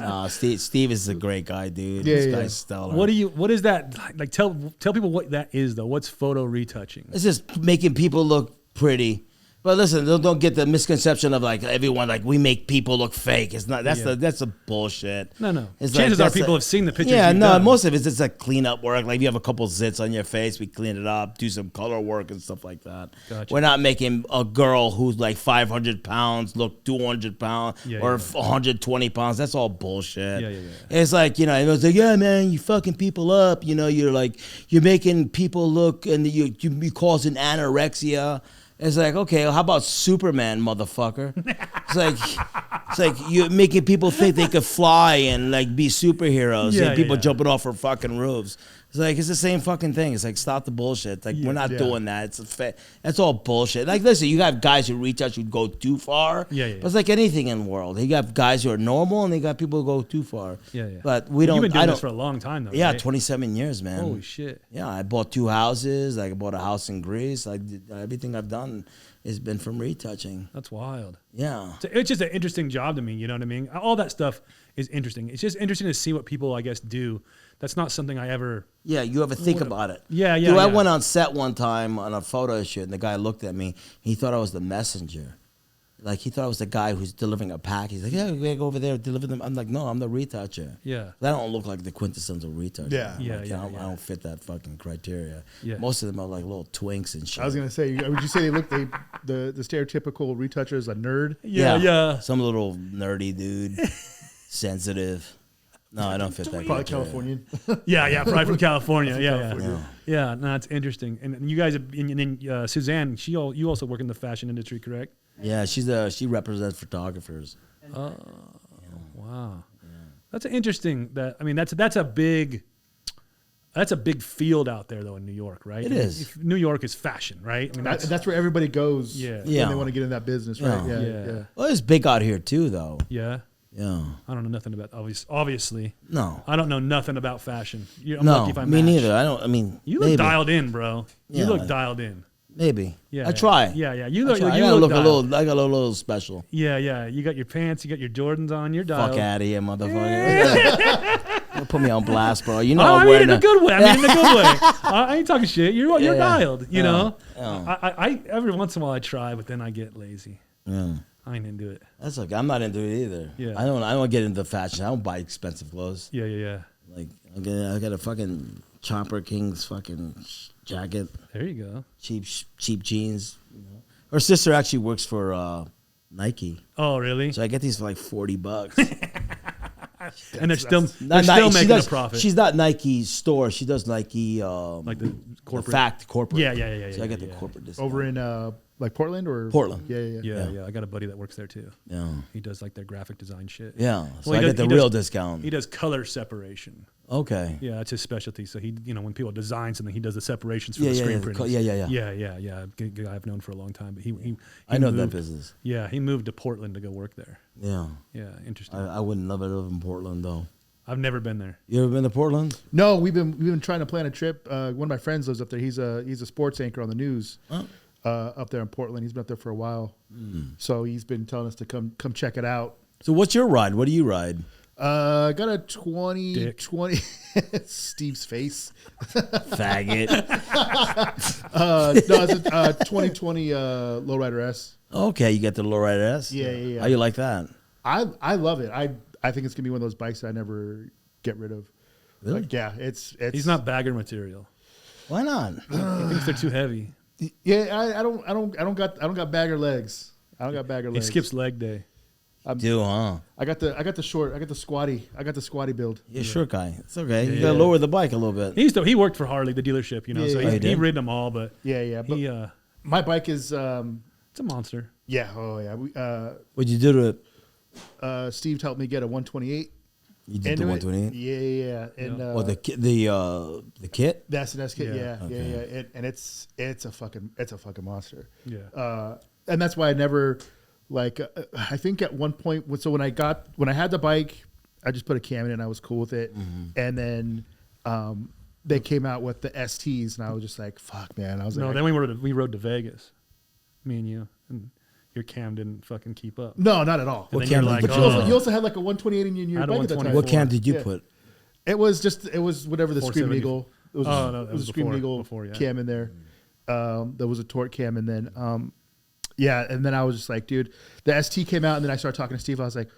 Speaker 2: No, Steve is a great guy, dude.
Speaker 3: Yeah,
Speaker 2: This
Speaker 3: yeah.
Speaker 2: guy's stellar.
Speaker 1: What is that like? Tell people what that is though. What's photo retouching?
Speaker 2: It's just making people look pretty. But listen, don't get the misconception of like everyone like we make people look fake. It's not. That's a bullshit.
Speaker 1: No.
Speaker 2: It's
Speaker 1: Chances are
Speaker 2: that's
Speaker 1: people have seen the pictures.
Speaker 2: Yeah,
Speaker 1: you've
Speaker 2: no.
Speaker 1: done.
Speaker 2: Most of it's just like cleanup work. Like if you have a couple zits on your face, we clean it up, do some color work and stuff like that.
Speaker 1: Gotcha.
Speaker 2: We're not making a girl who's like 500 pounds look 200 pounds or 120 pounds. That's all bullshit.
Speaker 1: Yeah.
Speaker 2: It's like, you know, it was like, yeah, man, you fucking people up. You know, you're making people look, and you causing anorexia. It's like, okay, well, how about Superman, motherfucker? It's like you're making people think they could fly and like be superheroes, and people jumping off of fucking roofs. It's like, it's the same fucking thing. It's like, stop the bullshit. It's like, we're not doing that. That's all bullshit. Like, listen, you got guys who retouch who go too far.
Speaker 1: Yeah.
Speaker 2: But it's like anything in the world. You got guys who are normal, and you got people who go too far.
Speaker 1: Yeah.
Speaker 2: But we don't.
Speaker 1: You've been doing
Speaker 2: I
Speaker 1: this
Speaker 2: don't.
Speaker 1: for a long time though.
Speaker 2: Yeah,
Speaker 1: right?
Speaker 2: 27 years, man.
Speaker 1: Holy shit.
Speaker 2: Yeah, I bought 2 houses. I bought a house in Greece. Everything I've done has been from retouching.
Speaker 1: That's wild.
Speaker 2: Yeah.
Speaker 1: It's just an interesting job to me. You know what I mean? All that stuff is interesting. It's just interesting to see what people, I guess, do. That's not something I ever.
Speaker 2: Yeah, you ever think about it.
Speaker 1: Yeah.
Speaker 2: Dude, I went on set one time on a photo shoot, and the guy looked at me. He thought I was the messenger. Like, he thought I was the guy who's delivering a pack. He's like, yeah, we gotta go over there, deliver them. I'm like, no, I'm the retoucher.
Speaker 1: Yeah.
Speaker 2: I don't look like the quintessential retoucher.
Speaker 3: Yeah.
Speaker 2: I don't fit that fucking criteria.
Speaker 1: Yeah.
Speaker 2: Most of them are like little twinks and shit.
Speaker 3: I was gonna say, would you say they look the stereotypical retoucher is a nerd?
Speaker 1: Yeah.
Speaker 2: Some little nerdy dude, sensitive. No, I don't fit that.
Speaker 3: Probably
Speaker 2: criteria.
Speaker 3: Californian.
Speaker 1: Yeah, probably from California. Yeah.
Speaker 3: California.
Speaker 1: Yeah, no, it's interesting. And you guys, and then Suzanne, you also work in the fashion industry, correct?
Speaker 2: Yeah, she represents photographers.
Speaker 1: Oh, wow. That's interesting. That's a big field out there though in New York, right?
Speaker 2: It is.
Speaker 1: New York is fashion, right? I mean,
Speaker 3: That's where everybody goes.
Speaker 1: Yeah.
Speaker 3: When
Speaker 2: Yeah.
Speaker 3: they want to get in that business, right?
Speaker 1: Yeah.
Speaker 2: Well, it's big out here too, though.
Speaker 1: yeah.
Speaker 2: Yeah.
Speaker 1: I don't know nothing about obviously.
Speaker 2: No.
Speaker 1: I don't know nothing about fashion. I'm
Speaker 2: No,
Speaker 1: lucky if I
Speaker 2: me
Speaker 1: match.
Speaker 2: neither. I don't. I mean,
Speaker 1: You look
Speaker 2: maybe.
Speaker 1: dialed in, bro. You
Speaker 2: Yeah.
Speaker 1: look dialed in.
Speaker 2: Maybe.
Speaker 1: Yeah,
Speaker 2: I try.
Speaker 1: Yeah. You
Speaker 2: I
Speaker 1: look.
Speaker 2: try.
Speaker 1: You
Speaker 2: I gotta
Speaker 1: look
Speaker 2: look a
Speaker 1: dialed.
Speaker 2: little. I got a little special.
Speaker 1: Yeah. You got your pants. You got your Jordans on. You're dialed.
Speaker 2: Fuck out of here, motherfucker. Don't put me on blast, bro. You know
Speaker 1: I
Speaker 2: I'm
Speaker 1: mean
Speaker 2: wearing
Speaker 1: in a good way. I ain't talking shit. You're
Speaker 2: Yeah.
Speaker 1: dialed. You know.
Speaker 2: Yeah.
Speaker 1: I every once in a while I try, but then I get lazy.
Speaker 2: Yeah.
Speaker 1: I ain't into it.
Speaker 2: That's okay. I'm not into it either.
Speaker 1: Yeah.
Speaker 2: I don't get into fashion. I don't buy expensive clothes.
Speaker 1: Yeah.
Speaker 2: Like I got a fucking Chopper King's fucking jacket,
Speaker 1: There you go.
Speaker 2: cheap jeans. You know. Her sister actually works for Nike,
Speaker 1: Oh, really?
Speaker 2: so I get these for like $40.
Speaker 1: and they're still
Speaker 2: Not
Speaker 1: making
Speaker 2: she does,
Speaker 1: a profit.
Speaker 2: She's not Nike store. She does Nike
Speaker 1: like the corporate.
Speaker 2: corporate.
Speaker 1: Yeah.
Speaker 2: So I got the corporate discount.
Speaker 3: Over in like Portland or
Speaker 2: Portland.
Speaker 1: Yeah. I got a buddy that works there too.
Speaker 2: Yeah.
Speaker 1: He does like their graphic design shit.
Speaker 2: Yeah. So
Speaker 1: Well,
Speaker 2: I get the real discount.
Speaker 1: He does color separation.
Speaker 2: Okay.
Speaker 1: Yeah, that's his specialty. So he, when people design something, he does the separations for
Speaker 2: Yeah,
Speaker 1: the
Speaker 2: yeah,
Speaker 1: screen
Speaker 2: yeah.
Speaker 1: printers.
Speaker 2: Yeah.
Speaker 1: Good guy I've known for a long time. But he
Speaker 2: I know that
Speaker 1: moved-
Speaker 2: business.
Speaker 1: Yeah, he moved to Portland to go work there.
Speaker 2: Yeah.
Speaker 1: Yeah, interesting.
Speaker 2: I wouldn't love it to live in Portland though.
Speaker 1: I've never been there.
Speaker 2: You ever been to Portland?
Speaker 3: No, we've been trying to plan a trip. One of my friends lives up there. He's a sports anchor on the news up there in Portland. He's been up there for a while, so he's been telling us to come check it out.
Speaker 2: So what's your ride? What do you ride?
Speaker 3: I got a 20
Speaker 1: Dick.
Speaker 3: Steve's face.
Speaker 2: Faggot.
Speaker 3: No, it's a 2020 Lowrider S.
Speaker 2: Okay, you got the lowrider S?
Speaker 3: Yeah.
Speaker 2: How you like that?
Speaker 3: I love it. I think it's gonna be one of those bikes that I never get rid of.
Speaker 2: Really?
Speaker 3: Like, yeah, it's
Speaker 1: He's not bagger material.
Speaker 2: Why not?
Speaker 1: He thinks they're too heavy.
Speaker 3: Yeah, I don't got bagger legs. I don't got bagger
Speaker 1: He
Speaker 3: legs.
Speaker 1: skips leg day.
Speaker 2: Do, huh?
Speaker 3: I got the squatty build.
Speaker 2: You're a short guy. It's okay. You
Speaker 1: Yeah.
Speaker 2: gotta lower the bike a little bit.
Speaker 1: He worked for Harley, the dealership,
Speaker 3: Yeah,
Speaker 1: so
Speaker 3: yeah.
Speaker 1: he
Speaker 2: did?
Speaker 1: ridden them all, but
Speaker 3: Yeah. But
Speaker 1: he
Speaker 3: my bike is
Speaker 1: it's a monster.
Speaker 3: yeah. Oh yeah.
Speaker 2: What'd you do to it?
Speaker 3: Steve helped me get a 128.
Speaker 2: You did the
Speaker 3: into it.
Speaker 2: 128?
Speaker 3: Yeah. And
Speaker 2: Or the kit?
Speaker 3: the S&S kit.
Speaker 1: Yeah.
Speaker 3: Yeah. And it's a fucking monster.
Speaker 1: Yeah.
Speaker 3: And that's why I never like. I think at one point, so when I had the bike, I just put a cam in it and I was cool with it. And then they came out with the STs, and I was just like, "Fuck, man!" I was
Speaker 1: No,
Speaker 3: like,
Speaker 1: then we rode to Vegas, me and you, and your cam didn't fucking keep up.
Speaker 3: "No, not at all."
Speaker 1: And
Speaker 2: What
Speaker 1: then you're
Speaker 2: cam
Speaker 1: like,
Speaker 2: did
Speaker 3: But
Speaker 2: you
Speaker 3: you also had like a 128 in your
Speaker 1: I had a
Speaker 3: bike at that time.
Speaker 1: 124.
Speaker 2: What cam did you
Speaker 3: Yeah.
Speaker 2: put?
Speaker 3: It was whatever the Screaming
Speaker 1: 470.
Speaker 3: Eagle. It was,
Speaker 1: Oh, no,
Speaker 3: it
Speaker 1: that
Speaker 3: was
Speaker 1: was
Speaker 3: a Screaming
Speaker 1: before-
Speaker 3: Eagle
Speaker 1: before, yeah.
Speaker 3: cam in there. There was a torque cam, and then and then I was just like, dude, the ST came out, and then I started talking to Steve. I was like,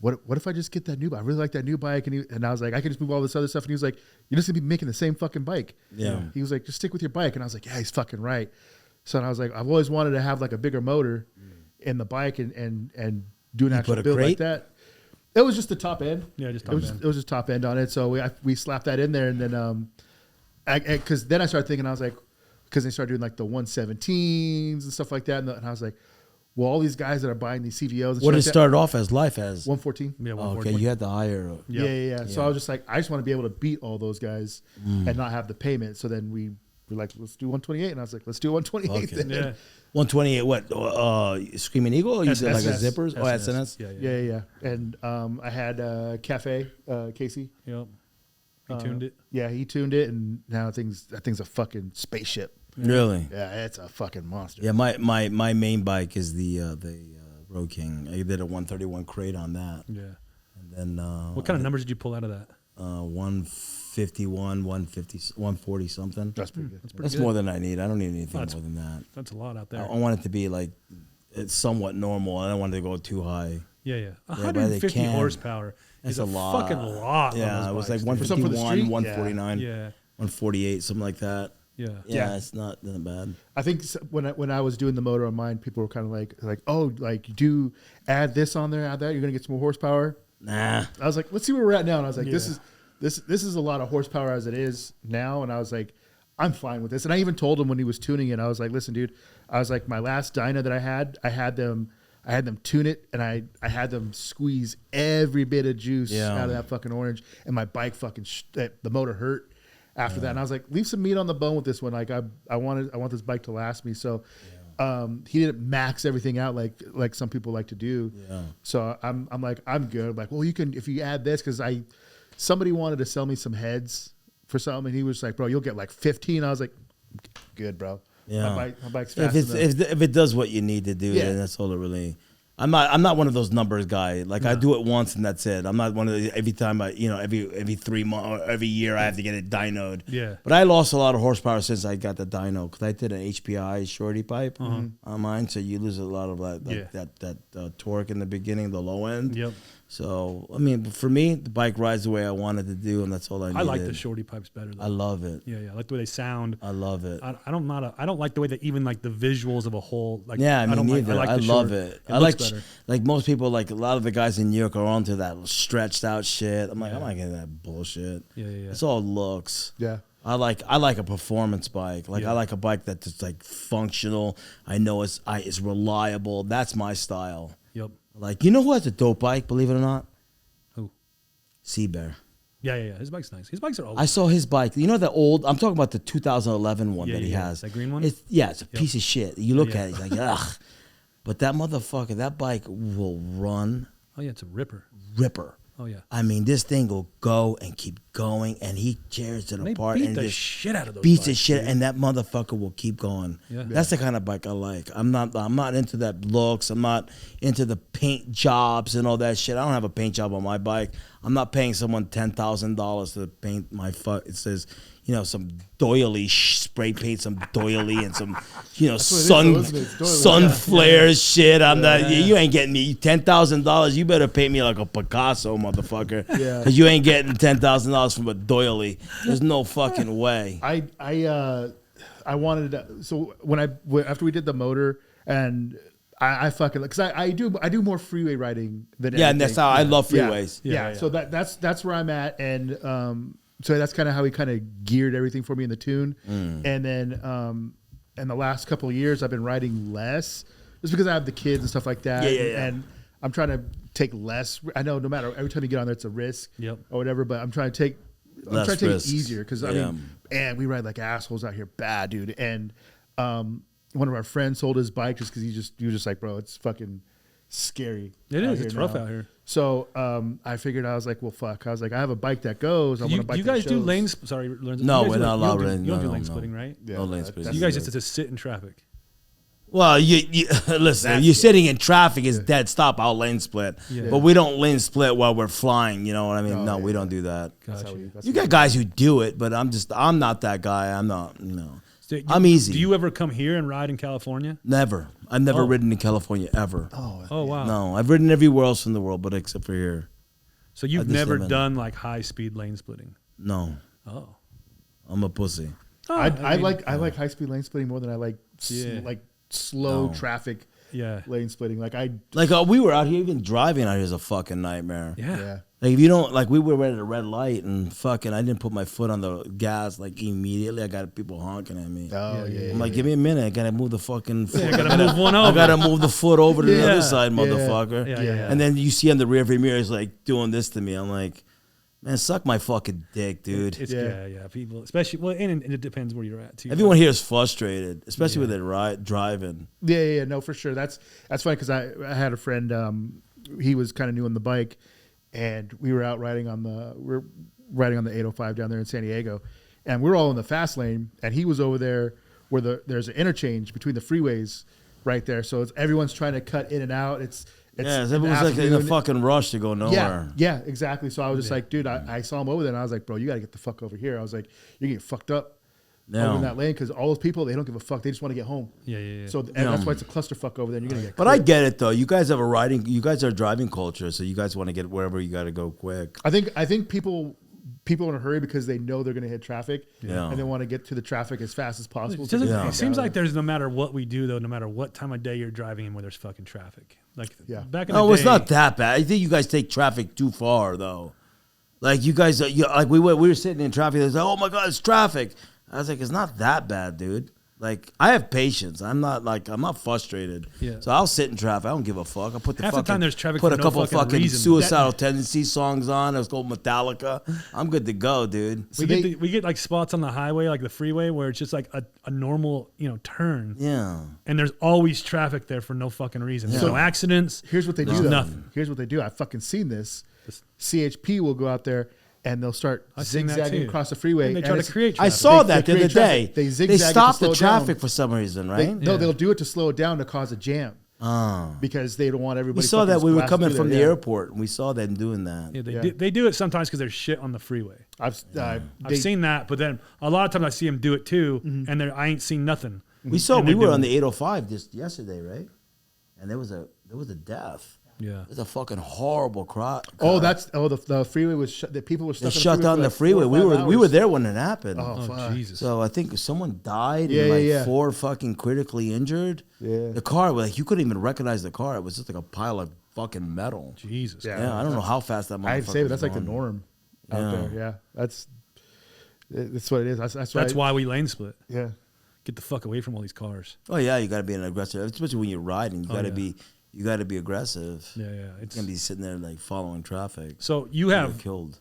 Speaker 3: what if I just get that new bike? I really like that new bike, and I was like, I can just move all this other stuff. And he was like, you're just gonna be making the same fucking bike.
Speaker 2: Yeah.
Speaker 3: He was like, just stick with your bike, and I was like, yeah, he's fucking right. So I was like, I've always wanted to have like a bigger motor in the bike and do an actual
Speaker 2: put a
Speaker 3: build like
Speaker 2: crate?
Speaker 3: that. It was just the top end.
Speaker 1: Yeah, just
Speaker 3: it
Speaker 1: top
Speaker 3: was
Speaker 1: end.
Speaker 3: it was just top end on it. So we slapped that in there, and then because then I started thinking, I was like, because they started doing like the 117s and stuff like that, and I was like, well, all these guys that are buying these CVOs, and
Speaker 2: What did it
Speaker 3: shit like
Speaker 2: start off as? Life as?
Speaker 3: that, 114.
Speaker 1: Yeah,
Speaker 2: Oh, okay, you had the higher.
Speaker 3: Yeah. So I was just like, I just want to be able to beat all those guys and not have the payment. So then we were like, let's do 128, and I was like, let's do 128.
Speaker 2: Okay.
Speaker 3: Then.
Speaker 1: Yeah.
Speaker 2: 128, what? Screaming Eagle? Or you did like a
Speaker 3: SNS.
Speaker 2: zippers? Oh, SNS?
Speaker 1: Yeah.
Speaker 3: Yeah. And I had Cafe Casey.
Speaker 1: Yep. He tuned it.
Speaker 3: Yeah, he tuned it, and now that thing's a fucking spaceship.
Speaker 2: Really?
Speaker 3: Yeah, it's a fucking monster.
Speaker 2: Yeah, my main bike is the Road King. I did a 131 crate on that.
Speaker 1: Yeah.
Speaker 2: And then
Speaker 1: What kind of numbers did you pull out of that?
Speaker 2: 151, 150, 140 something.
Speaker 3: That's pretty good.
Speaker 2: That's more than I need. I don't need anything
Speaker 1: That's-
Speaker 2: more than that.
Speaker 1: That's a lot out
Speaker 2: I
Speaker 1: there.
Speaker 2: want it to be like it's somewhat normal. I don't want it to go too high.
Speaker 1: Yeah.
Speaker 2: but they
Speaker 1: 150
Speaker 2: can.
Speaker 1: horsepower
Speaker 2: That's
Speaker 1: is
Speaker 2: a
Speaker 1: a
Speaker 2: lot.
Speaker 1: fucking lot.
Speaker 2: Yeah,
Speaker 1: on
Speaker 2: it was
Speaker 1: those
Speaker 2: like
Speaker 1: bikes, dude.
Speaker 3: something for the
Speaker 2: 151,
Speaker 3: street?
Speaker 2: 149,
Speaker 1: Yeah.
Speaker 2: 148, something like that.
Speaker 1: Yeah.
Speaker 2: Yeah, it's not that bad.
Speaker 3: I think when I was doing the motor on mine, people were kind of like, oh, like you do add this on there, add that, you're gonna get some more horsepower.
Speaker 2: Nah.
Speaker 3: I was like, let's see where we're at now, and I was like,
Speaker 1: Yeah.
Speaker 3: this is a lot of horsepower as it is now, and I was like, I'm fine with this. And I even told him when he was tuning it, I was like, listen, dude, I was like, my last dyno that I had them tune it, and I had them squeeze every bit of juice out of that fucking orange, and my bike fucking the motor hurt after that, and I was like, leave some meat on the bone with this one. Like I want this bike to last me. So he didn't max everything out like some people like to do.
Speaker 2: Yeah.
Speaker 3: So I'm like, I'm good. I'm like, well, you can if you add this, because somebody wanted to sell me some heads for something, and he was like, bro, you'll get like 15. I was like, good, bro.
Speaker 2: Yeah.
Speaker 3: My bike's fast
Speaker 2: If
Speaker 3: enough.
Speaker 2: it does what you need to do,
Speaker 3: Yeah.
Speaker 2: then that's all it really. I'm not one of those numbers guy. Like I do it once and that's it. I'm not one of the, every time every 3 months or every year I have to get it dynoed.
Speaker 1: Yeah.
Speaker 2: But I lost a lot of horsepower since I got the dyno because I did an HPI shorty pipe on mine, so you lose a lot of that torque in the beginning, the low end.
Speaker 1: Yep.
Speaker 2: So, I mean, for me, the bike rides the way I wanted to do, and that's all I needed.
Speaker 1: I like the shorty pipes better, though.
Speaker 2: I love it.
Speaker 1: Yeah, I like the way they sound.
Speaker 2: I love it.
Speaker 1: I don't like the way that even like the visuals of a whole. Like,
Speaker 2: Yeah,
Speaker 1: I don't
Speaker 2: neither.
Speaker 1: like
Speaker 2: I
Speaker 1: the
Speaker 2: love
Speaker 1: short.
Speaker 2: it.
Speaker 1: It
Speaker 2: I
Speaker 1: looks
Speaker 2: like
Speaker 1: better.
Speaker 2: most people, like a lot of the guys in New York are onto that stretched out shit. I'm like, I'm not getting that bullshit.
Speaker 1: Yeah.
Speaker 2: It's all looks.
Speaker 3: Yeah.
Speaker 2: I like a performance bike. Like
Speaker 1: Yeah.
Speaker 2: I like a bike that's just like functional. I know it's reliable. That's my style.
Speaker 1: Yep.
Speaker 2: Like, you know who has a dope bike, believe it or not?
Speaker 1: Who?
Speaker 2: Seabear.
Speaker 1: Yeah. His bike's nice. His bikes are old.
Speaker 2: I saw his bike. You know the old, I'm talking about the 2011 one that he has.
Speaker 1: That green one?
Speaker 2: It's a piece of shit. You look
Speaker 1: Yeah.
Speaker 2: at it, it's like, ugh. But that motherfucker, that bike will run
Speaker 1: Oh, yeah, it's a ripper.
Speaker 2: ripper.
Speaker 1: Oh, yeah.
Speaker 2: I mean, this thing will go and keep going, and he tears it
Speaker 1: And they
Speaker 2: apart.
Speaker 1: beat
Speaker 2: and
Speaker 1: the
Speaker 2: just
Speaker 1: shit out of those
Speaker 2: beats
Speaker 1: bikes,
Speaker 2: the shit,
Speaker 1: dude.
Speaker 2: and that motherfucker will keep going.
Speaker 1: Yeah.
Speaker 2: That's the kind of bike I like. I'm not into that looks. I'm not into the paint jobs and all that shit. I don't have a paint job on my bike. I'm not paying someone $10,000 to paint my It says, some doily spray paint, some doily and some, sun flares shit. You ain't getting me $10,000. You better pay me like a Picasso, motherfucker.
Speaker 3: Yeah.
Speaker 2: Because you ain't getting $10,000 from a doily. There's no fucking way.
Speaker 3: I wanted to, so after we did the motor and I fucking, because I do more freeway riding than
Speaker 2: Yeah, and that's how I love
Speaker 3: Yeah.
Speaker 2: freeways.
Speaker 3: Yeah. So that's where I'm at, and so that's kind of how he kind of geared everything for me in the tune, and then in the last couple of years I've been riding less just because I have the kids and stuff like that.
Speaker 2: Yeah.
Speaker 3: And I'm trying to take less. I know no matter every time you get on there it's a risk
Speaker 1: Yep.
Speaker 3: or whatever, but I'm trying to take
Speaker 2: Less
Speaker 3: it
Speaker 2: risks.
Speaker 3: easier because I mean, and we ride like assholes out here, bad dude. And one of our friends sold his bike just because he was just like, bro, it's fucking scary.
Speaker 1: It
Speaker 3: out
Speaker 1: is.
Speaker 3: here
Speaker 1: It's rough
Speaker 3: now.
Speaker 1: out here.
Speaker 3: So I figured I was like, well, fuck. I was like, I have a bike that goes. I want a bike
Speaker 1: You
Speaker 3: that
Speaker 1: guys do
Speaker 3: shows.
Speaker 1: lanes? Sorry, lanes.
Speaker 2: No,
Speaker 1: you guys
Speaker 2: we're
Speaker 1: do-
Speaker 2: not
Speaker 1: you don't
Speaker 2: allowed
Speaker 1: do-
Speaker 2: lane-
Speaker 1: You don't do
Speaker 2: no,
Speaker 1: lane
Speaker 2: no.
Speaker 1: splitting, right?
Speaker 3: Yeah,
Speaker 2: No lane
Speaker 3: that-
Speaker 2: splitting.
Speaker 3: that's
Speaker 1: You guys
Speaker 3: weird.
Speaker 1: just sit in traffic.
Speaker 2: Well, you listen. You're sitting in traffic is dead stop. I'll lane split,
Speaker 1: Yeah.
Speaker 2: but we don't lane split while we're flying. You know what I mean? No, we don't do that.
Speaker 3: That's how
Speaker 1: Gotcha.
Speaker 3: we- that's
Speaker 2: You
Speaker 3: how
Speaker 2: got guys who do it, but I'm not that guy. I'm not.
Speaker 1: So
Speaker 2: I'm easy.
Speaker 1: Do you ever come here and ride in California?
Speaker 2: Never. I've never
Speaker 1: Oh.
Speaker 2: ridden in California ever.
Speaker 1: Oh wow.
Speaker 2: No, I've ridden everywhere else in the world, but except for here.
Speaker 1: So you've
Speaker 2: I just
Speaker 1: never
Speaker 2: live in-
Speaker 1: done like high speed lane splitting?
Speaker 2: No,
Speaker 1: Oh.
Speaker 2: I'm a pussy.
Speaker 3: I
Speaker 1: mean,
Speaker 3: like high speed lane splitting more than I like
Speaker 1: Yeah.
Speaker 3: slow
Speaker 2: No.
Speaker 3: traffic
Speaker 1: Yeah.
Speaker 3: lane splitting. Like
Speaker 2: We were out here, even driving out here is a fucking nightmare.
Speaker 1: Yeah.
Speaker 3: yeah.
Speaker 2: Like if you don't, we were at a red light and fucking, I didn't put my foot on the gas immediately. I got people honking at me.
Speaker 3: Oh yeah.
Speaker 2: I'm like, give me a minute. I gotta move the fucking foot.
Speaker 1: I gotta move one over.
Speaker 2: I gotta move the foot over to the
Speaker 1: Yeah.
Speaker 2: other side,
Speaker 3: Yeah.
Speaker 2: motherfucker.
Speaker 1: Yeah.
Speaker 2: And then you see on the rearview mirror, it's like doing this to me. I'm like, man, suck my fucking dick, dude.
Speaker 1: It's
Speaker 3: Yeah.
Speaker 1: yeah. People, especially and it depends where you're at too.
Speaker 2: Everyone here is frustrated, especially with it driving.
Speaker 3: Yeah, no, for sure. That's funny because I had a friend. He was kind of new on the bike, and we were out riding on the 805 down there in San Diego, and we were all in the fast lane, and he was over there where there's an interchange between the freeways right there. So everyone's trying to cut in and out. It's
Speaker 2: everyone's like in a fucking rush to go nowhere.
Speaker 3: Yeah, exactly. So I was just like, dude, I saw him over there, and I was like, bro, you got to get the fuck over here. I was like, you're getting fucked up over in that lane because all those people, they don't give a fuck. They just want to get home.
Speaker 1: Yeah.
Speaker 3: So that's why it's a clusterfuck over there. And you're gonna get.
Speaker 2: But I get it though. You guys have you guys are a driving culture, so you guys want to get wherever you got to go quick.
Speaker 3: I think people in a hurry because they know they're going to hit traffic,
Speaker 2: Yeah.
Speaker 3: and they want to get to the traffic as fast as possible.
Speaker 1: It seems like there's no matter what we do though, no matter what time of day you're driving in, where there's fucking traffic. Like back in the day.
Speaker 2: No, it's not that bad. I think you guys take traffic too far though. Like you guys, we were sitting in traffic. They like, oh my god, it's traffic. I was like, it's not that bad, dude. Like I have patience. I'm not frustrated.
Speaker 1: Yeah.
Speaker 2: So I'll sit in traffic. I don't give a fuck. I put
Speaker 1: Half the time there's traffic
Speaker 2: Put
Speaker 1: for
Speaker 2: a
Speaker 1: no
Speaker 2: couple
Speaker 1: fucking
Speaker 2: fucking
Speaker 1: reason.
Speaker 2: suicidal tendency songs on. Let's go Metallica. I'm good to go, dude.
Speaker 1: We get like spots on the highway, like the freeway, where it's just like a normal turn.
Speaker 2: Yeah.
Speaker 1: And there's always traffic there for no fucking reason. There's no accidents.
Speaker 3: Here's what they do.
Speaker 1: There's
Speaker 3: Though.
Speaker 1: nothing.
Speaker 3: Here's what they do. I've fucking seen this. CHP will go out there and they'll start
Speaker 1: I've seen that
Speaker 3: zigzagging
Speaker 1: too.
Speaker 3: across the freeway.
Speaker 1: And they try to create
Speaker 2: I
Speaker 1: traffic.
Speaker 2: saw
Speaker 3: They
Speaker 2: that the
Speaker 3: create
Speaker 2: other day.
Speaker 3: traffic. They zigzag it to
Speaker 2: stopped the
Speaker 3: slow
Speaker 2: traffic
Speaker 3: down.
Speaker 2: for some reason,
Speaker 3: They,
Speaker 2: right?
Speaker 3: no, they'll do it to slow it down to cause a jam because they don't want everybody.
Speaker 2: We saw that
Speaker 3: fucking
Speaker 2: we were
Speaker 3: blasting
Speaker 2: coming
Speaker 3: through
Speaker 2: from
Speaker 3: there.
Speaker 2: the
Speaker 3: Yeah.
Speaker 2: airport, and we saw them doing that.
Speaker 1: Yeah, they do it sometimes because there's shit on the freeway.
Speaker 3: I've
Speaker 1: I've seen that, but then a lot of times I see them do it too, and I ain't seen nothing.
Speaker 2: We saw
Speaker 1: And
Speaker 2: we
Speaker 1: they're
Speaker 2: were
Speaker 1: doing
Speaker 2: on
Speaker 1: it.
Speaker 2: the 805 just yesterday, right? And there was a death.
Speaker 1: Yeah.
Speaker 2: It's a fucking horrible crowd.
Speaker 3: Oh, the freeway was shut. The people were stuck.
Speaker 2: They shut down the freeway. We were there when it happened.
Speaker 3: Oh, fuck.
Speaker 1: Jesus.
Speaker 2: So I think someone died
Speaker 3: Yeah,
Speaker 2: and
Speaker 3: yeah.
Speaker 2: 4 fucking critically injured.
Speaker 3: Yeah.
Speaker 2: The car, like you couldn't even recognize the car. It was just like a pile of fucking metal.
Speaker 1: Jesus.
Speaker 3: Yeah.
Speaker 2: Yeah, I don't know how fast that motherfucker
Speaker 3: I'd say that's like the
Speaker 2: going.
Speaker 3: norm out
Speaker 2: Yeah.
Speaker 3: there. Yeah, that's what it is.
Speaker 1: That's why we lane split.
Speaker 3: Yeah.
Speaker 1: Get the fuck away from all these cars.
Speaker 2: Oh yeah, you got to be an aggressive, especially when you're riding. You got to
Speaker 1: yeah.
Speaker 2: you got to be aggressive.
Speaker 1: Yeah, yeah.
Speaker 2: You
Speaker 1: It's
Speaker 2: can't be sitting there like following traffic.
Speaker 1: so you
Speaker 2: You'll
Speaker 1: have
Speaker 2: get killed.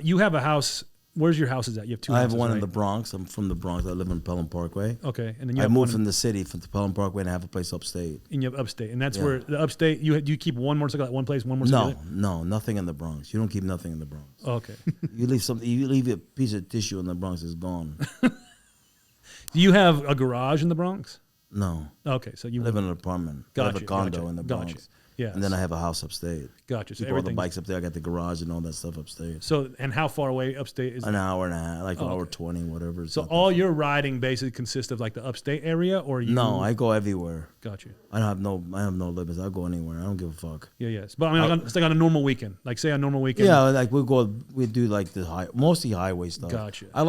Speaker 1: you have a house. Where's your house? Is at? You have two.
Speaker 2: I have
Speaker 1: houses,
Speaker 2: one in
Speaker 1: right?
Speaker 2: the Bronx. I'm from the Bronx. I live in Pelham Parkway.
Speaker 1: Okay, and then you
Speaker 2: I
Speaker 1: have
Speaker 2: moved
Speaker 1: one
Speaker 2: from the city from the Pelham Parkway and I have a place upstate.
Speaker 1: and you have upstate, and that's
Speaker 2: Yeah.
Speaker 1: where the upstate. You keep one motorcycle at one place, one motorcycle.
Speaker 2: No, nothing in the Bronx. You don't keep nothing in the Bronx.
Speaker 1: Oh, okay.
Speaker 2: You leave a piece of tissue in the Bronx, it's gone.
Speaker 1: Do you have a garage in the Bronx?
Speaker 2: No.
Speaker 1: Okay, so you
Speaker 2: I live in an apartment. I have a condo in the Bronx.
Speaker 1: Gotcha. Yeah.
Speaker 2: And then I have a house upstate.
Speaker 1: Gotcha. So
Speaker 2: Keep all the
Speaker 1: everything.
Speaker 2: bikes up there. I got the garage and all that stuff upstairs.
Speaker 1: So and how far away upstate is?
Speaker 2: An hour and a half, like an hour
Speaker 1: okay.
Speaker 2: 20, whatever. It's
Speaker 1: So
Speaker 2: not
Speaker 1: all
Speaker 2: that
Speaker 1: your riding basically consists of like the upstate area, or you?
Speaker 2: far. No, I go everywhere.
Speaker 1: Got you.
Speaker 2: I have no limits. I go anywhere. I don't give a fuck.
Speaker 1: Yeah, yes. But I mean, it's like on a normal weekend. Like say a normal weekend.
Speaker 2: Yeah, like we do like mostly highway stuff.
Speaker 1: Gotcha.
Speaker 2: I'm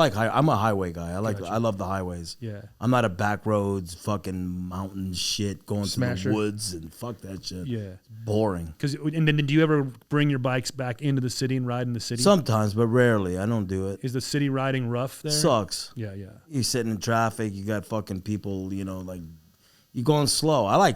Speaker 2: a highway guy.
Speaker 1: Gotcha.
Speaker 2: I love the highways.
Speaker 1: Yeah.
Speaker 2: I'm not a back roads, fucking mountain shit, going
Speaker 3: Smasher.
Speaker 2: to the woods and fuck that shit.
Speaker 1: Yeah.
Speaker 2: It's boring.
Speaker 1: And then do you ever bring your bikes back into the city and ride in the city?
Speaker 2: Sometimes, but rarely. I don't do it.
Speaker 1: Is the city riding rough there?
Speaker 2: Sucks.
Speaker 1: Yeah, yeah.
Speaker 2: You sitting in traffic. You got fucking people. You know, like you going slow. I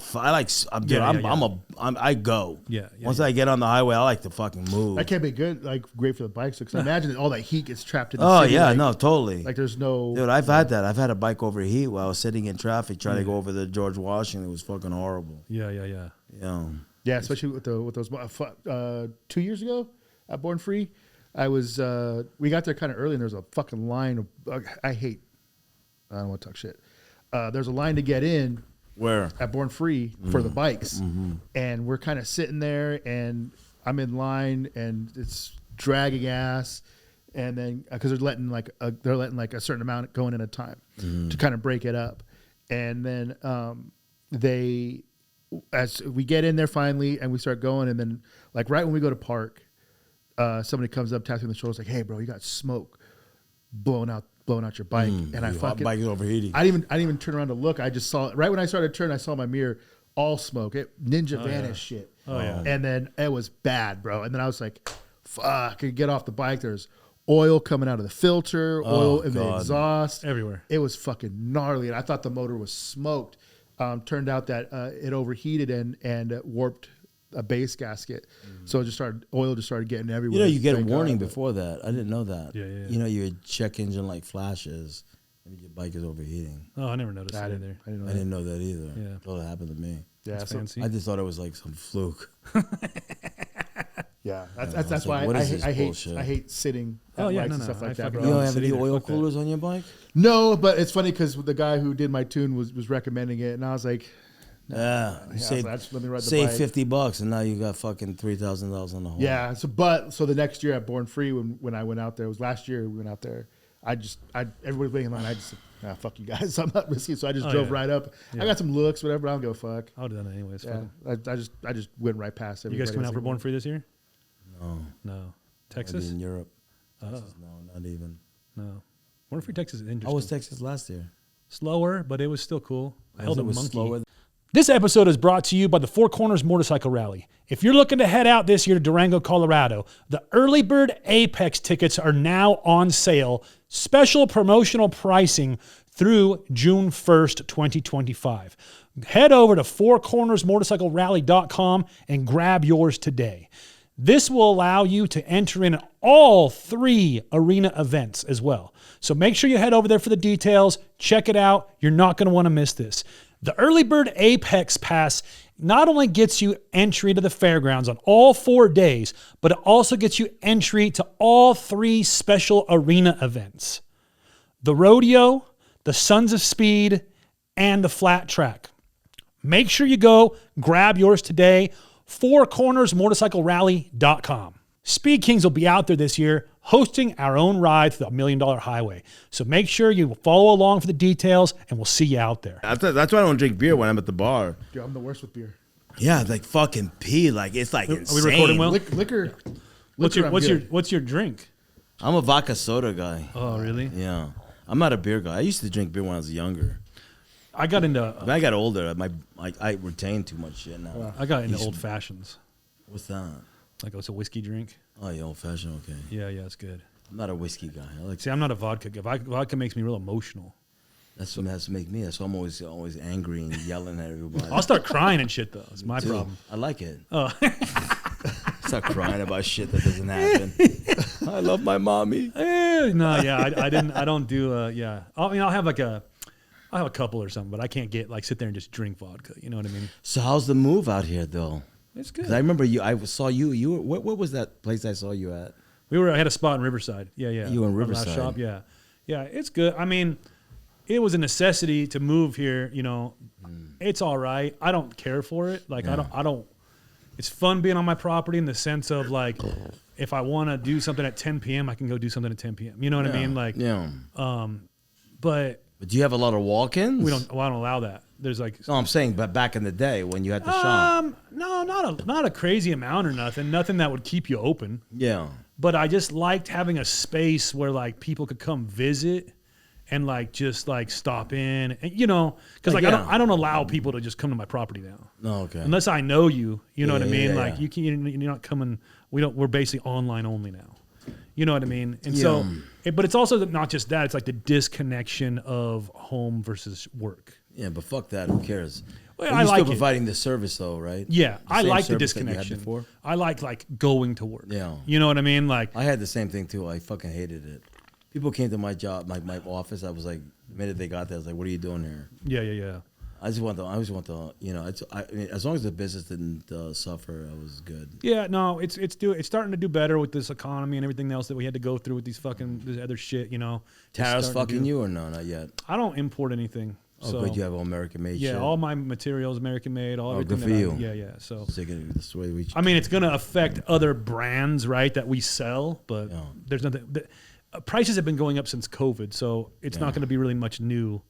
Speaker 2: go.
Speaker 1: Yeah,
Speaker 2: Once I get on the highway, I like to fucking move.
Speaker 3: That can't be good. Like great for the bikes because imagine that all that heat gets trapped in the
Speaker 2: Oh
Speaker 3: city.
Speaker 2: yeah,
Speaker 3: like,
Speaker 2: no, totally.
Speaker 3: Like there's no.
Speaker 2: Dude, I've had that. I've had a bike overheat while I was sitting in traffic trying to go over the George Washington. It was fucking horrible.
Speaker 1: Yeah, yeah, yeah.
Speaker 2: Yeah.
Speaker 3: Yeah, especially with those 2 years ago at Born Free, I was we got there kind of early and there's a fucking line of I don't want to talk shit. There's a line to get in
Speaker 2: Where?
Speaker 3: at Born Free for the bikes, and we're kind of sitting there and I'm in line and it's dragging ass, and then because they're letting like a certain amount going in a time to kind of break it up, and then as we get in there finally and we start going, and then like right when we go to park, somebody comes up, taps me on the shoulder, like, "Hey, bro, you got smoke blowing out your bike," and I fucking
Speaker 2: bike is overheating.
Speaker 3: I didn't even turn around to look. I just saw it right when I started turning. I saw my mirror all smoke. It Ninja vanished shit.
Speaker 1: Oh yeah.
Speaker 3: And then it was bad, bro. And then I was like, "Fuck!" I get off the bike. There's oil coming out of the filter, oil in the exhaust,
Speaker 1: Everywhere.
Speaker 3: It was fucking gnarly, and I thought the motor was smoked. Turned out that it overheated and warped a base gasket, so oil just started getting everywhere.
Speaker 2: You know, you get a
Speaker 3: Thank
Speaker 2: warning
Speaker 3: God.
Speaker 2: before that. I didn't know that.
Speaker 1: Yeah, yeah, yeah.
Speaker 2: You know, your check engine light flashes. Maybe your bike is overheating.
Speaker 1: Oh, I never noticed that either.
Speaker 3: I didn't know
Speaker 2: I didn't know that either.
Speaker 1: Yeah.
Speaker 2: Until it happened to me.
Speaker 3: Yeah,
Speaker 1: That's
Speaker 3: so-
Speaker 1: fancy.
Speaker 2: I just thought it was like some fluke.
Speaker 3: yeah. That's
Speaker 2: like,
Speaker 3: why
Speaker 2: what
Speaker 3: I
Speaker 2: is this
Speaker 3: hate
Speaker 2: bullshit?
Speaker 3: I hate sitting at
Speaker 1: Oh, yeah,
Speaker 3: lights
Speaker 1: no,
Speaker 3: and
Speaker 1: no,
Speaker 3: stuff
Speaker 1: I
Speaker 3: like that,
Speaker 1: fucking
Speaker 3: bro.
Speaker 2: You don't have
Speaker 1: City,
Speaker 2: any oil
Speaker 1: fuck that.
Speaker 2: coolers on your bike?
Speaker 3: No, but it's funny because the guy who did my tune was recommending it, and I was like,
Speaker 2: Yeah.
Speaker 3: I was like, "Just let me ride the
Speaker 2: Save
Speaker 3: bike."
Speaker 2: $50 and now you got fucking $3,000 on the hole.
Speaker 3: Yeah. So the next year at Born Free, when I went out there, it was last year we went out there. Everybody's waiting in line. I just said, fuck you guys. I'm not risky. So I just drove
Speaker 1: yeah.
Speaker 3: right up. I got some looks, whatever. I don't give a fuck.
Speaker 1: I would have done it anyways.
Speaker 3: Yeah.
Speaker 1: Fuck it.
Speaker 3: I just went right past
Speaker 1: You
Speaker 3: everybody.
Speaker 1: guys coming
Speaker 3: I
Speaker 1: out
Speaker 3: was
Speaker 1: for
Speaker 3: like,
Speaker 1: Born Free this year?
Speaker 2: No.
Speaker 1: No.
Speaker 2: Maybe
Speaker 1: Texas?
Speaker 2: in Europe.
Speaker 1: Oh.
Speaker 2: Texas, no, not even.
Speaker 1: No. Born Free Texas is interesting.
Speaker 2: How was Texas last year?
Speaker 1: Slower, but it was still cool. I held a
Speaker 2: it was
Speaker 1: monkey.
Speaker 2: slower.
Speaker 1: This episode is brought to you by the Four Corners Motorcycle Rally. If you're looking to head out this year to Durango, Colorado, the Early Bird Apex tickets are now on sale. Special promotional pricing through June 1st, 2025. Head over to fourcornersmotorcyclerally.com and grab yours today. This will allow you to enter in all 3 arena events as well. So make sure you head over there for the details. Check it out. You're not going to want to miss this. The Early Bird Apex Pass not only gets you entry to the fairgrounds on all 4 days, but it also gets you entry to all 3 special arena events: the rodeo, the Sons of Speed, and the flat track. Make sure you go grab yours today. fourcornersmotorcyclerally.com. Speed Kings will be out there this year hosting our own ride through the $1 Million Highway. So make sure you follow along for the details, and we'll see you out there.
Speaker 2: That's why I don't drink beer when I'm at the bar.
Speaker 3: Dude, I'm the worst with beer.
Speaker 2: Yeah, it's like fucking pee. Like it's like insane.
Speaker 1: Are we recording well?
Speaker 3: Liquor.
Speaker 1: What's your drink?
Speaker 2: I'm a vodka soda guy.
Speaker 1: Oh, really?
Speaker 2: Yeah, I'm not a beer guy. I used to drink beer when I was younger.
Speaker 1: I got into.
Speaker 2: When I got older, I retained too much shit now.
Speaker 1: I got into old fashions.
Speaker 2: What's that?
Speaker 1: Like it's a whiskey drink.
Speaker 2: Oh, yeah, old fashioned. Okay.
Speaker 1: Yeah, it's good.
Speaker 2: I'm not a whiskey guy.
Speaker 1: See, I'm not a vodka guy. Vodka makes me real emotional.
Speaker 2: That's what has to make me. That's why I'm always angry and yelling at everybody.
Speaker 1: I'll start crying and shit though. It's my problem.
Speaker 2: I like it.
Speaker 1: Oh.
Speaker 2: Start crying about shit that doesn't happen. I love my mommy.
Speaker 1: No, yeah, I didn't. I don't do. Yeah, I'll have I'll have a couple or something, but I can't sit there and just drink vodka. You know what I mean?
Speaker 2: So how's the move out here though?
Speaker 1: It's good.
Speaker 2: 'Cause I remember you. I saw you. You were, what was that place I saw you at?
Speaker 1: I had a spot in Riverside. Yeah.
Speaker 2: You were in
Speaker 1: Our last
Speaker 2: Riverside.
Speaker 1: shop. Yeah. It's good. I mean, it was a necessity to move here. You know, it's all right. I don't care for it. Like I don't. It's fun being on my property in the sense of like, if I want to do something at 10 p.m., I can go do something at 10 p.m. You know what I mean? Like, But
Speaker 2: do you have a lot of walk-ins?
Speaker 1: I don't allow that. There's like.
Speaker 2: No, I'm saying, but back in the day when you had the shop.
Speaker 1: No, not a crazy amount or nothing. Nothing that would keep you open.
Speaker 2: Yeah.
Speaker 1: But I just liked having a space where like people could come visit and like just like stop in, and because I don't allow people to just come to my property now.
Speaker 2: No, okay.
Speaker 1: Unless I know you, you know what I mean.
Speaker 2: Yeah,
Speaker 1: like
Speaker 2: yeah.
Speaker 1: you're not coming. We're basically online only now. You know what I mean? And so, but it's also not just that. It's like the disconnection of home versus work.
Speaker 2: Yeah, but fuck that. Who cares?
Speaker 1: Well,
Speaker 2: You're
Speaker 1: I like
Speaker 2: still providing the service though, right?
Speaker 1: Yeah, I
Speaker 2: same
Speaker 1: like the
Speaker 2: service that you had
Speaker 1: disconnection.
Speaker 2: before?
Speaker 1: I like going to work.
Speaker 2: Yeah.
Speaker 1: You know what I mean? Like
Speaker 2: I had the same thing too. I fucking hated it. People came to my job, my office. I was like, the minute they got there, I was like, "What are you doing here?"
Speaker 1: Yeah.
Speaker 2: I just want the, I mean, as long as the business didn't suffer, I was good.
Speaker 1: Yeah, no, it's starting to do better with this economy and everything else that we had to go through with this other shit.
Speaker 2: Tariffs fucking you or no? Not yet.
Speaker 1: I don't import anything.
Speaker 2: Oh,
Speaker 1: so,
Speaker 2: good. You have all American made.
Speaker 1: Yeah,
Speaker 2: shit.
Speaker 1: all my materials American made. Everything
Speaker 2: good for you.
Speaker 1: Yeah. So
Speaker 2: That's the way we.
Speaker 1: I mean, it's gonna affect other brands, right, that we sell, but there's nothing. Prices have been going up since COVID, so it's not going to be really much new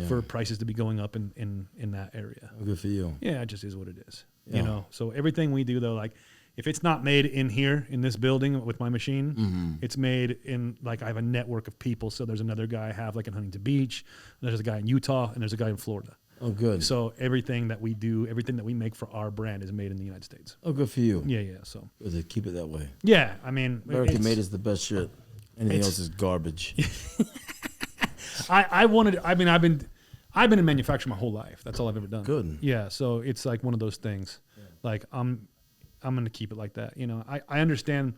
Speaker 1: for prices to be going up in that area.
Speaker 2: Oh, good for you.
Speaker 1: Yeah, it just is what it is.
Speaker 2: Yeah.
Speaker 1: So everything we do though, like if it's not made in here in this building with my machine, it's made in like I have a network of people. So there's another guy I have like in Huntington Beach, and there's a guy in Utah, and there's a guy in Florida.
Speaker 2: Oh, good.
Speaker 1: So everything that we do, everything that we make for our brand is made in the United States.
Speaker 2: Oh, good for you.
Speaker 1: Yeah. So
Speaker 2: Good to keep it that way.
Speaker 1: yeah, I mean,
Speaker 2: American made is the best shit. Anything else is garbage.
Speaker 1: I've been in manufacturing my whole life. That's all I've ever done.
Speaker 2: Good.
Speaker 1: Yeah. So it's like one of those things. Yeah. Like I'm going to keep it like that. I understand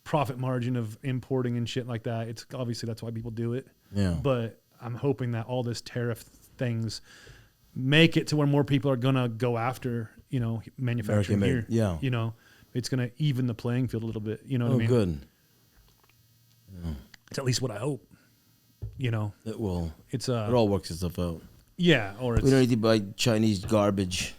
Speaker 1: profit margin of importing and shit like that. It's obviously that's why people do it.
Speaker 2: Yeah.
Speaker 1: But I'm hoping that all this tariff things make it to where more people are going to go after, manufacturing here.
Speaker 2: Yeah.
Speaker 1: It's going to even the playing field a little bit. You know what I mean?
Speaker 2: Good.
Speaker 1: Yeah. It's at least what I hope.
Speaker 2: It will.
Speaker 1: It's
Speaker 2: it all works itself out.
Speaker 1: Yeah, or
Speaker 2: We don't need to buy Chinese garbage.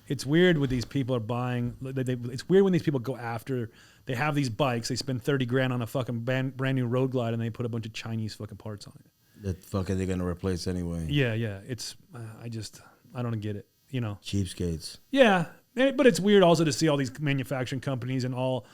Speaker 1: It's weird when these people are buying. It's weird when these people go after. They have these bikes. They spend $30,000 on a fucking brand new Road Glide, and they put a bunch of Chinese fucking parts on it.
Speaker 2: That fucking they're gonna replace anyway.
Speaker 1: Yeah. It's. I don't get it.
Speaker 2: Cheapskates.
Speaker 1: Yeah, but it's weird also to see all these manufacturing companies and all.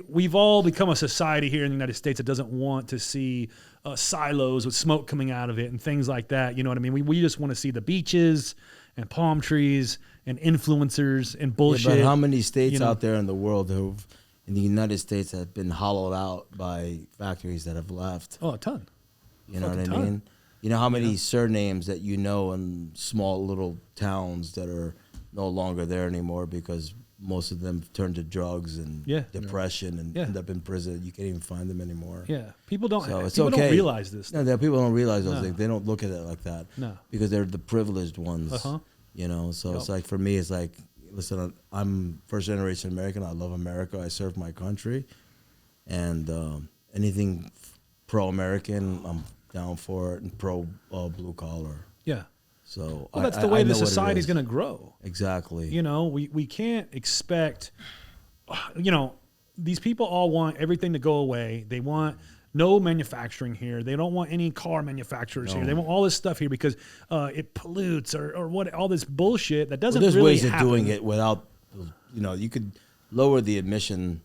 Speaker 1: We've all become a society here in the United States that doesn't want to see silos with smoke coming out of it and things like that. You know what I mean? We just want to see the beaches and palm trees and influencers and bullshit.
Speaker 2: Yeah, but how many states out there in the world in the United States have been hollowed out by factories that have left?
Speaker 1: Oh, a ton.
Speaker 2: You know what I mean? You know how many surnames that in small little towns that are no longer there anymore because most of them turn to drugs and depression and end up in prison. You can't even find them anymore.
Speaker 1: Yeah, people don't.
Speaker 2: So it's
Speaker 1: people
Speaker 2: okay.
Speaker 1: don't realize this.
Speaker 2: No, people don't realize those things. They don't look at it like that.
Speaker 1: No,
Speaker 2: because they're the privileged ones. So it's like for me, it's like, listen, I'm first generation American. I love America. I serve my country, and anything pro-American, I'm down for it, and pro blue collar.
Speaker 1: Yeah.
Speaker 2: So
Speaker 1: that's the way the society's going to grow.
Speaker 2: Exactly.
Speaker 1: We can't expect. These people all want everything to go away. They want no manufacturing here. They don't want any car manufacturers here. They want all this stuff here because it pollutes or what, all this bullshit that doesn't
Speaker 2: there's
Speaker 1: really
Speaker 2: ways
Speaker 1: happen.
Speaker 2: of doing it without, you could lower the emission.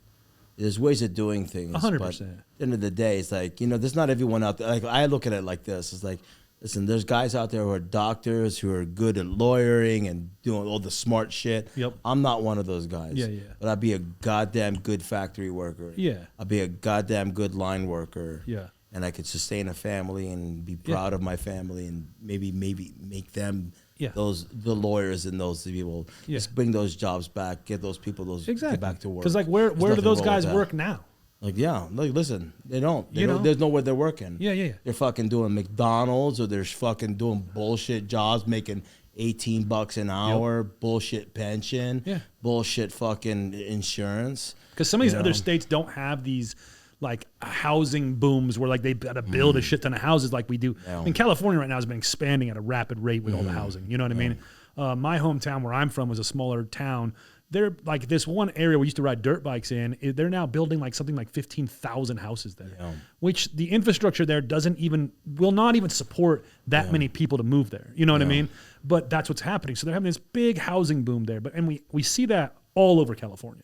Speaker 2: There's ways of doing things.
Speaker 1: 100%.
Speaker 2: But at the end of the day, it's like, there's not everyone out there. Like, I look at it like this. It's like, listen, there's guys out there who are doctors, who are good at lawyering and doing all the smart shit.
Speaker 1: Yep.
Speaker 2: I'm not one of those guys.
Speaker 1: Yeah.
Speaker 2: But I'd be a goddamn good factory worker.
Speaker 1: Yeah.
Speaker 2: I'd be a goddamn good line worker.
Speaker 1: Yeah.
Speaker 2: And I could sustain a family and be proud of my family and maybe make them the lawyers and those people.
Speaker 1: Yeah.
Speaker 2: Just bring those jobs back, get those people get back to work.
Speaker 1: Because like where do those guys work now?
Speaker 2: Like, listen, they don't.
Speaker 1: You
Speaker 2: There's nowhere they're working.
Speaker 1: Yeah.
Speaker 2: They're fucking doing McDonald's or they're fucking doing bullshit jobs, making $18 an hour, bullshit pension, bullshit fucking insurance.
Speaker 1: Because some of these other states don't have these like housing booms where like they got to build a shit ton of houses like we do.
Speaker 2: Yeah.
Speaker 1: I mean, California right now has been expanding at a rapid rate with all the housing. You know what I mean? My hometown where I'm from was a smaller town. They're like this one area we used to ride dirt bikes in. They're now building like something like 15,000 houses there, which the infrastructure there will not even support that many people to move there. You know what I mean? But that's what's happening. So they're having this big housing boom there. And we see that all over California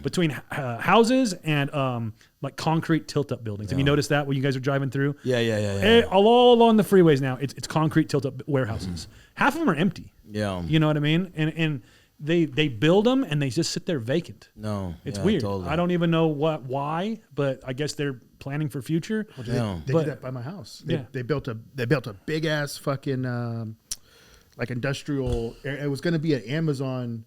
Speaker 1: between houses and like concrete tilt-up buildings. Have you noticed that when you guys are driving through?
Speaker 2: Yeah.
Speaker 1: All along the freeways now, it's concrete tilt-up warehouses. Half of them are empty. Yeah. You know what I mean? And they build them and they just sit there vacant.
Speaker 2: No.
Speaker 1: It's weird.
Speaker 2: Totally.
Speaker 1: I don't even know why, but I guess they're planning for future.
Speaker 3: Well, they did that by my house. They built a big ass fucking like industrial. It was going to be an Amazon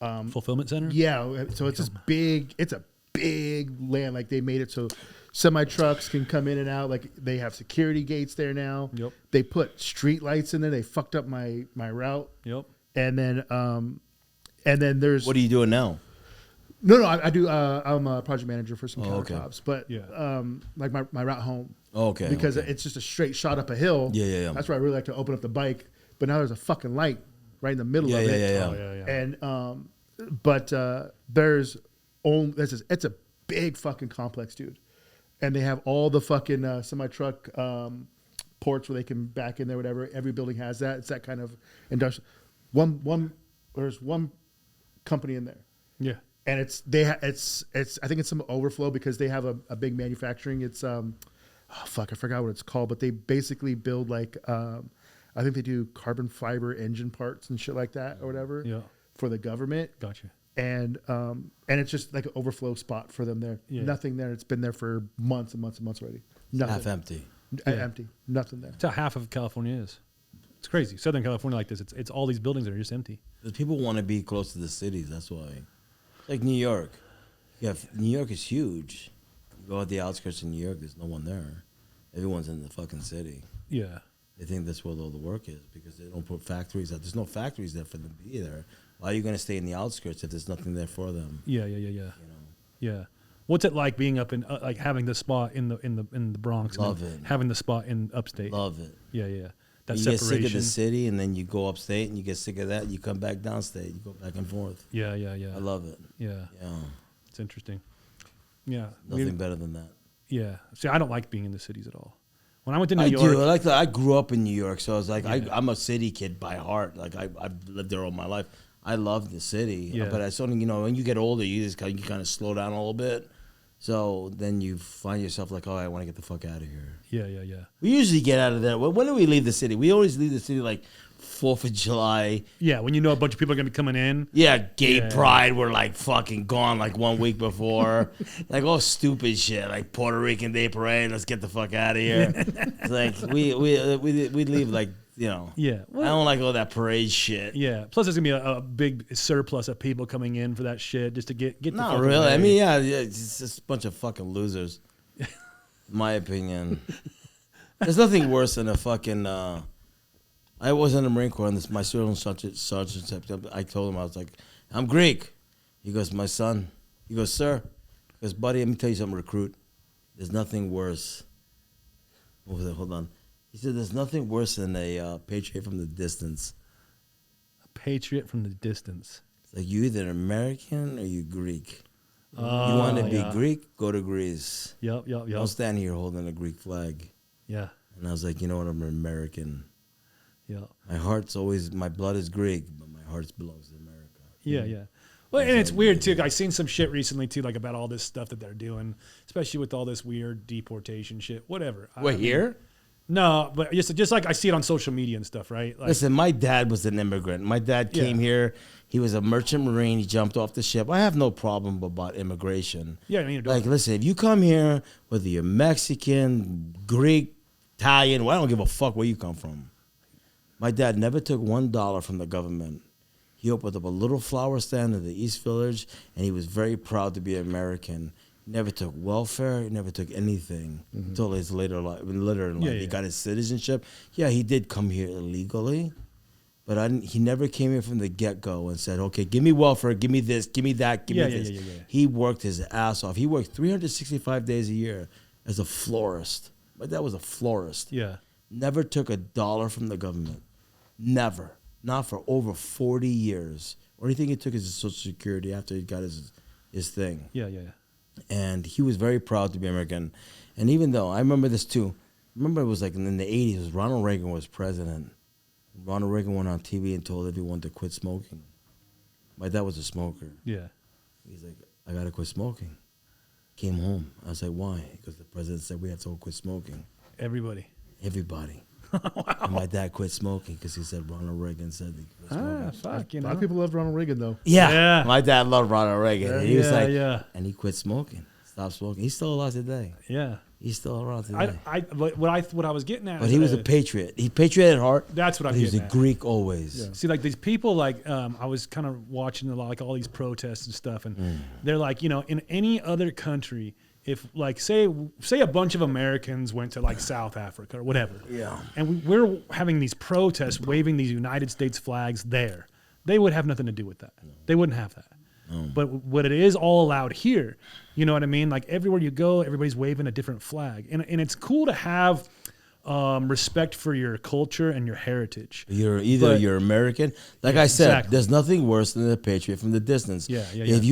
Speaker 1: fulfillment center.
Speaker 3: Yeah, so it's this big. It's a big land. Like they made it so semi trucks can come in and out. Like they have security gates there now.
Speaker 1: Yep.
Speaker 3: They put street lights in there. They fucked up my route.
Speaker 1: Yep.
Speaker 3: And then there's
Speaker 2: What are you doing now?
Speaker 3: No, I do. I'm a project manager for some countertops, but
Speaker 1: Yeah.
Speaker 3: like my route home.
Speaker 2: Okay.
Speaker 3: Because it's just a straight shot up a hill.
Speaker 2: Yeah.
Speaker 3: That's why I really like to open up the bike. But now there's a fucking light right in the middle of it.
Speaker 2: Yeah.
Speaker 3: And but there's only it's a big fucking complex, dude. And they have all the fucking semi truck ports where they can back in there, whatever. Every building has that. It's that kind of industrial. There's one company in there.
Speaker 1: Yeah.
Speaker 3: And it's I think it's some overflow because they have a big manufacturing. It's I forgot what it's called, but they basically build like I think they do carbon fiber engine parts and shit like that or whatever.
Speaker 1: Yeah.
Speaker 3: For the government.
Speaker 1: Gotcha.
Speaker 3: And it's just like an overflow spot for them there.
Speaker 1: Yeah.
Speaker 3: Nothing there. It's been there for months and months and months already. Nothing.
Speaker 2: Half empty.
Speaker 3: Empty. Nothing there.
Speaker 1: That's how half of California is. It's crazy. Southern California like this. It's all these buildings that are just empty.
Speaker 2: Because people want to be close to the cities. That's why. Like New York. New York is huge. You go out the outskirts of New York, there's no one there. Everyone's in the fucking city.
Speaker 1: Yeah.
Speaker 2: They think that's where all the work is because they don't put factories out. There's no factories there for them to be there. Why are you going to stay in the outskirts if there's nothing there for them?
Speaker 1: Yeah. Yeah. What's it like being up in like having the spot in the Bronx?
Speaker 2: Love it.
Speaker 1: Having the spot in upstate.
Speaker 2: Love it.
Speaker 1: Yeah. That
Speaker 2: you
Speaker 1: separation.
Speaker 2: get sick of the city, and then you go upstate, and you get sick of that, and you come back downstate. You go back and forth.
Speaker 1: Yeah.
Speaker 2: I love it.
Speaker 1: Yeah. It's interesting. Yeah.
Speaker 2: Nothing better than that.
Speaker 1: Yeah. See, I don't like being in the cities at all. When I went to New
Speaker 2: I
Speaker 1: York,
Speaker 2: do. I like that. I grew up in New York, so I was like, I'm a city kid by heart. Like I've lived there all my life. I love the city, but I sort of, when you get older, you kind of slow down a little bit. So then you find yourself like, I want to get the fuck out of here.
Speaker 1: Yeah.
Speaker 2: We usually get out of there. When do we leave the city? We always leave the city like 4th of July.
Speaker 1: Yeah, when you know a bunch of people are going to be coming in.
Speaker 2: Yeah, gay pride, we're like fucking gone like 1 week before. Like all stupid shit, like Puerto Rican Day Parade, let's get the fuck out of here. It's like we leave like,
Speaker 1: Yeah.
Speaker 2: Well, I don't like all that parade shit.
Speaker 1: Yeah. Plus there's going to be a big surplus of people coming in for that shit just to get the
Speaker 2: Not
Speaker 1: fuck
Speaker 2: really.
Speaker 1: away.
Speaker 2: I mean, it's just a bunch of fucking losers. In my opinion. There's nothing worse than a fucking I was in the Marine Corps, and my sergeant, I told him, I was like, I'm Greek. He goes, my son. He goes, sir. He goes, buddy, let me tell you something, recruit. There's nothing worse. What was it? Hold on. He said, there's nothing worse than a patriot from the distance.
Speaker 1: A patriot from the distance.
Speaker 2: It's like, you either American or you Greek. You want to be
Speaker 1: yeah.
Speaker 2: Greek? Go to Greece.
Speaker 1: Yep.
Speaker 2: Don't stand here holding a Greek flag.
Speaker 1: Yeah.
Speaker 2: And I was like, you know what? I'm an American.
Speaker 1: Yeah.
Speaker 2: My blood is Greek, but my heart belongs to America.
Speaker 1: Yeah. Well, and it's weird too. I seen some shit recently too, like about all this stuff that they're doing, especially with all this weird deportation shit. Whatever.
Speaker 2: We're here?
Speaker 1: No, but just like I see it on social media and stuff, right? Like,
Speaker 2: Listen, my dad was an immigrant. My dad came here. He was a merchant marine. He jumped off the ship. I have no problem about immigration.
Speaker 1: Yeah, I mean,
Speaker 2: like, listen, if you come here, whether you're Mexican, Greek, Italian, well, I don't give a fuck where you come from. My dad never took $1 from the government. He opened up a little flower stand in the East Village, and he was very proud to be American. He never took welfare. He never took anything until his later in life. He got his citizenship. Yeah, he did come here illegally, but he never came here from the get-go and said, okay, give me welfare, give me this, give me that, give me this. Yeah. He worked his ass off. He worked 365 days a year as a florist. My dad was a florist.
Speaker 1: Yeah.
Speaker 2: Never took $1 from the government. Never. Not for over 40 years. Only thing he took is his Social Security after he got his thing.
Speaker 1: Yeah.
Speaker 2: And he was very proud to be American. And even though, I remember this too. Remember it was like in the 80s, it was Ronald Reagan was president. Ronald Reagan went on TV and told everyone to quit smoking. My dad was a smoker.
Speaker 1: Yeah.
Speaker 2: He's like, I got to quit smoking. Came home. I was like, why? Because the president said we have to quit smoking.
Speaker 1: Everybody.
Speaker 2: Wow. And my dad quit smoking because he said Ronald Reagan said he quit smoking.
Speaker 1: Fuck,
Speaker 3: A lot of people love Ronald Reagan, though.
Speaker 2: Yeah. My dad loved Ronald Reagan. And he was like,
Speaker 1: yeah.
Speaker 2: And he quit smoking. Stopped smoking. He's still alive today.
Speaker 1: Yeah.
Speaker 2: He's still around today.
Speaker 1: What I was getting at.
Speaker 2: But he was a patriot. He patriot at heart.
Speaker 1: That's what I'm
Speaker 2: getting
Speaker 1: at.
Speaker 2: He was a Greek always.
Speaker 1: Yeah. See, like these people, like I was kind of watching a lot, like all these protests and stuff, and they're like, in any other country, if like say a bunch of Americans went to like South Africa or whatever, and we're having these protests, waving these United States flags there, they would have nothing to do with that. They wouldn't have that. But what it is all allowed here, you know what I mean? Like everywhere you go, everybody's waving a different flag, and it's cool to have respect for your culture and your heritage.
Speaker 2: You're American. Like I said, there's nothing worse than a patriot from the distance.
Speaker 1: Yeah.
Speaker 2: If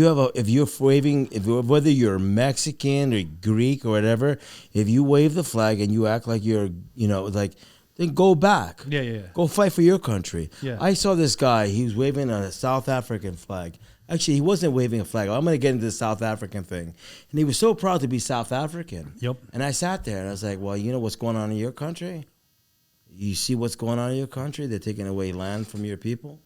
Speaker 2: you're waving, whether you're Mexican or Greek or whatever, if you wave the flag and you act like you're, then go back.
Speaker 1: Yeah.
Speaker 2: Go fight for your country.
Speaker 1: Yeah.
Speaker 2: I saw this guy. He was waving a South African flag. Actually, he wasn't waving a flag. I'm going to get into the South African thing. And he was so proud to be South African.
Speaker 1: Yep.
Speaker 2: And I sat there and I was like, well, you know what's going on in your country? You see what's going on in your country? They're taking away land from your people.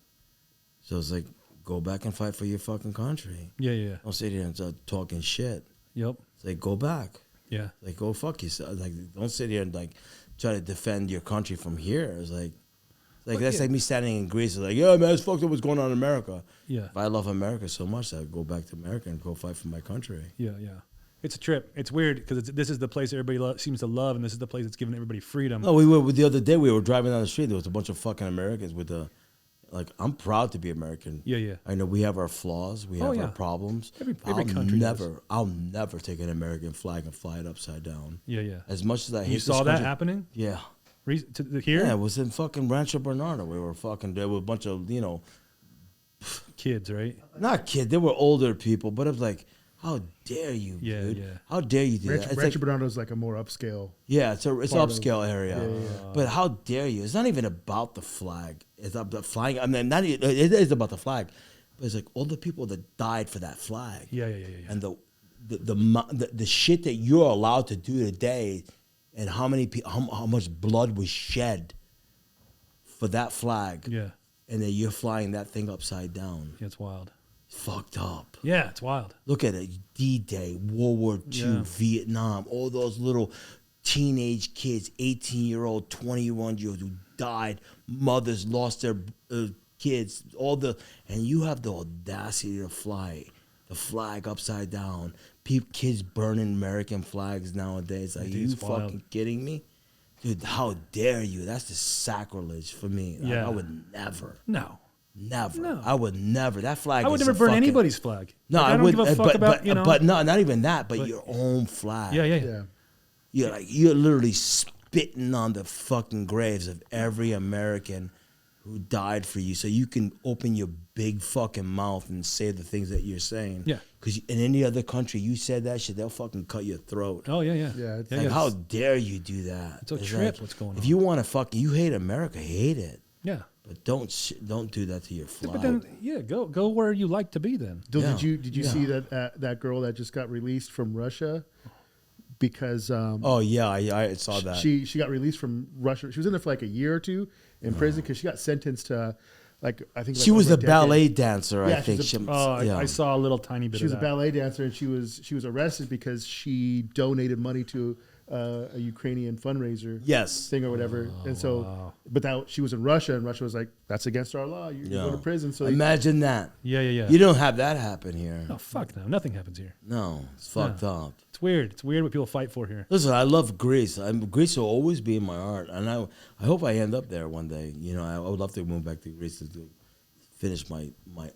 Speaker 2: So it's like, go back and fight for your fucking country.
Speaker 1: Yeah.
Speaker 2: Don't sit here and start talking shit.
Speaker 1: Yep.
Speaker 2: It's like, go back.
Speaker 1: Yeah.
Speaker 2: Like, go fuck yourself. Like, don't sit here and try to defend your country from here. It's like that's like me standing in Greece. It's like, yeah, man, it's fucked up what's going on in America.
Speaker 1: Yeah.
Speaker 2: If I love America so much, I'd go back to America and go fight for my country.
Speaker 1: Yeah. It's a trip. It's weird because this is the place everybody seems to love, and this is the place that's giving everybody freedom.
Speaker 2: No, the other day we were driving down the street. There was a bunch of fucking Americans with I'm proud to be American.
Speaker 1: Yeah.
Speaker 2: I know we have our flaws. We have our problems.
Speaker 1: Every country does.
Speaker 2: I'll never take an American flag and fly it upside down.
Speaker 1: Yeah.
Speaker 2: As much as I hate
Speaker 1: You saw that happening?
Speaker 2: Yeah.
Speaker 1: Here?
Speaker 2: Yeah, it was in fucking Rancho Bernardo. We were fucking there with a bunch of,
Speaker 1: kids, right?
Speaker 2: Not kids. They were older people, but it was like, how dare you, dude?
Speaker 1: Yeah.
Speaker 2: How dare you do that?
Speaker 3: Rancho Bernardo is like a more upscale.
Speaker 2: Yeah, it's upscale area.
Speaker 3: Yeah.
Speaker 2: But how dare you? It's not even about the flag. It's about the flying. I mean, it is about the flag, but it's like all the people that died for that flag.
Speaker 1: Yeah.
Speaker 2: And the shit that you're allowed to do today, and how much blood was shed for that flag.
Speaker 1: Yeah.
Speaker 2: And then you're flying that thing upside down.
Speaker 1: Yeah, it's wild.
Speaker 2: Fucked up.
Speaker 1: Yeah, it's wild.
Speaker 2: Look at it. D-Day, World War II, Vietnam, all those little teenage kids, 18-year-old, 21-year-old who died, mothers lost their kids, and you have the audacity to fly the flag upside down. Kids burning American flags nowadays. Are you fucking kidding me? Dude, how dare you? That's the sacrilege for me.
Speaker 1: Yeah.
Speaker 2: I would never.
Speaker 1: No.
Speaker 2: Never.
Speaker 1: No.
Speaker 2: I would never. That flag.
Speaker 1: I would never burn anybody's flag.
Speaker 2: No,
Speaker 1: like,
Speaker 2: I
Speaker 1: don't
Speaker 2: wouldn't.
Speaker 1: give a fuck about,
Speaker 2: but no, not even that. But your own flag.
Speaker 1: Yeah.
Speaker 2: You're literally spitting on the fucking graves of every American who died for you, so you can open your big fucking mouth and say the things that you're saying.
Speaker 1: Yeah.
Speaker 2: Because in any other country, you said that shit, they'll fucking cut your throat.
Speaker 1: Oh yeah, yeah.
Speaker 3: Yeah, it's
Speaker 2: Like, how dare you do that?
Speaker 1: It's a trip. What's going on?
Speaker 2: If you want to fucking, you hate America, hate it.
Speaker 1: Yeah.
Speaker 2: But don't do that to your flag.
Speaker 1: But then, go where you like to be. Then.
Speaker 3: Did
Speaker 2: Yeah.
Speaker 3: you see that girl that just got released from Russia? Because
Speaker 2: Oh yeah, I saw that.
Speaker 3: she got released from Russia. She was in there for like a year or two in prison because she got sentenced to I think
Speaker 2: She was
Speaker 3: over
Speaker 2: a
Speaker 3: decade.
Speaker 2: ballet dancer,
Speaker 3: Yeah,
Speaker 2: I think.
Speaker 3: she's
Speaker 1: I saw a little tiny bit
Speaker 3: She
Speaker 1: of
Speaker 3: was a
Speaker 1: that.
Speaker 3: ballet dancer, and she was arrested because she donated money to a Ukrainian fundraiser
Speaker 2: Yes.
Speaker 3: thing or whatever. And so, but that she was in Russia, and Russia was like, "That's against our law. You go to prison." So
Speaker 2: imagine that.
Speaker 1: Yeah.
Speaker 2: You don't have that happen here.
Speaker 1: Oh fuck no, nothing happens here.
Speaker 2: No, it's fucked up.
Speaker 1: It's weird. It's weird what people fight for here.
Speaker 2: Listen, I love Greece. Greece will always be in my heart, and I hope I end up there one day. You know, I would love to move back to Greece to finish my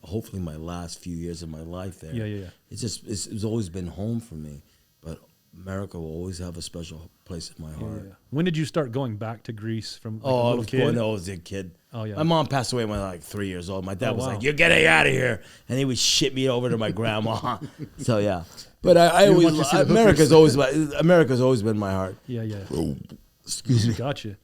Speaker 2: hopefully my last few years of my life there.
Speaker 1: Yeah.
Speaker 2: It's always been home for me, but America will always have a special place in my heart.
Speaker 1: Yeah. When did you start going back to Greece from a
Speaker 2: I
Speaker 1: little
Speaker 2: was
Speaker 1: kid?
Speaker 2: going there as a kid.
Speaker 1: Oh, yeah.
Speaker 2: My mom passed away when I was like 3 years old. My dad was
Speaker 1: wow.
Speaker 2: like, "You're getting out of here," and he would ship me over to my grandma. So yeah, but I
Speaker 3: want
Speaker 2: always
Speaker 3: to see the
Speaker 2: America's always been my heart.
Speaker 1: Yeah.
Speaker 2: Excuse me.
Speaker 1: Gotcha.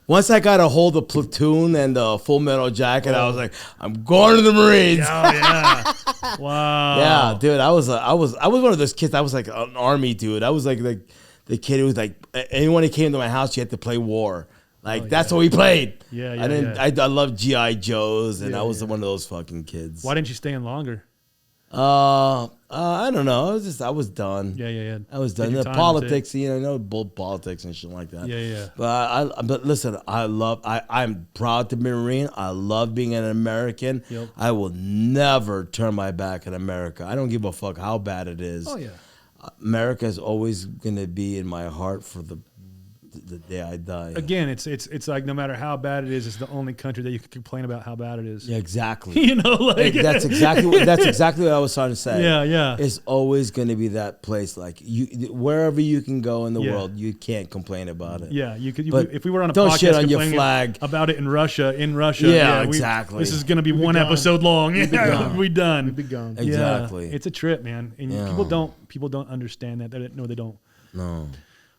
Speaker 2: Once I got a hold of Platoon and the Full Metal Jacket, I was like, I'm going to the Marines.
Speaker 1: Oh yeah. Wow.
Speaker 2: Yeah, dude, I was one of those kids. I was like an army dude. I was like the kid who was like, anyone who came to my house, you had to play war. Like that's what we played.
Speaker 1: Yeah,
Speaker 2: I loved GI Joes, and I was one of those fucking kids.
Speaker 1: Why didn't you stay in longer?
Speaker 2: I don't know. I was done.
Speaker 1: Yeah.
Speaker 2: I was
Speaker 1: Did
Speaker 2: done.
Speaker 1: your
Speaker 2: The
Speaker 1: time,
Speaker 2: politics, bull politics and shit like that.
Speaker 1: Yeah.
Speaker 2: But listen, I'm proud to be a Marine. I love being an American.
Speaker 1: Yep.
Speaker 2: I will never turn my back on America. I don't give a fuck how bad it is.
Speaker 1: Oh yeah.
Speaker 2: America is always gonna be in my heart for the day I die.
Speaker 1: Again, it's like no matter how bad it is, it's the only country that you can complain about how bad it is.
Speaker 2: Yeah, exactly.
Speaker 1: That's
Speaker 2: exactly what I was trying to say.
Speaker 1: Yeah.
Speaker 2: It's always going to be that place. Like wherever you can go in the world, you can't complain about it.
Speaker 1: Yeah, you could.
Speaker 2: But
Speaker 1: if we were on a
Speaker 2: don't
Speaker 1: podcast
Speaker 2: shit on your
Speaker 1: complaining
Speaker 2: flag
Speaker 1: about it in Russia,
Speaker 2: Yeah, exactly.
Speaker 1: This is going to be one
Speaker 3: gone.
Speaker 1: episode long.
Speaker 3: We'd be gone.
Speaker 1: We done.
Speaker 3: We'd be gone.
Speaker 2: Exactly.
Speaker 1: Yeah, it's a trip, man, and people don't understand that. No, they don't.
Speaker 2: No.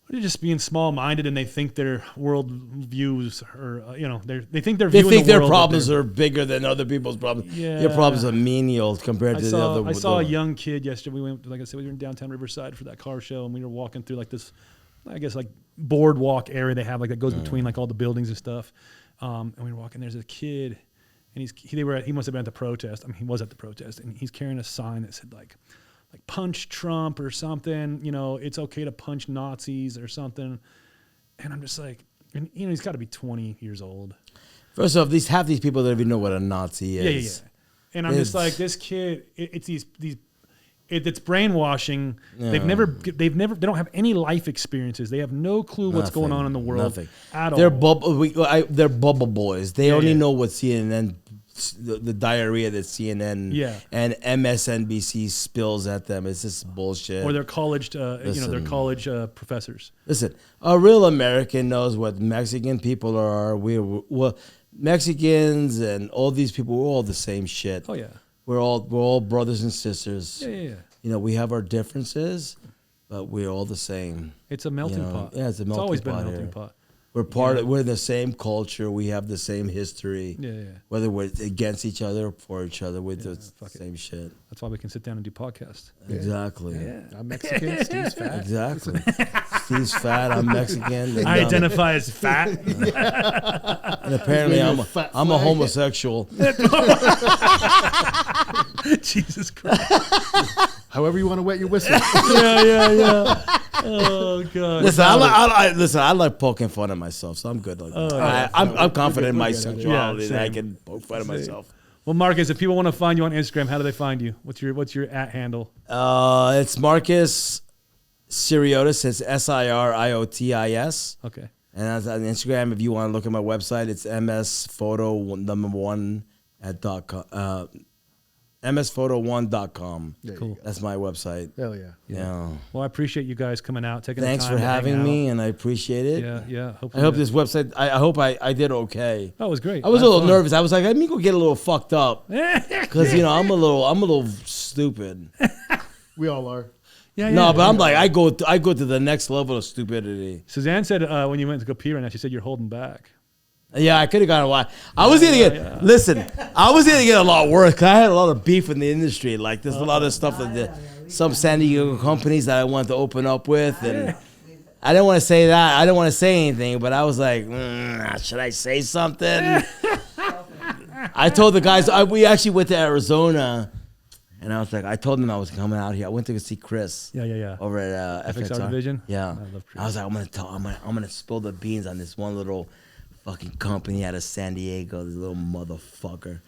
Speaker 1: They're just being small-minded, and they think their world views are, they think they're
Speaker 2: They
Speaker 1: viewing
Speaker 2: think
Speaker 1: the
Speaker 2: their
Speaker 1: world
Speaker 2: problems
Speaker 1: that they're-
Speaker 2: are bigger than other people's problems.
Speaker 1: Yeah.
Speaker 2: Your problems are menial compared to the other.
Speaker 1: I saw a young kid yesterday. We went, like I said, we were in downtown Riverside for that car show, and we were walking through like this, I guess like boardwalk area they have like that goes between like all the buildings and stuff. And we were walking. There's a kid, and he must have been at the protest. I mean, he was at the protest, and he's carrying a sign that said like punch Trump or something. It's okay to punch Nazis or something. And I'm just like, and, he's got to be 20 years old.
Speaker 2: First off, half these people don't even know what a Nazi is.
Speaker 1: Yeah. And I'm just like, this kid, it's brainwashing.
Speaker 2: Yeah.
Speaker 1: They don't have any life experiences. They have no clue what's going on in the world
Speaker 2: Nothing.
Speaker 1: at all.
Speaker 2: They're bubble boys. They only know what CNN, the diarrhea that CNN and MSNBC spills at them. It's just bullshit.
Speaker 1: Or they're college, they're college professors.
Speaker 2: Listen, a real American knows what Mexican people are. Well, Mexicans and all these people, we're all the same shit.
Speaker 1: Oh yeah.
Speaker 2: We're all brothers and sisters.
Speaker 1: Yeah.
Speaker 2: We have our differences, but we're all the same.
Speaker 1: It's a melting pot.
Speaker 2: Yeah, it's a melting pot.
Speaker 1: It's always been a melting
Speaker 2: here.
Speaker 1: pot.
Speaker 2: We're the same culture. We have the same history.
Speaker 1: Yeah.
Speaker 2: Whether we're against each other or for each other, we're the same shit.
Speaker 1: That's why we can sit down and do podcasts.
Speaker 2: Yeah. Exactly.
Speaker 3: Yeah. I'm Mexican. Steve's fat.
Speaker 2: Exactly. Steve's fat. I'm Mexican.
Speaker 1: I identify as fat.
Speaker 2: And apparently I'm a homosexual.
Speaker 1: Jesus Christ.
Speaker 3: However you want to wet your whistle.
Speaker 1: Yeah. Oh God.
Speaker 2: Listen, I like poking fun at myself, so I'm good. I'm confident in my sexuality that I can poke fun at myself.
Speaker 1: Well, Marcus, if people want to find you on Instagram, how do they find you? What's your @ handle?
Speaker 2: It's Marcus Siriotis. It's Siriotis.
Speaker 1: Okay.
Speaker 2: And that's on Instagram. If you want to look at my website, it's msphoto1 at .com. msphoto1.com.
Speaker 1: Cool.
Speaker 2: That's my website.
Speaker 3: Hell yeah.
Speaker 2: Yeah.
Speaker 1: Well, I appreciate you guys coming out, taking
Speaker 2: Thanks
Speaker 1: the time
Speaker 2: for
Speaker 1: to hang
Speaker 2: having
Speaker 1: out.
Speaker 2: me, and I appreciate it.
Speaker 1: Yeah.
Speaker 2: I hope this website. I hope I did okay.
Speaker 1: Oh, it was great.
Speaker 2: I was a little nervous. I was like, let me go get a little fucked up because I'm a little stupid.
Speaker 3: We all are.
Speaker 1: Yeah,
Speaker 2: No, but I'm like, I go to the next level of stupidity.
Speaker 1: Suzanne said when you went to go pee right now, she said you're holding back.
Speaker 2: Yeah, I could have gone a while. I was gonna get. Listen, I was gonna get a lot worse. 'Cause I had a lot of beef in the industry. Like there's a lot of stuff that some San Diego companies that I wanted to open up with, and I didn't want to say that. I didn't want to say anything, but I was like, should I say something? I told the guys. We actually went to Arizona, and I was like, I told them I was coming out here. I went to go see Chris.
Speaker 1: Yeah.
Speaker 2: Over at
Speaker 1: FXR
Speaker 2: FXR
Speaker 1: Division.
Speaker 2: Yeah,
Speaker 1: I love Chris.
Speaker 2: I was like, I'm gonna spill the beans on this one little fucking company out of San Diego. This little motherfucker.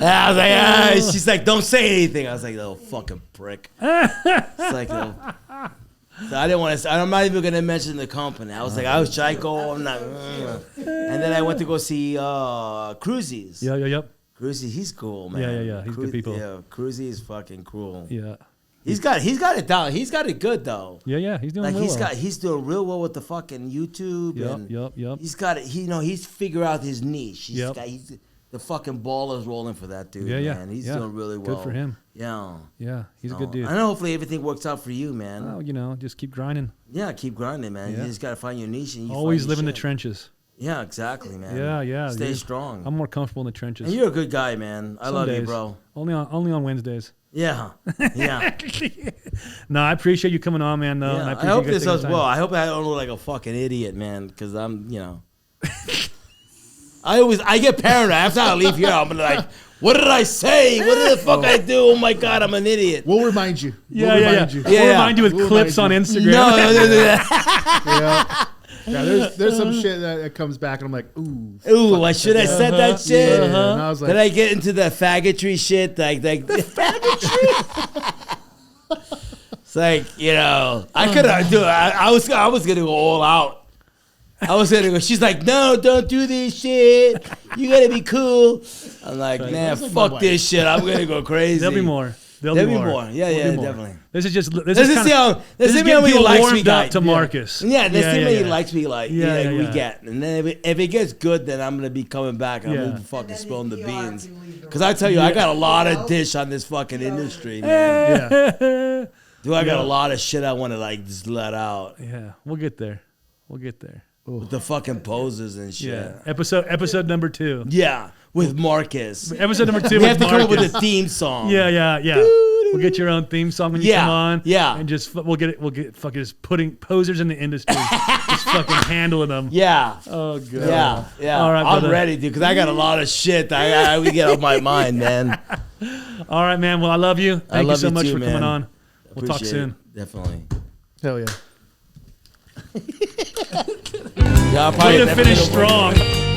Speaker 2: I was like, she's like, don't say anything. I was like, little fucking prick. It's like, so I didn't want to. I'm not even gonna mention the company. I was like, should I go? I'm not. And then I went to go see Cruises.
Speaker 1: Yep.
Speaker 2: Cruzy, he's cool, man.
Speaker 1: Yeah. He's good people.
Speaker 2: Yeah, Cruzy is fucking cool.
Speaker 1: Yeah.
Speaker 2: He's got it down. He's got it good though.
Speaker 1: Yeah. He's doing
Speaker 2: Like
Speaker 1: real well.
Speaker 2: he's doing real well with the fucking YouTube.
Speaker 1: Yep.
Speaker 2: He's got it. He's figured out his niche.
Speaker 1: Yep.
Speaker 2: The fucking ball is rolling for that dude.
Speaker 1: Yeah.
Speaker 2: Man. He's doing really well.
Speaker 1: Good for him.
Speaker 2: Yeah.
Speaker 1: Yeah. He's a good dude.
Speaker 2: I know. Hopefully everything works out for you, man.
Speaker 1: Well, just keep grinding.
Speaker 2: Yeah, keep grinding, man.
Speaker 1: Yeah.
Speaker 2: You just gotta find your niche and you
Speaker 1: Always live in the
Speaker 2: shit.
Speaker 1: trenches.
Speaker 2: Yeah, exactly, man.
Speaker 1: Yeah.
Speaker 2: Stay strong.
Speaker 1: I'm more comfortable in the trenches.
Speaker 2: And you're a good guy, man. I
Speaker 1: Some
Speaker 2: love you,
Speaker 1: days.
Speaker 2: bro.
Speaker 1: Only on Wednesdays.
Speaker 2: Yeah.
Speaker 1: No, I appreciate you coming on, man. Though.
Speaker 2: Yeah,
Speaker 1: And
Speaker 2: I
Speaker 1: appreciate
Speaker 2: hope
Speaker 1: you guys
Speaker 2: this
Speaker 1: taking
Speaker 2: does
Speaker 1: the
Speaker 2: well.
Speaker 1: time.
Speaker 2: I hope I don't look like a fucking idiot, man, because I'm, I get paranoid. After I leave here, I'm like, what did I say? What did the fuck I do? Oh my God, I'm an idiot.
Speaker 3: We'll remind you.
Speaker 1: Yeah.
Speaker 3: We'll remind you.
Speaker 1: We'll remind you with
Speaker 3: We'll
Speaker 1: clips on
Speaker 3: remind
Speaker 1: Instagram.
Speaker 2: No.
Speaker 3: Yeah, there's some shit that comes back, and I'm like, ooh.
Speaker 2: Ooh, I should have said that shit.
Speaker 3: Yeah, and I was like,
Speaker 2: Did I get into the faggotry shit? Like the faggotry? It's like, I could have do it. I was gonna go all out. I was gonna go. She's like, no, don't do this shit. You gotta be cool. I'm like, man, fuck this shit. I'm gonna go crazy.
Speaker 1: There'll be more.
Speaker 2: There'll be more. Yeah,
Speaker 1: There'll be more.
Speaker 2: definitely.
Speaker 1: This is just.
Speaker 2: Let's see how many
Speaker 1: people
Speaker 2: likes we
Speaker 1: warmed
Speaker 2: got
Speaker 1: up to Marcus.
Speaker 2: Yeah, let's see how many likes we
Speaker 1: Yeah.
Speaker 2: get. And then if it gets good, then I'm gonna be coming back. I'm gonna be fucking spilling the beans. Because I tell you, I got a lot of dish on this fucking industry, man.
Speaker 3: yeah.
Speaker 2: Dude, I got a lot of shit I want to just let out.
Speaker 1: Yeah, we'll get there.
Speaker 2: With the fucking poses and shit.
Speaker 1: Yeah. Episode number 2.
Speaker 2: Yeah, with Marcus.
Speaker 1: Episode number 2.
Speaker 2: We have to come up with
Speaker 1: Marcus.
Speaker 2: a theme song.
Speaker 1: Yeah. We'll get your own theme song when you come on.
Speaker 2: Yeah.
Speaker 1: And we'll get fucking just putting posers in the industry, just fucking handling them.
Speaker 2: Yeah.
Speaker 1: Oh god.
Speaker 2: Yeah.
Speaker 1: All right,
Speaker 2: I'm
Speaker 1: brother.
Speaker 2: ready, dude, because I got a lot of shit we get off my mind, man.
Speaker 1: All right, man. Well, I love you. Thank you so much for coming on. We'll talk
Speaker 2: Appreciate
Speaker 1: soon.
Speaker 2: it. Definitely.
Speaker 3: Hell yeah.
Speaker 2: Yeah, I'll
Speaker 1: Way
Speaker 2: probably
Speaker 1: to
Speaker 2: never
Speaker 1: finish
Speaker 2: get over it.
Speaker 1: strong.